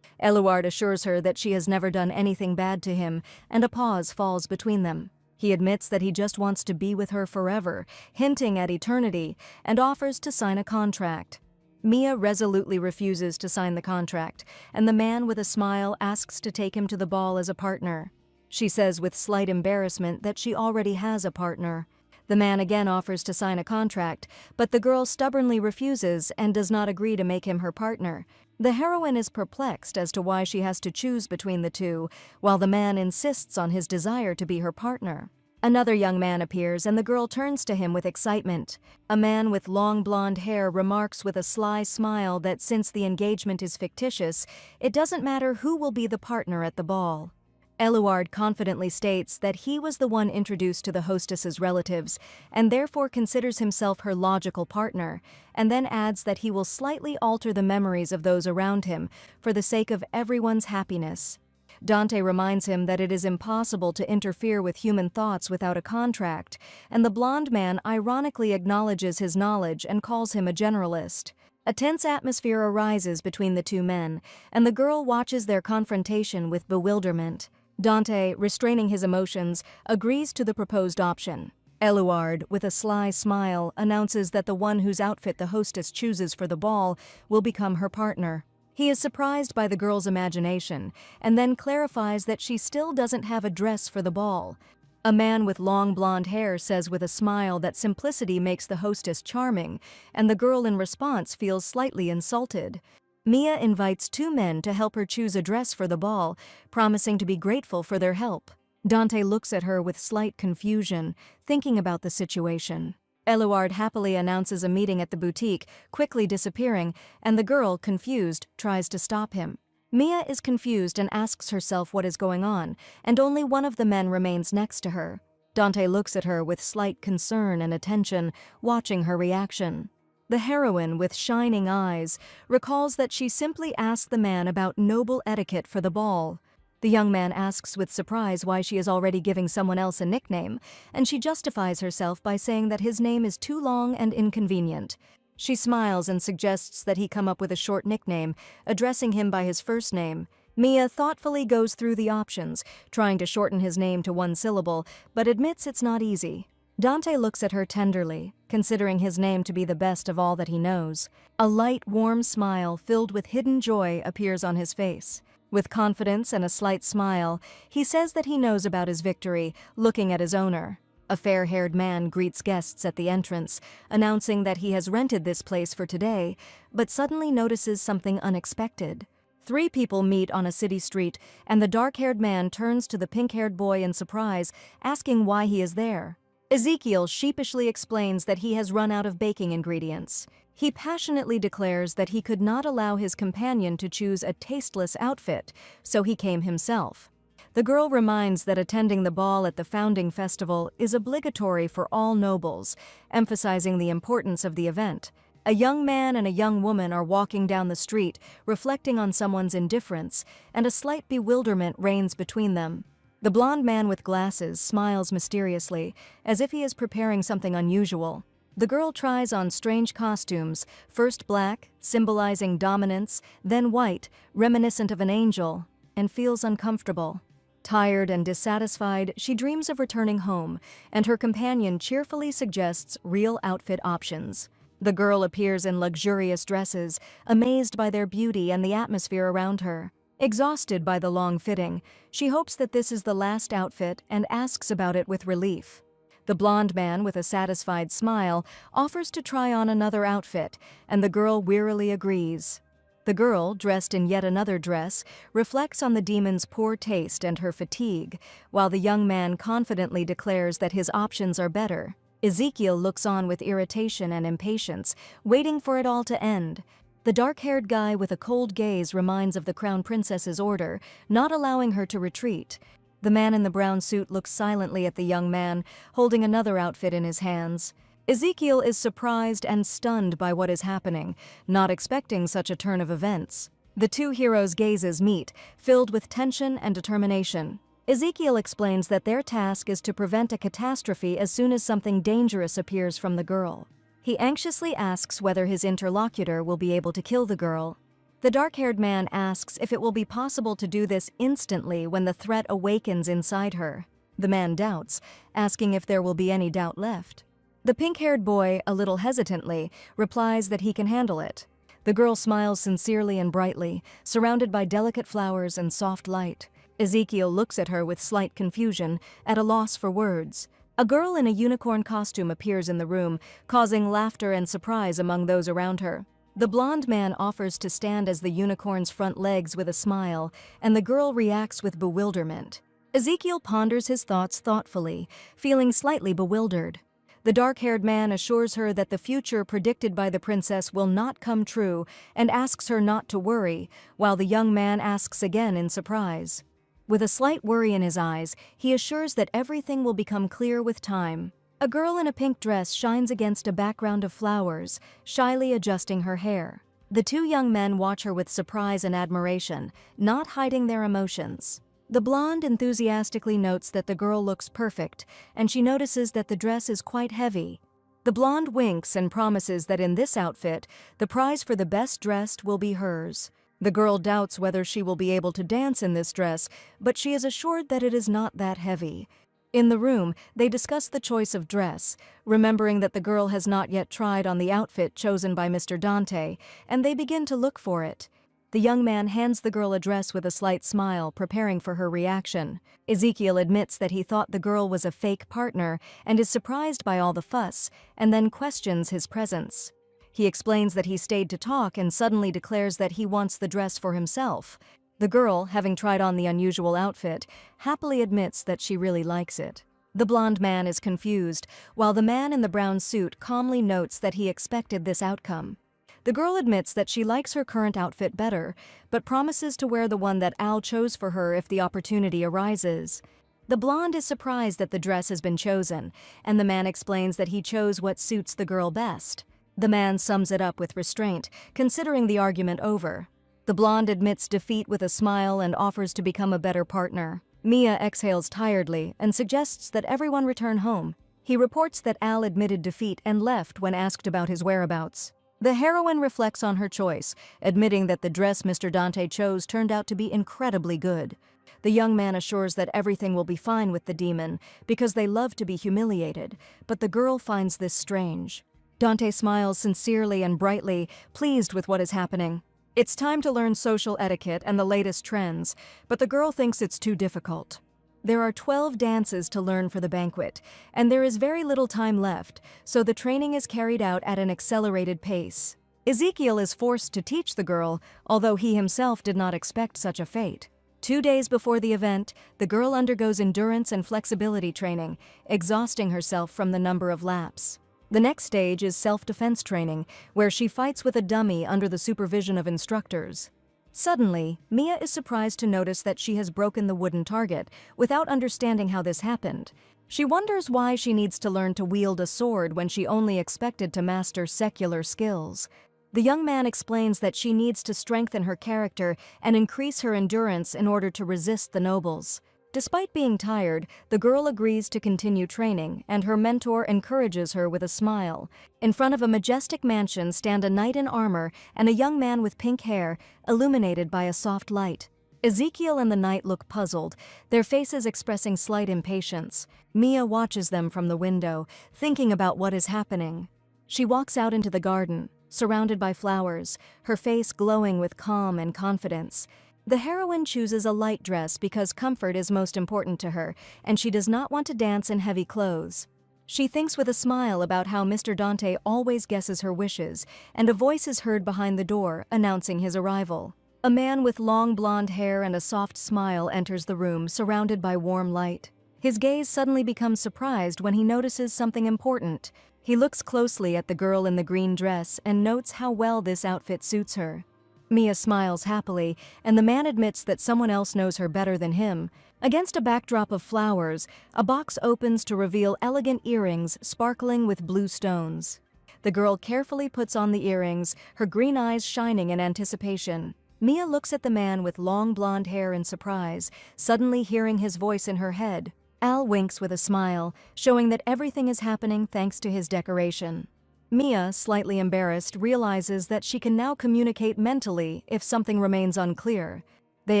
Eluard assures her that she has never done anything bad to him, and a pause falls between them. He admits that he just wants to be with her forever, hinting at eternity, and offers to sign a contract. Mia resolutely refuses to sign the contract, and the man with a smile asks to take him to the ball as a partner. She says with slight embarrassment that she already has a partner. The man again offers to sign a contract, but the girl stubbornly refuses and does not agree to make him her partner. The heroine is perplexed as to why she has to choose between the two, while the man insists on his desire to be her partner. Another young man appears, and the girl turns to him with excitement. A man with long blonde hair remarks with a sly smile that since the engagement is fictitious, it doesn't matter who will be the partner at the ball. Eluard confidently states that he was the one introduced to the hostess's relatives, and therefore considers himself her logical partner, and then adds that he will slightly alter the memories of those around him for the sake of everyone's happiness. Dante reminds him that it is impossible to interfere with human thoughts without a contract, and the blonde man ironically acknowledges his knowledge and calls him a generalist. A tense atmosphere arises between the two men, and the girl watches their confrontation with bewilderment. Dante, restraining his emotions, agrees to the proposed option. Eluard, with a sly smile, announces that the one whose outfit the hostess chooses for the ball will become her partner. He is surprised by the girl's imagination, and then clarifies that she still doesn't have a dress for the ball. A man with long blonde hair says with a smile that simplicity makes the hostess charming, and the girl in response feels slightly insulted. Mia invites two men to help her choose a dress for the ball, promising to be grateful for their help. Dante looks at her with slight confusion, thinking about the situation. Eluard happily announces a meeting at the boutique, quickly disappearing, and the girl, confused, tries to stop him. Mia is confused and asks herself what is going on, and only one of the men remains next to her. Dante looks at her with slight concern and attention, watching her reaction. The heroine, with shining eyes, recalls that she simply asked the man about noble etiquette for the ball. The young man asks with surprise why she is already giving someone else a nickname, and she justifies herself by saying that his name is too long and inconvenient. She smiles and suggests that he come up with a short nickname, addressing him by his first name. Mia thoughtfully goes through the options, trying to shorten his name to one syllable, but admits it's not easy. Dante looks at her tenderly, considering his name to be the best of all that he knows. A light, warm smile filled with hidden joy appears on his face. With confidence and a slight smile, he says that he knows about his victory, looking at his owner. A fair-haired man greets guests at the entrance, announcing that he has rented this place for today, but suddenly notices something unexpected. Three people meet on a city street, and the dark-haired man turns to the pink-haired boy in surprise, asking why he is there. Ezekiel sheepishly explains that he has run out of baking ingredients. He passionately declares that he could not allow his companion to choose a tasteless outfit, so he came himself. The girl reminds that attending the ball at the founding festival is obligatory for all nobles, emphasizing the importance of the event. A young man and a young woman are walking down the street, reflecting on someone's indifference, and a slight bewilderment reigns between them. The blond man with glasses smiles mysteriously, as if he is preparing something unusual. The girl tries on strange costumes, first black, symbolizing dominance, then white, reminiscent of an angel, and feels uncomfortable. Tired and dissatisfied, she dreams of returning home, and her companion cheerfully suggests real outfit options. The girl appears in luxurious dresses, amazed by their beauty and the atmosphere around her. Exhausted by the long fitting, she hopes that this is the last outfit and asks about it with relief. The blond man, with a satisfied smile, offers to try on another outfit, and the girl wearily agrees. The girl, dressed in yet another dress, reflects on the demon's poor taste and her fatigue, while the young man confidently declares that his options are better. Ezekiel looks on with irritation and impatience, waiting for it all to end. The dark-haired guy with a cold gaze reminds of the crown princess's order, not allowing her to retreat. The man in the brown suit looks silently at the young man, holding another outfit in his hands. Ezekiel is surprised and stunned by what is happening, not expecting such a turn of events. The two heroes' gazes meet, filled with tension and determination. Ezekiel explains that their task is to prevent a catastrophe as soon as something dangerous appears from the girl. He anxiously asks whether his interlocutor will be able to kill the girl. The dark-haired man asks if it will be possible to do this instantly when the threat awakens inside her. The man doubts, asking if there will be any doubt left. The pink-haired boy, a little hesitantly, replies that he can handle it. The girl smiles sincerely and brightly, surrounded by delicate flowers and soft light. Ezekiel looks at her with slight confusion, at a loss for words. A girl in a unicorn costume appears in the room, causing laughter and surprise among those around her. The blonde man offers to stand as the unicorn's front legs with a smile, and the girl reacts with bewilderment. Ezekiel ponders his thoughts thoughtfully, feeling slightly bewildered. The dark-haired man assures her that the future predicted by the princess will not come true and asks her not to worry, while the young man asks again in surprise. With a slight worry in his eyes, he assures that everything will become clear with time. A girl in a pink dress shines against a background of flowers, shyly adjusting her hair. The two young men watch her with surprise and admiration, not hiding their emotions. The blonde enthusiastically notes that the girl looks perfect, and she notices that the dress is quite heavy. The blonde winks and promises that in this outfit, the prize for the best dressed will be hers. The girl doubts whether she will be able to dance in this dress, but she is assured that it is not that heavy. In the room, they discuss the choice of dress, remembering that the girl has not yet tried on the outfit chosen by Mr. Dante, and they begin to look for it. The young man hands the girl a dress with a slight smile, preparing for her reaction. Ezekiel admits that he thought the girl was a fake partner and is surprised by all the fuss, and then questions his presence. He explains that he stayed to talk and suddenly declares that he wants the dress for himself. The girl, having tried on the unusual outfit, happily admits that she really likes it. The blonde man is confused, while the man in the brown suit calmly notes that he expected this outcome. The girl admits that she likes her current outfit better, but promises to wear the one that Al chose for her if the opportunity arises. The blonde is surprised that the dress has been chosen, and the man explains that he chose what suits the girl best. The man sums it up with restraint, considering the argument over. The blonde admits defeat with a smile and offers to become a better partner. Mia exhales tiredly and suggests that everyone return home. He reports that Al admitted defeat and left when asked about his whereabouts. The heroine reflects on her choice, admitting that the dress Mr. Dante chose turned out to be incredibly good. The young man assures that everything will be fine with the demon because they love to be humiliated, but the girl finds this strange. Dante smiles sincerely and brightly, pleased with what is happening. It's time to learn social etiquette and the latest trends, but the girl thinks it's too difficult. There are 12 dances to learn for the banquet, and there is very little time left, so the training is carried out at an accelerated pace. Ezekiel is forced to teach the girl, although he himself did not expect such a fate. 2 days before the event, the girl undergoes endurance and flexibility training, exhausting herself from the number of laps. The next stage is self-defense training, where she fights with a dummy under the supervision of instructors. Suddenly, Mia is surprised to notice that she has broken the wooden target, without understanding how this happened. She wonders why she needs to learn to wield a sword when she only expected to master secular skills. The young man explains that she needs to strengthen her character and increase her endurance in order to resist the nobles. Despite being tired, the girl agrees to continue training, and her mentor encourages her with a smile. In front of a majestic mansion stand a knight in armor and a young man with pink hair, illuminated by a soft light. Ezekiel and the knight look puzzled, their faces expressing slight impatience. Mia watches them from the window, thinking about what is happening. She walks out into the garden, surrounded by flowers, her face glowing with calm and confidence. The heroine chooses a light dress because comfort is most important to her, and she does not want to dance in heavy clothes. She thinks with a smile about how Mr. Dante always guesses her wishes, and a voice is heard behind the door, announcing his arrival. A man with long blonde hair and a soft smile enters the room, surrounded by warm light. His gaze suddenly becomes surprised when he notices something important. He looks closely at the girl in the green dress and notes how well this outfit suits her. Mia smiles happily, and the man admits that someone else knows her better than him. Against a backdrop of flowers, a box opens to reveal elegant earrings sparkling with blue stones. The girl carefully puts on the earrings, her green eyes shining in anticipation. Mia looks at the man with long blonde hair in surprise, suddenly hearing his voice in her head. Al winks with a smile, showing that everything is happening thanks to his decoration. Mia, slightly embarrassed, realizes that she can now communicate mentally if something remains unclear. They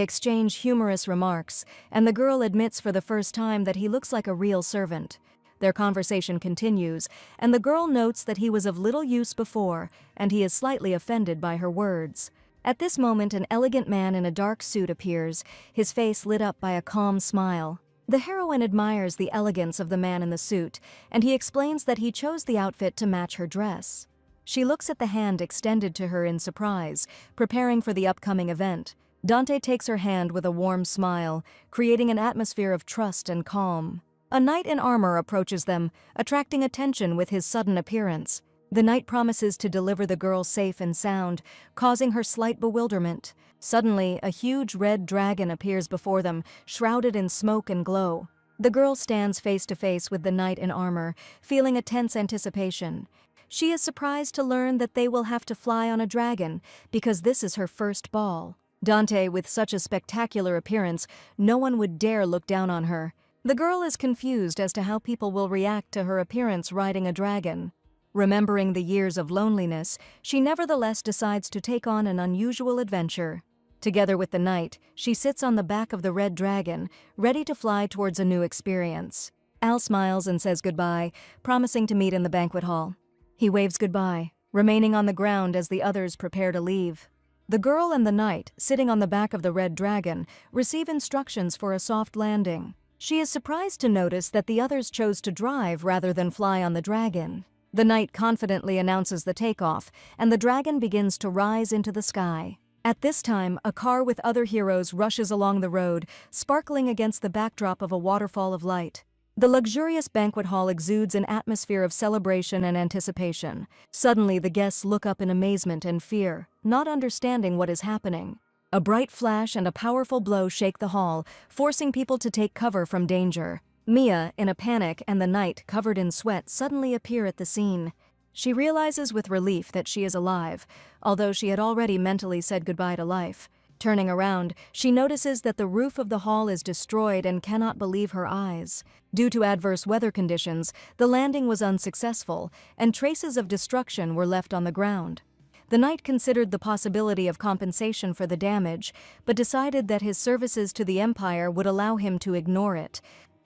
exchange humorous remarks, and the girl admits for the first time that he looks like a real servant. Their conversation continues, and the girl notes that he was of little use before, and he is slightly offended by her words. At this moment, an elegant man in a dark suit appears, his face lit up by a calm smile. The heroine admires the elegance of the man in the suit, and he explains that he chose the outfit to match her dress. She looks at the hand extended to her in surprise, preparing for the upcoming event. Dante takes her hand with a warm smile, creating an atmosphere of trust and calm. A knight in armor approaches them, attracting attention with his sudden appearance. The knight promises to deliver the girl safe and sound, causing her slight bewilderment. Suddenly, a huge red dragon appears before them, shrouded in smoke and glow. The girl stands face to face with the knight in armor, feeling a tense anticipation. She is surprised to learn that they will have to fly on a dragon, because this is her first ball. Dante, with such a spectacular appearance, no one would dare look down on her. The girl is confused as to how people will react to her appearance riding a dragon. Remembering the years of loneliness, she nevertheless decides to take on an unusual adventure. Together with the knight, she sits on the back of the red dragon, ready to fly towards a new experience. Al smiles and says goodbye, promising to meet in the banquet hall. He waves goodbye, remaining on the ground as the others prepare to leave. The girl and the knight, sitting on the back of the red dragon, receive instructions for a soft landing. She is surprised to notice that the others chose to drive rather than fly on the dragon. The knight confidently announces the takeoff, and the dragon begins to rise into the sky. At this time, a car with other heroes rushes along the road, sparkling against the backdrop of a waterfall of light. The luxurious banquet hall exudes an atmosphere of celebration and anticipation. Suddenly, the guests look up in amazement and fear, not understanding what is happening. A bright flash and a powerful blow shake the hall, forcing people to take cover from danger. Mia, in a panic, and the knight, covered in sweat, suddenly appear at the scene. She realizes with relief that she is alive, although she had already mentally said goodbye to life. Turning around, she notices that the roof of the hall is destroyed and cannot believe her eyes. Due to adverse weather conditions, the landing was unsuccessful, and traces of destruction were left on the ground. The knight considered the possibility of compensation for the damage, but decided that his services to the Empire would allow him to ignore it.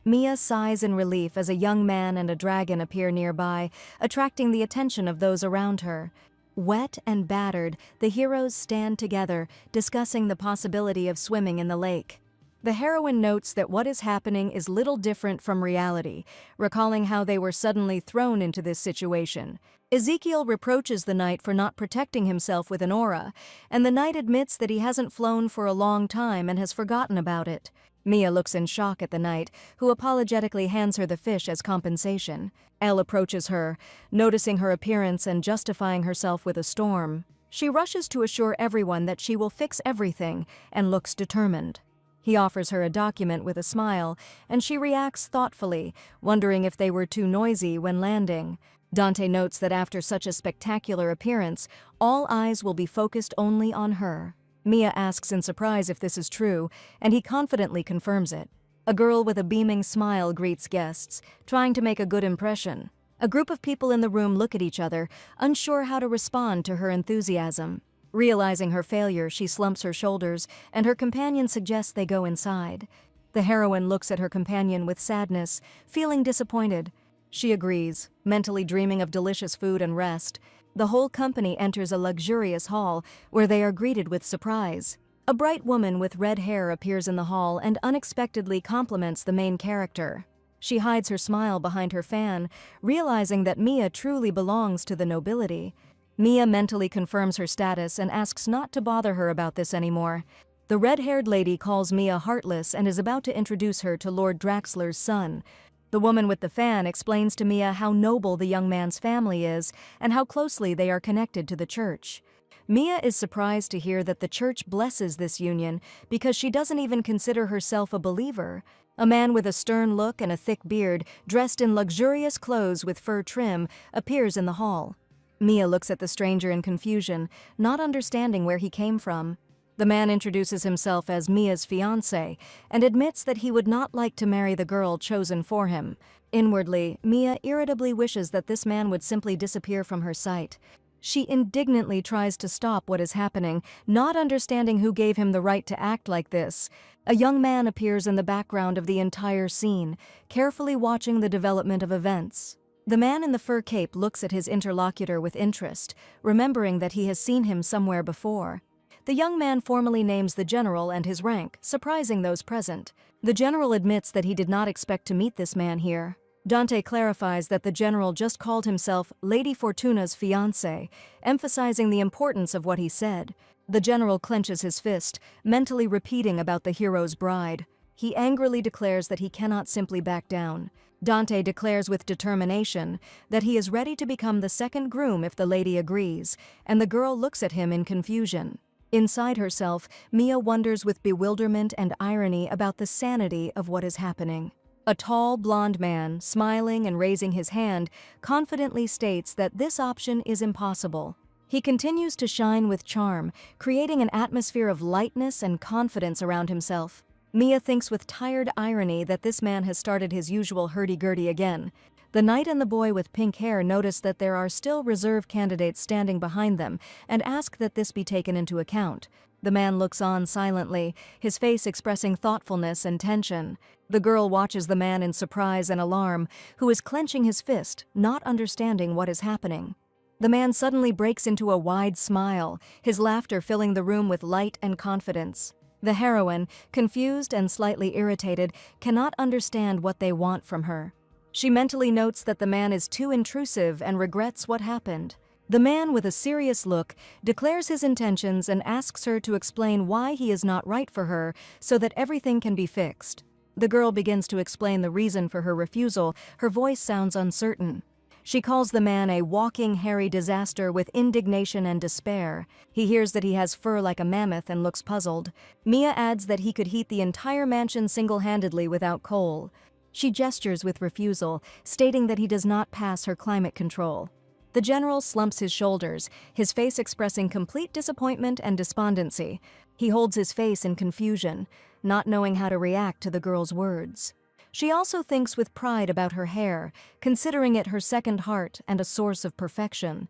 Mia sighs in relief as a young man and a dragon appear nearby, attracting the attention of those around her. Wet and battered, the heroes stand together, discussing the possibility of swimming in the lake. The heroine notes that what is happening is little different from reality, recalling how they were suddenly thrown into this situation. Ezekiel reproaches the knight for not protecting himself with an aura, and the knight admits that he hasn't flown for a long time and has forgotten about it. Mia looks in shock at the knight, who apologetically hands her the fish as compensation. Elle approaches her, noticing her appearance and justifying herself with a storm. She rushes to assure everyone that she will fix everything and looks determined. He offers her a document with a smile, and she reacts thoughtfully, wondering if they were too noisy when landing. Dante notes that after such a spectacular appearance, all eyes will be focused only on her. Mia asks in surprise if this is true, and he confidently confirms it. A girl with a beaming smile greets guests, trying to make a good impression. A group of people in the room look at each other, unsure how to respond to her enthusiasm. Realizing her failure, she slumps her shoulders, and her companion suggests they go inside. The heroine looks at her companion with sadness, feeling disappointed. She agrees, mentally dreaming of delicious food and rest. The whole company enters a luxurious hall, where they are greeted with surprise. A bright woman with red hair appears in the hall and unexpectedly compliments the main character. She hides her smile behind her fan, realizing that Mia truly belongs to the nobility. Mia mentally confirms her status and asks not to bother her about this anymore. The red-haired lady calls Mia heartless and is about to introduce her to Lord Draxler's son. The woman with the fan explains to Mia how noble the young man's family is and how closely they are connected to the church. Mia is surprised to hear that the church blesses this union because she doesn't even consider herself a believer. A man with a stern look and a thick beard, dressed in luxurious clothes with fur trim, appears in the hall. Mia looks at the stranger in confusion, not understanding where he came from. The man introduces himself as Mia's fiancé and admits that he would not like to marry the girl chosen for him. Inwardly, Mia irritably wishes that this man would simply disappear from her sight. She indignantly tries to stop what is happening, not understanding who gave him the right to act like this. A young man appears in the background of the entire scene, carefully watching the development of events. The man in the fur cape looks at his interlocutor with interest, remembering that he has seen him somewhere before. The young man formally names the general and his rank, surprising those present. The general admits that he did not expect to meet this man here. Dante clarifies that the general just called himself Lady Fortuna's fiancé, emphasizing the importance of what he said. The general clenches his fist, mentally repeating about the hero's bride. He angrily declares that he cannot simply back down. Dante declares with determination that he is ready to become the second groom if the lady agrees, and the girl looks at him in confusion. Inside herself, Mia wonders with bewilderment and irony about the sanity of what is happening. A tall, blond man, smiling and raising his hand, confidently states that this option is impossible. He continues to shine with charm, creating an atmosphere of lightness and confidence around himself. Mia thinks with tired irony that this man has started his usual hurdy-gurdy again. The knight and the boy with pink hair notice that there are still reserve candidates standing behind them and ask that this be taken into account. The man looks on silently, his face expressing thoughtfulness and tension. The girl watches the man in surprise and alarm, who is clenching his fist, not understanding what is happening. The man suddenly breaks into a wide smile, his laughter filling the room with light and confidence. The heroine, confused and slightly irritated, cannot understand what they want from her. She mentally notes that the man is too intrusive and regrets what happened. The man, with a serious look, declares his intentions and asks her to explain why he is not right for her so that everything can be fixed. The girl begins to explain the reason for her refusal. Her voice sounds uncertain. She calls the man a walking hairy disaster with indignation and despair. He hears that he has fur like a mammoth and looks puzzled. Mia adds that he could heat the entire mansion single-handedly without coal. She gestures with refusal, stating that he does not pass her climate control. The general slumps his shoulders, his face expressing complete disappointment and despondency. He holds his face in confusion, not knowing how to react to the girl's words. She also thinks with pride about her hair, considering it her second heart and a source of perfection.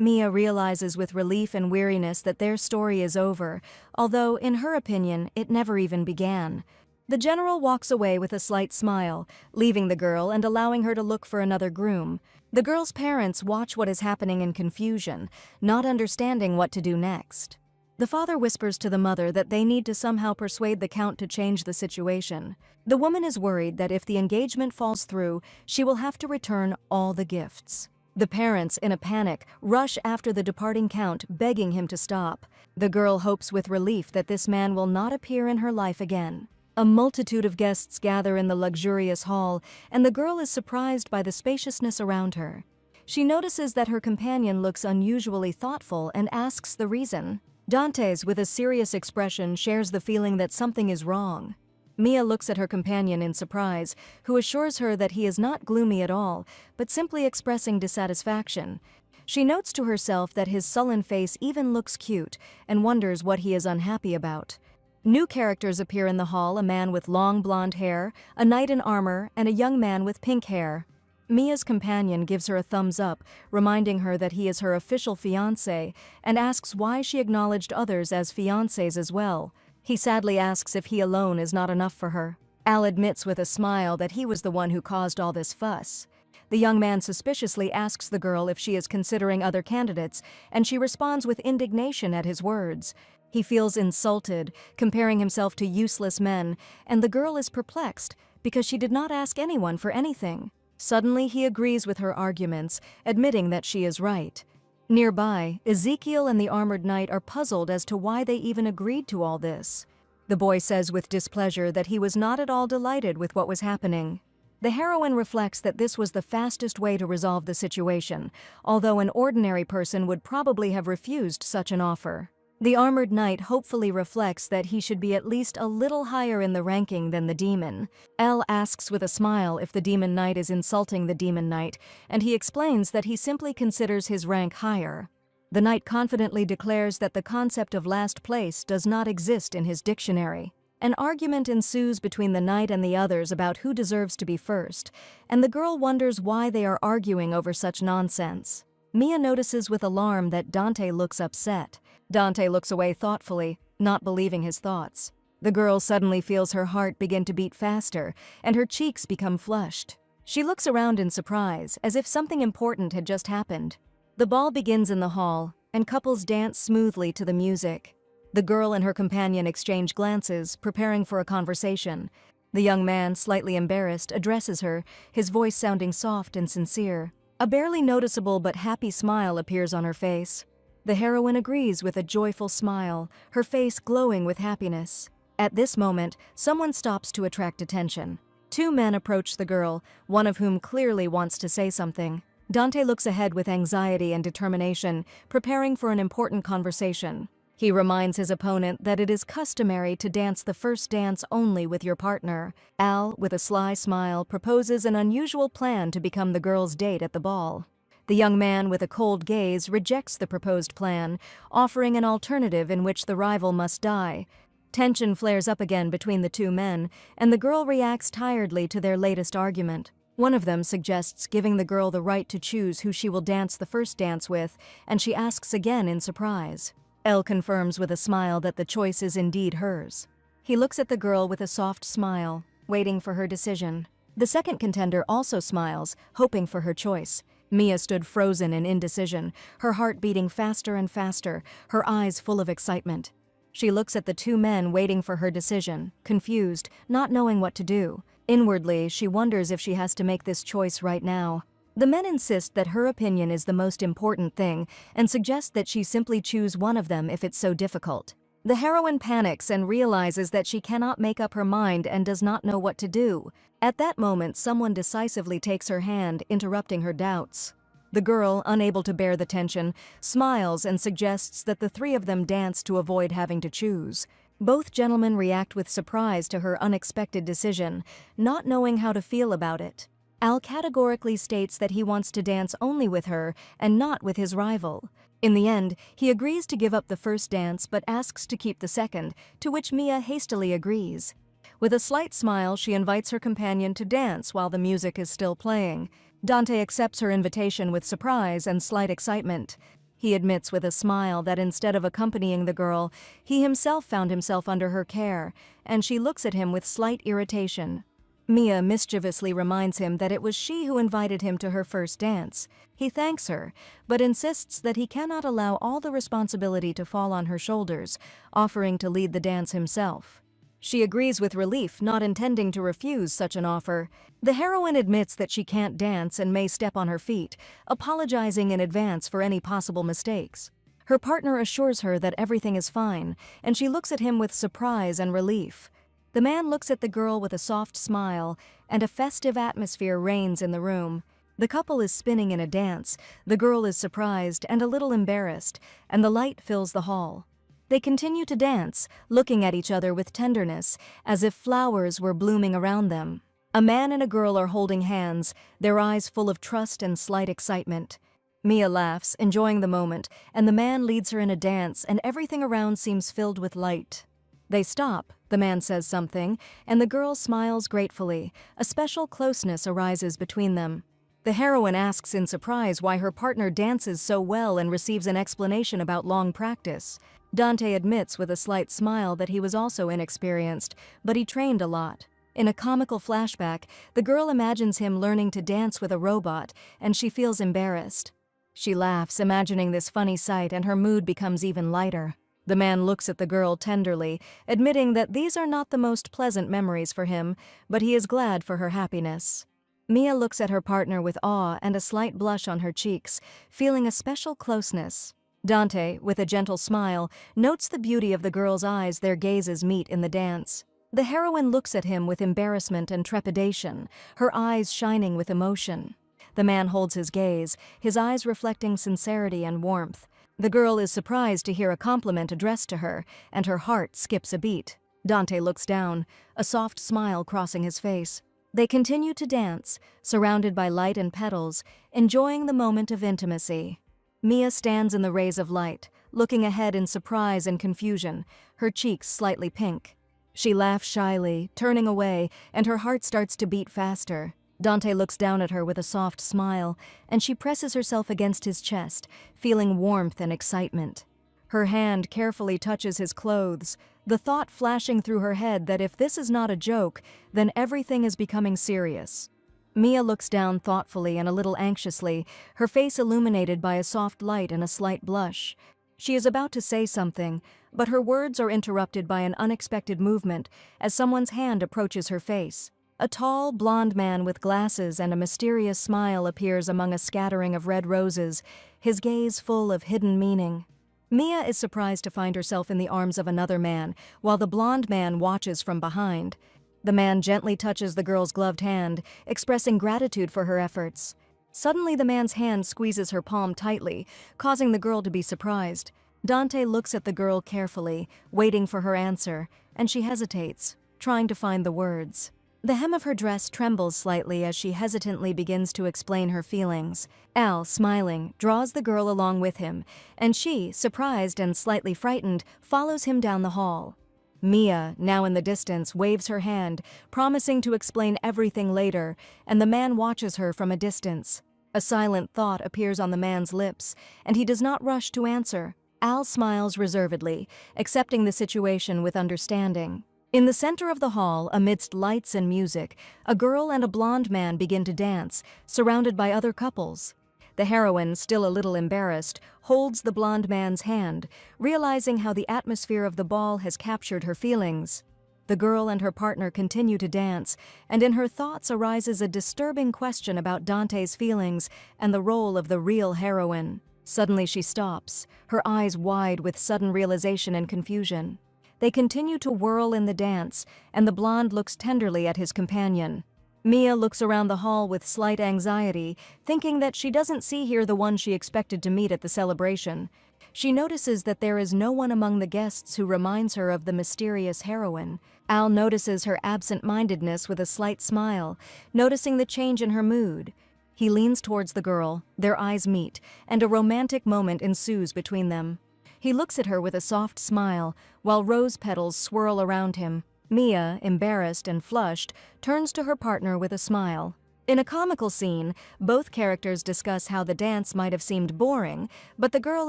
Mia realizes with relief and weariness that their story is over, although, in her opinion, it never even began. The general walks away with a slight smile, leaving the girl and allowing her to look for another groom. The girl's parents watch what is happening in confusion, not understanding what to do next. The father whispers to the mother that they need to somehow persuade the count to change the situation. The woman is worried that if the engagement falls through, she will have to return all the gifts. The parents, in a panic, rush after the departing count, begging him to stop. The girl hopes with relief that this man will not appear in her life again. A multitude of guests gather in the luxurious hall, and the girl is surprised by the spaciousness around her. She notices that her companion looks unusually thoughtful and asks the reason. Dante's, with a serious expression, shares the feeling that something is wrong. Mia looks at her companion in surprise, who assures her that he is not gloomy at all, but simply expressing dissatisfaction. She notes to herself that his sullen face even looks cute, and wonders what he is unhappy about. New characters appear in the hall: a man with long blonde hair, a knight in armor, and a young man with pink hair. Mia's companion gives her a thumbs up, reminding her that he is her official fiancé, and asks why she acknowledged others as fiancés as well. He sadly asks if he alone is not enough for her. Al admits with a smile that he was the one who caused all this fuss. The young man suspiciously asks the girl if she is considering other candidates, and she responds with indignation at his words. He feels insulted, comparing himself to useless men, and the girl is perplexed because she did not ask anyone for anything. Suddenly, he agrees with her arguments, admitting that she is right. Nearby, Ezekiel and the armored knight are puzzled as to why they even agreed to all this. The boy says with displeasure that he was not at all delighted with what was happening. The heroine reflects that this was the fastest way to resolve the situation, although an ordinary person would probably have refused such an offer. The armored knight hopefully reflects that he should be at least a little higher in the ranking than the demon. Elle asks with a smile if the demon knight is insulting the demon knight, and he explains that he simply considers his rank higher. The knight confidently declares that the concept of last place does not exist in his dictionary. An argument ensues between the knight and the others about who deserves to be first, and the girl wonders why they are arguing over such nonsense. Mia notices with alarm that Dante looks upset. Dante looks away thoughtfully, not believing his thoughts. The girl suddenly feels her heart begin to beat faster, and her cheeks become flushed. She looks around in surprise, as if something important had just happened. The ball begins in the hall, and couples dance smoothly to the music. The girl and her companion exchange glances, preparing for a conversation. The young man, slightly embarrassed, addresses her, his voice sounding soft and sincere. A barely noticeable but happy smile appears on her face. The heroine agrees with a joyful smile, her face glowing with happiness. At this moment, someone stops to attract attention. Two men approach the girl, one of whom clearly wants to say something. Dante looks ahead with anxiety and determination, preparing for an important conversation. He reminds his opponent that it is customary to dance the first dance only with your partner. Al, with a sly smile, proposes an unusual plan to become the girl's date at the ball. The young man, with a cold gaze, rejects the proposed plan, offering an alternative in which the rival must die. Tension flares up again between the two men, and the girl reacts tiredly to their latest argument. One of them suggests giving the girl the right to choose who she will dance the first dance with, and she asks again in surprise. Elle confirms with a smile that the choice is indeed hers. He looks at the girl with a soft smile, waiting for her decision. The second contender also smiles, hoping for her choice. Mia stood frozen in indecision, her heart beating faster and faster, her eyes full of excitement. She looks at the two men waiting for her decision, confused, not knowing what to do. Inwardly, she wonders if she has to make this choice right now. The men insist that her opinion is the most important thing and suggest that she simply choose one of them if it's so difficult. The heroine panics and realizes that she cannot make up her mind and does not know what to do. At that moment, someone decisively takes her hand, interrupting her doubts. The girl, unable to bear the tension, smiles and suggests that the three of them dance to avoid having to choose. Both gentlemen react with surprise to her unexpected decision, not knowing how to feel about it. Al categorically states that he wants to dance only with her and not with his rival. In the end, he agrees to give up the first dance but asks to keep the second, to which Mia hastily agrees. With a slight smile, she invites her companion to dance while the music is still playing. Dante accepts her invitation with surprise and slight excitement. He admits with a smile that instead of accompanying the girl, he himself found himself under her care, and she looks at him with slight irritation. Mia mischievously reminds him that it was she who invited him to her first dance. He thanks her, but insists that he cannot allow all the responsibility to fall on her shoulders, offering to lead the dance himself. She agrees with relief, not intending to refuse such an offer. The heroine admits that she can't dance and may step on her feet, apologizing in advance for any possible mistakes. Her partner assures her that everything is fine, and she looks at him with surprise and relief. The man looks at the girl with a soft smile, and a festive atmosphere reigns in the room. The couple is spinning in a dance, the girl is surprised and a little embarrassed, and the light fills the hall. They continue to dance, looking at each other with tenderness, as if flowers were blooming around them. A man and a girl are holding hands, their eyes full of trust and slight excitement. Mia laughs, enjoying the moment, and the man leads her in a dance, and everything around seems filled with light. They stop, the man says something, and the girl smiles gratefully. A special closeness arises between them. The heroine asks in surprise why her partner dances so well and receives an explanation about long practice. Dante admits with a slight smile that he was also inexperienced, but he trained a lot. In a comical flashback, the girl imagines him learning to dance with a robot, and she feels embarrassed. She laughs, imagining this funny sight, and her mood becomes even lighter. The man looks at the girl tenderly, admitting that these are not the most pleasant memories for him, but he is glad for her happiness. Mia looks at her partner with awe and a slight blush on her cheeks, feeling a special closeness. Dante, with a gentle smile, notes the beauty of the girl's eyes their gazes meet in the dance. The heroine looks at him with embarrassment and trepidation, her eyes shining with emotion. The man holds his gaze, his eyes reflecting sincerity and warmth. The girl is surprised to hear a compliment addressed to her, and her heart skips a beat. Dante looks down, a soft smile crossing his face. They continue to dance, surrounded by light and petals, enjoying the moment of intimacy. Mia stands in the rays of light, looking ahead in surprise and confusion, her cheeks slightly pink. She laughs shyly, turning away, and her heart starts to beat faster. Dante looks down at her with a soft smile, and she presses herself against his chest, feeling warmth and excitement. Her hand carefully touches his clothes, the thought flashing through her head that if this is not a joke, then everything is becoming serious. Mia looks down thoughtfully and a little anxiously, her face illuminated by a soft light and a slight blush. She is about to say something, but her words are interrupted by an unexpected movement as someone's hand approaches her face. A tall, blond man with glasses and a mysterious smile appears among a scattering of red roses, his gaze full of hidden meaning. Mia is surprised to find herself in the arms of another man, while the blond man watches from behind. The man gently touches the girl's gloved hand, expressing gratitude for her efforts. Suddenly, the man's hand squeezes her palm tightly, causing the girl to be surprised. Dante looks at the girl carefully, waiting for her answer, and she hesitates, trying to find the words. The hem of her dress trembles slightly as she hesitantly begins to explain her feelings. Al, smiling, draws the girl along with him, and she, surprised and slightly frightened, follows him down the hall. Mia, now in the distance, waves her hand, promising to explain everything later, and the man watches her from a distance. A silent thought appears on the man's lips, and he does not rush to answer. Al smiles reservedly, accepting the situation with understanding. In the center of the hall, amidst lights and music, a girl and a blond man begin to dance, surrounded by other couples. The heroine, still a little embarrassed, holds the blond man's hand, realizing how the atmosphere of the ball has captured her feelings. The girl and her partner continue to dance, and in her thoughts arises a disturbing question about Dante's feelings and the role of the real heroine. Suddenly she stops, her eyes wide with sudden realization and confusion. They continue to whirl in the dance, and the blonde looks tenderly at his companion. Mia looks around the hall with slight anxiety, thinking that she doesn't see here the one she expected to meet at the celebration. She notices that there is no one among the guests who reminds her of the mysterious heroine. Al notices her absent-mindedness with a slight smile, noticing the change in her mood. He leans towards the girl, their eyes meet, and a romantic moment ensues between them. He looks at her with a soft smile, while rose petals swirl around him. Mia, embarrassed and flushed, turns to her partner with a smile. In a comical scene, both characters discuss how the dance might have seemed boring, but the girl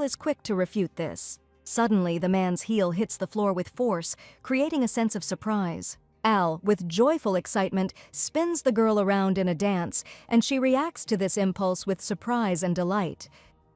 is quick to refute this. Suddenly, the man's heel hits the floor with force, creating a sense of surprise. Al, with joyful excitement, spins the girl around in a dance, and she reacts to this impulse with surprise and delight.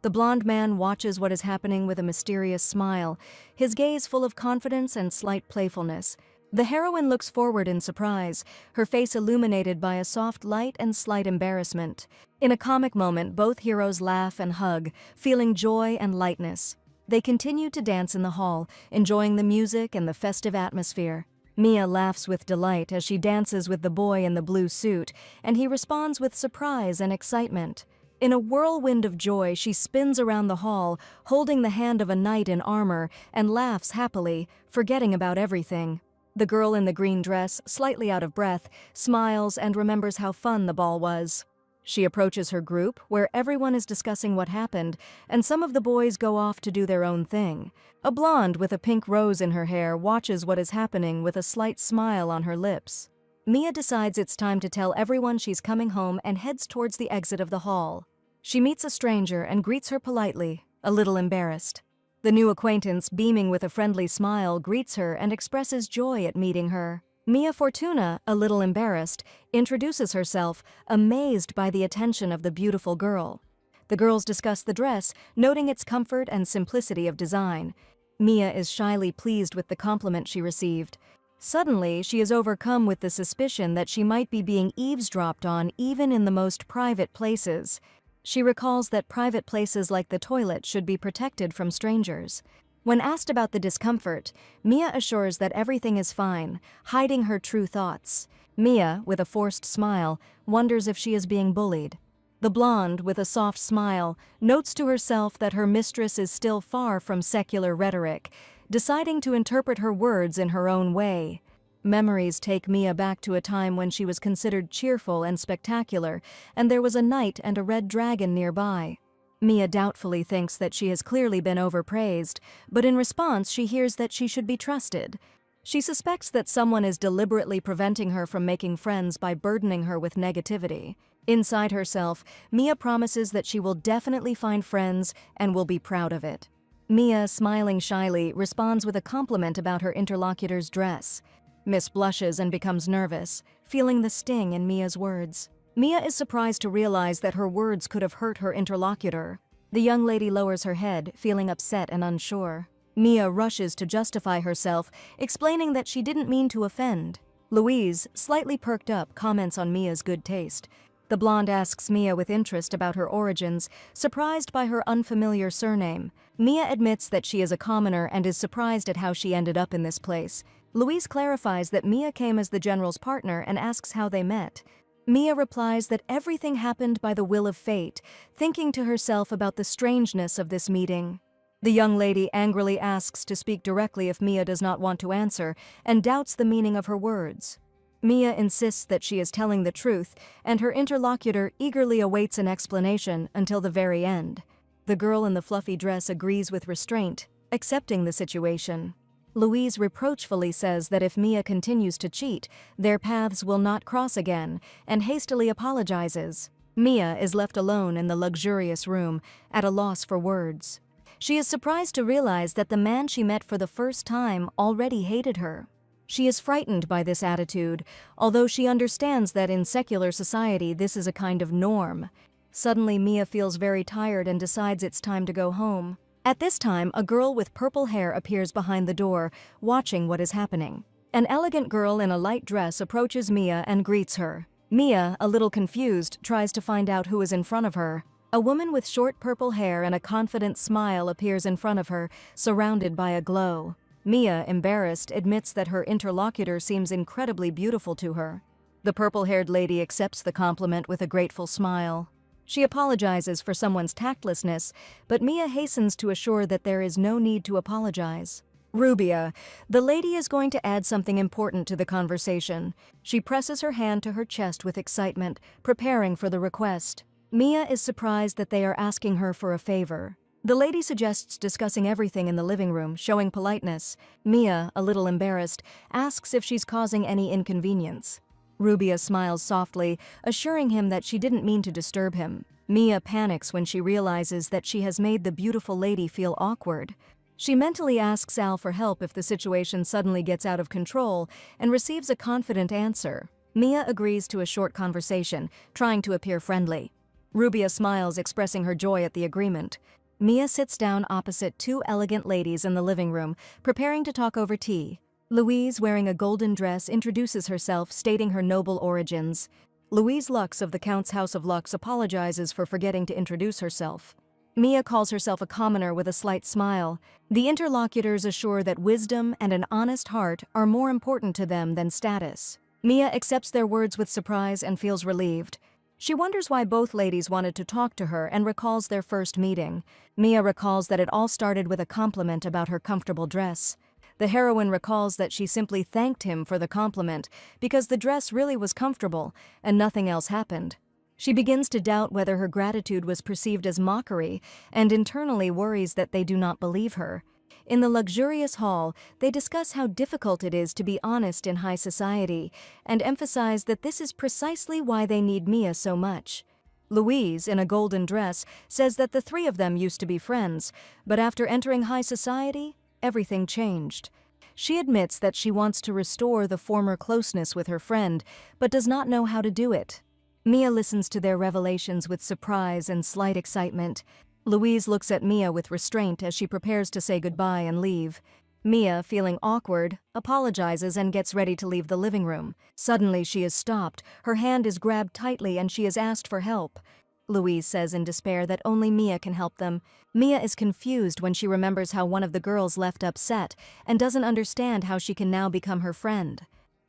The blond man watches what is happening with a mysterious smile, his gaze full of confidence and slight playfulness. The heroine looks forward in surprise, her face illuminated by a soft light and slight embarrassment. In a comic moment, both heroes laugh and hug, feeling joy and lightness. They continue to dance in the hall, enjoying the music and the festive atmosphere. Mia laughs with delight as she dances with the boy in the blue suit, and he responds with surprise and excitement. In a whirlwind of joy, she spins around the hall, holding the hand of a knight in armor, and laughs happily, forgetting about everything. The girl in the green dress, slightly out of breath, smiles and remembers how fun the ball was. She approaches her group, where everyone is discussing what happened, and some of the boys go off to do their own thing. A blonde with a pink rose in her hair watches what is happening with a slight smile on her lips. Mia decides it's time to tell everyone she's coming home and heads towards the exit of the hall. She meets a stranger and greets her politely, a little embarrassed. The new acquaintance, beaming with a friendly smile, greets her and expresses joy at meeting her. Mia Fortuna, a little embarrassed, introduces herself, amazed by the attention of the beautiful girl. The girls discuss the dress, noting its comfort and simplicity of design. Mia is shyly pleased with the compliment she received. Suddenly, she is overcome with the suspicion that she might be being eavesdropped on even in the most private places. She recalls that private places like the toilet should be protected from strangers. When asked about the discomfort, Mia assures that everything is fine, hiding her true thoughts. Mia, with a forced smile, wonders if she is being bullied. The blonde, with a soft smile, notes to herself that her mistress is still far from secular rhetoric, deciding to interpret her words in her own way. Memories take Mia back to a time when she was considered cheerful and spectacular, and there was a knight and a red dragon nearby. Mia doubtfully thinks that she has clearly been overpraised, but in response she hears that she should be trusted. She suspects that someone is deliberately preventing her from making friends by burdening her with negativity. Inside herself, Mia promises that she will definitely find friends and will be proud of it. Mia, smiling shyly, responds with a compliment about her interlocutor's dress. Miss blushes and becomes nervous, feeling the sting in Mia's words. Mia is surprised to realize that her words could have hurt her interlocutor. The young lady lowers her head, feeling upset and unsure. Mia rushes to justify herself, explaining that she didn't mean to offend. Louise, slightly perked up, comments on Mia's good taste. The blonde asks Mia with interest about her origins, surprised by her unfamiliar surname. Mia admits that she is a commoner and is surprised at how she ended up in this place. Louise clarifies that Mia came as the general's partner and asks how they met. Mia replies that everything happened by the will of fate, thinking to herself about the strangeness of this meeting. The young lady angrily asks to speak directly if Mia does not want to answer, and doubts the meaning of her words. Mia insists that she is telling the truth, and her interlocutor eagerly awaits an explanation until the very end. The girl in the fluffy dress agrees with restraint, accepting the situation. Louise reproachfully says that if Mia continues to cheat, their paths will not cross again, and hastily apologizes. Mia is left alone in the luxurious room, at a loss for words. She is surprised to realize that the man she met for the first time already hated her. She is frightened by this attitude, although she understands that in secular society this is a kind of norm. Suddenly Mia feels very tired and decides it's time to go home. At this time, a girl with purple hair appears behind the door, watching what is happening. An elegant girl in a light dress approaches Mia and greets her. Mia, a little confused, tries to find out who is in front of her. A woman with short purple hair and a confident smile appears in front of her, surrounded by a glow. Mia, embarrassed, admits that her interlocutor seems incredibly beautiful to her. The purple-haired lady accepts the compliment with a grateful smile. She apologizes for someone's tactlessness, but Mia hastens to assure that there is no need to apologize. Rubia, the lady is going to add something important to the conversation. She presses her hand to her chest with excitement, preparing for the request. Mia is surprised that they are asking her for a favor. The lady suggests discussing everything in the living room, showing politeness. Mia, a little embarrassed, asks if she's causing any inconvenience. Rubia smiles softly, assuring him that she didn't mean to disturb him. Mia panics when she realizes that she has made the beautiful lady feel awkward. She mentally asks Al for help if the situation suddenly gets out of control and receives a confident answer. Mia agrees to a short conversation, trying to appear friendly. Rubia smiles, expressing her joy at the agreement. Mia sits down opposite two elegant ladies in the living room, preparing to talk over tea. Louise, wearing a golden dress, introduces herself, stating her noble origins. Louise Lux of the Count's House of Lux apologizes for forgetting to introduce herself. Mia calls herself a commoner with a slight smile. The interlocutors assure that wisdom and an honest heart are more important to them than status. Mia accepts their words with surprise and feels relieved. She wonders why both ladies wanted to talk to her and recalls their first meeting. Mia recalls that it all started with a compliment about her comfortable dress. The heroine recalls that she simply thanked him for the compliment because the dress really was comfortable and nothing else happened. She begins to doubt whether her gratitude was perceived as mockery and internally worries that they do not believe her. In the luxurious hall, they discuss how difficult it is to be honest in high society and emphasize that this is precisely why they need Mia so much. Louise, in a golden dress, says that the three of them used to be friends, but after entering high society, everything changed. She admits that she wants to restore the former closeness with her friend, but does not know how to do it. Mia listens to their revelations with surprise and slight excitement. Louise looks at Mia with restraint as she prepares to say goodbye and leave. Mia, feeling awkward, apologizes and gets ready to leave the living room. Suddenly she is stopped, her hand is grabbed tightly and she is asked for help. Louise says in despair that only Mia can help them. Mia is confused when she remembers how one of the girls left upset and doesn't understand how she can now become her friend.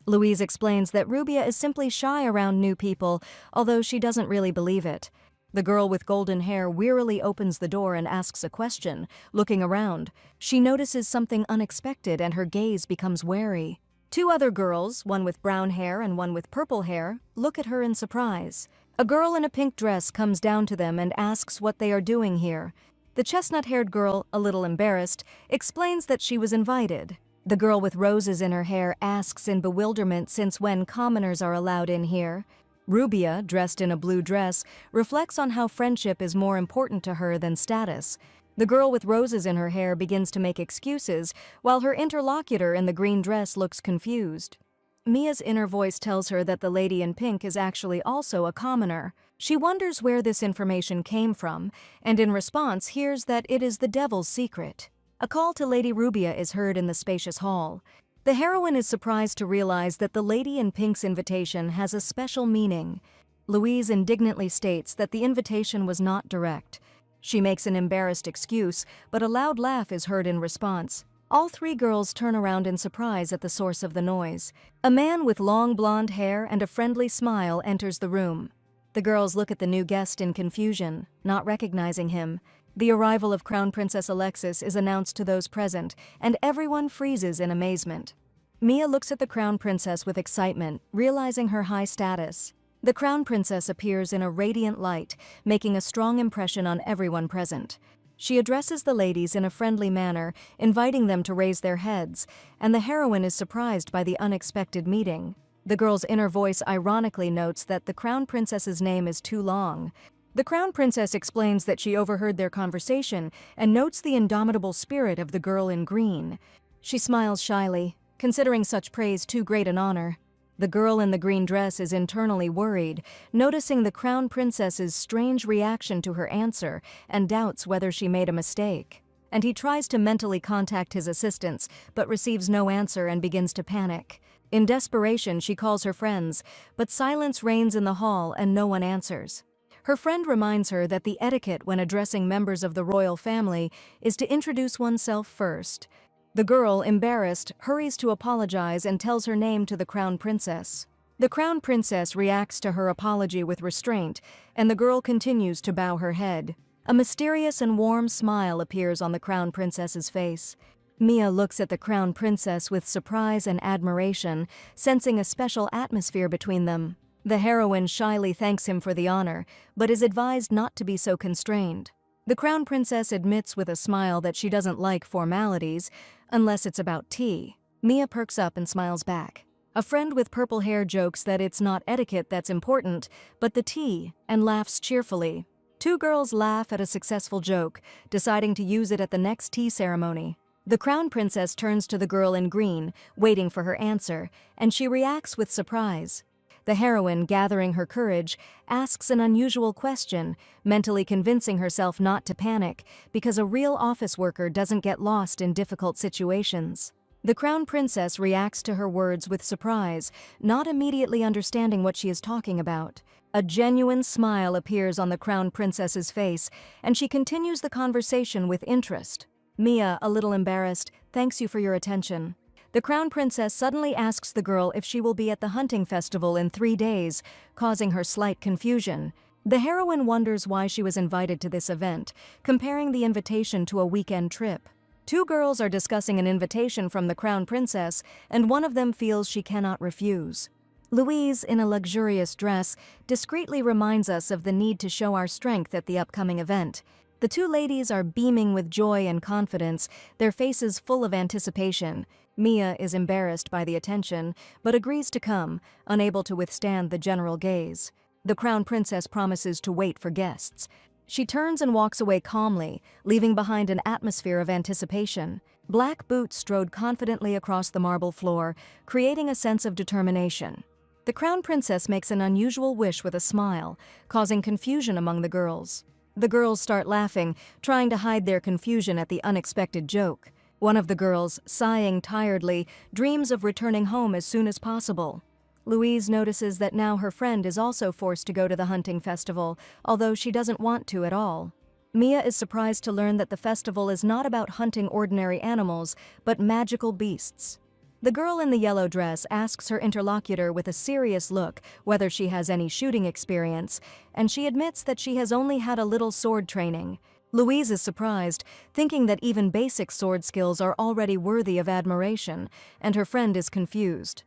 Louise explains that Rubia is simply shy around new people, although she doesn't really believe it. The girl with golden hair wearily opens the door and asks a question. Looking around, she notices something unexpected and her gaze becomes wary. Two other girls, one with brown hair and one with purple hair, look at her in surprise. A girl in a pink dress comes down to them and asks what they are doing here. The chestnut-haired girl, a little embarrassed, explains that she was invited. The girl with roses in her hair asks in bewilderment since when commoners are allowed in here. Rubia, dressed in a blue dress, reflects on how friendship is more important to her than status. The girl with roses in her hair begins to make excuses, while her interlocutor in the green dress looks confused. Mia's inner voice tells her that the lady in pink is actually also a commoner. She wonders where this information came from, and in response hears that it is the devil's secret. A call to Lady Rubia is heard in the spacious hall. The heroine is surprised to realize that the lady in pink's invitation has a special meaning. Louise indignantly states that the invitation was not direct. She makes an embarrassed excuse, but a loud laugh is heard in response. All three girls turn around in surprise at the source of the noise. A man with long blonde hair and a friendly smile enters the room. The girls look at the new guest in confusion, not recognizing him. The arrival of Crown Princess Alexis is announced to those present, and everyone freezes in amazement. Mia looks at the Crown Princess with excitement, realizing her high status. The Crown Princess appears in a radiant light, making a strong impression on everyone present. She addresses the ladies in a friendly manner, inviting them to raise their heads, and the heroine is surprised by the unexpected meeting. The girl's inner voice ironically notes that the Crown Princess's name is too long. The Crown Princess explains that she overheard their conversation and notes the indomitable spirit of the girl in green. She smiles shyly, considering such praise too great an honor. The girl in the green dress is internally worried, noticing the Crown Princess's strange reaction to her answer and doubts whether she made a mistake. And he tries to mentally contact his assistants, but receives no answer and begins to panic. In desperation, she calls her friends, but silence reigns in the hall and no one answers. Her friend reminds her that the etiquette when addressing members of the royal family is to introduce oneself first. The girl, embarrassed, hurries to apologize and tells her name to the Crown Princess. The Crown Princess reacts to her apology with restraint, and the girl continues to bow her head. A mysterious and warm smile appears on the Crown Princess's face. Mia looks at the Crown Princess with surprise and admiration, sensing a special atmosphere between them. The heroine shyly thanks him for the honor, but is advised not to be so constrained. The Crown Princess admits with a smile that she doesn't like formalities, unless it's about tea. Mia perks up and smiles back. A friend with purple hair jokes that it's not etiquette that's important, but the tea, and laughs cheerfully. Two girls laugh at a successful joke, deciding to use it at the next tea ceremony. The Crown Princess turns to the girl in green, waiting for her answer, and she reacts with surprise. The heroine, gathering her courage, asks an unusual question, mentally convincing herself not to panic, because a real office worker doesn't get lost in difficult situations. The Crown Princess reacts to her words with surprise, not immediately understanding what she is talking about. A genuine smile appears on the Crown Princess's face, and she continues the conversation with interest. Mia, a little embarrassed, thanks you for your attention. The Crown Princess suddenly asks the girl if she will be at the hunting festival in 3 days, causing her slight confusion. The heroine wonders why she was invited to this event, comparing the invitation to a weekend trip. Two girls are discussing an invitation from the Crown Princess, and one of them feels she cannot refuse. Louise, in a luxurious dress, discreetly reminds us of the need to show our strength at the upcoming event. The two ladies are beaming with joy and confidence, their faces full of anticipation. Mia is embarrassed by the attention, but agrees to come, unable to withstand the general gaze. The Crown Princess promises to wait for guests. She turns and walks away calmly, leaving behind an atmosphere of anticipation. Black boots strode confidently across the marble floor, creating a sense of determination. The Crown Princess makes an unusual wish with a smile, causing confusion among the girls. The girls start laughing, trying to hide their confusion at the unexpected joke. One of the girls, sighing tiredly, dreams of returning home as soon as possible. Louise notices that now her friend is also forced to go to the hunting festival, although she doesn't want to at all. Mia is surprised to learn that the festival is not about hunting ordinary animals, but magical beasts. The girl in the yellow dress asks her interlocutor with a serious look whether she has any shooting experience, and she admits that she has only had a little sword training. Louise is surprised, thinking that even basic sword skills are already worthy of admiration, and her friend is confused.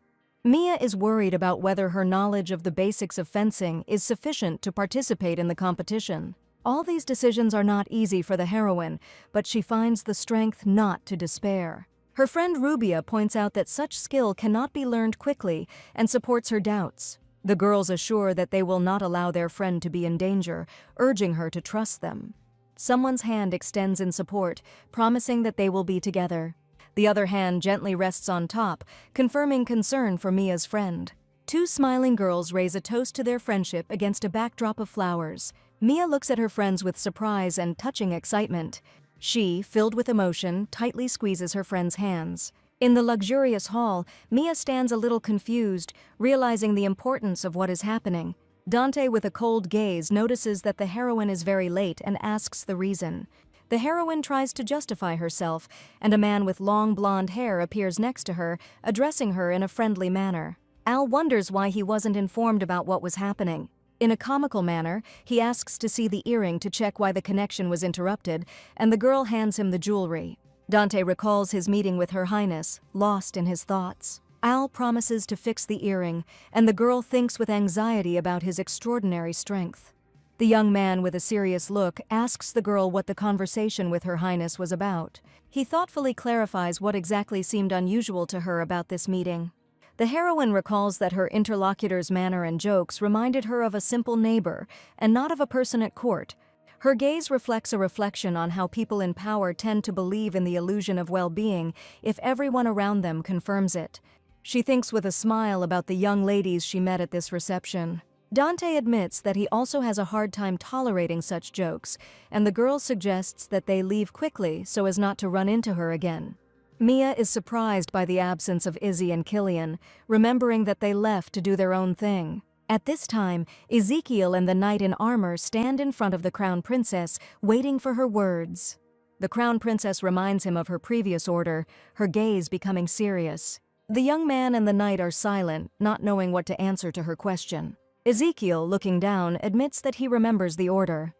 Mia is worried about whether her knowledge of the basics of fencing is sufficient to participate in the competition. All these decisions are not easy for the heroine, but she finds the strength not to despair. Her friend Rubia points out that such skill cannot be learned quickly and supports her doubts. The girls assure that they will not allow their friend to be in danger, urging her to trust them. Someone's hand extends in support, promising that they will be together. The other hand gently rests on top, confirming concern for Mia's friend. Two smiling girls raise a toast to their friendship against a backdrop of flowers. Mia looks at her friends with surprise and touching excitement. She, filled with emotion, tightly squeezes her friend's hands. In the luxurious hall, Mia stands a little confused, realizing the importance of what is happening. Dante, with a cold gaze, notices that the heroine is very late and asks the reason. The heroine tries to justify herself, and a man with long blonde hair appears next to her, addressing her in a friendly manner. Al wonders why he wasn't informed about what was happening. In a comical manner, he asks to see the earring to check why the connection was interrupted, and the girl hands him the jewelry. Dante recalls his meeting with Her Highness, lost in his thoughts. Al promises to fix the earring, and the girl thinks with anxiety about his extraordinary strength. The young man, with a serious look, asks the girl what the conversation with Her Highness was about. He thoughtfully clarifies what exactly seemed unusual to her about this meeting. The heroine recalls that her interlocutor's manner and jokes reminded her of a simple neighbor, and not of a person at court. Her gaze reflects a reflection on how people in power tend to believe in the illusion of well-being if everyone around them confirms it. She thinks with a smile about the young ladies she met at this reception. Dante admits that he also has a hard time tolerating such jokes, and the girl suggests that they leave quickly so as not to run into her again. Mia is surprised by the absence of Izzy and Killian, remembering that they left to do their own thing. At this time, Ezekiel and the knight in armor stand in front of the crown princess, waiting for her words. The crown princess reminds him of her previous order, her gaze becoming serious. The young man and the knight are silent, not knowing what to answer to her question. Ezekiel, looking down, admits that he remembers the order.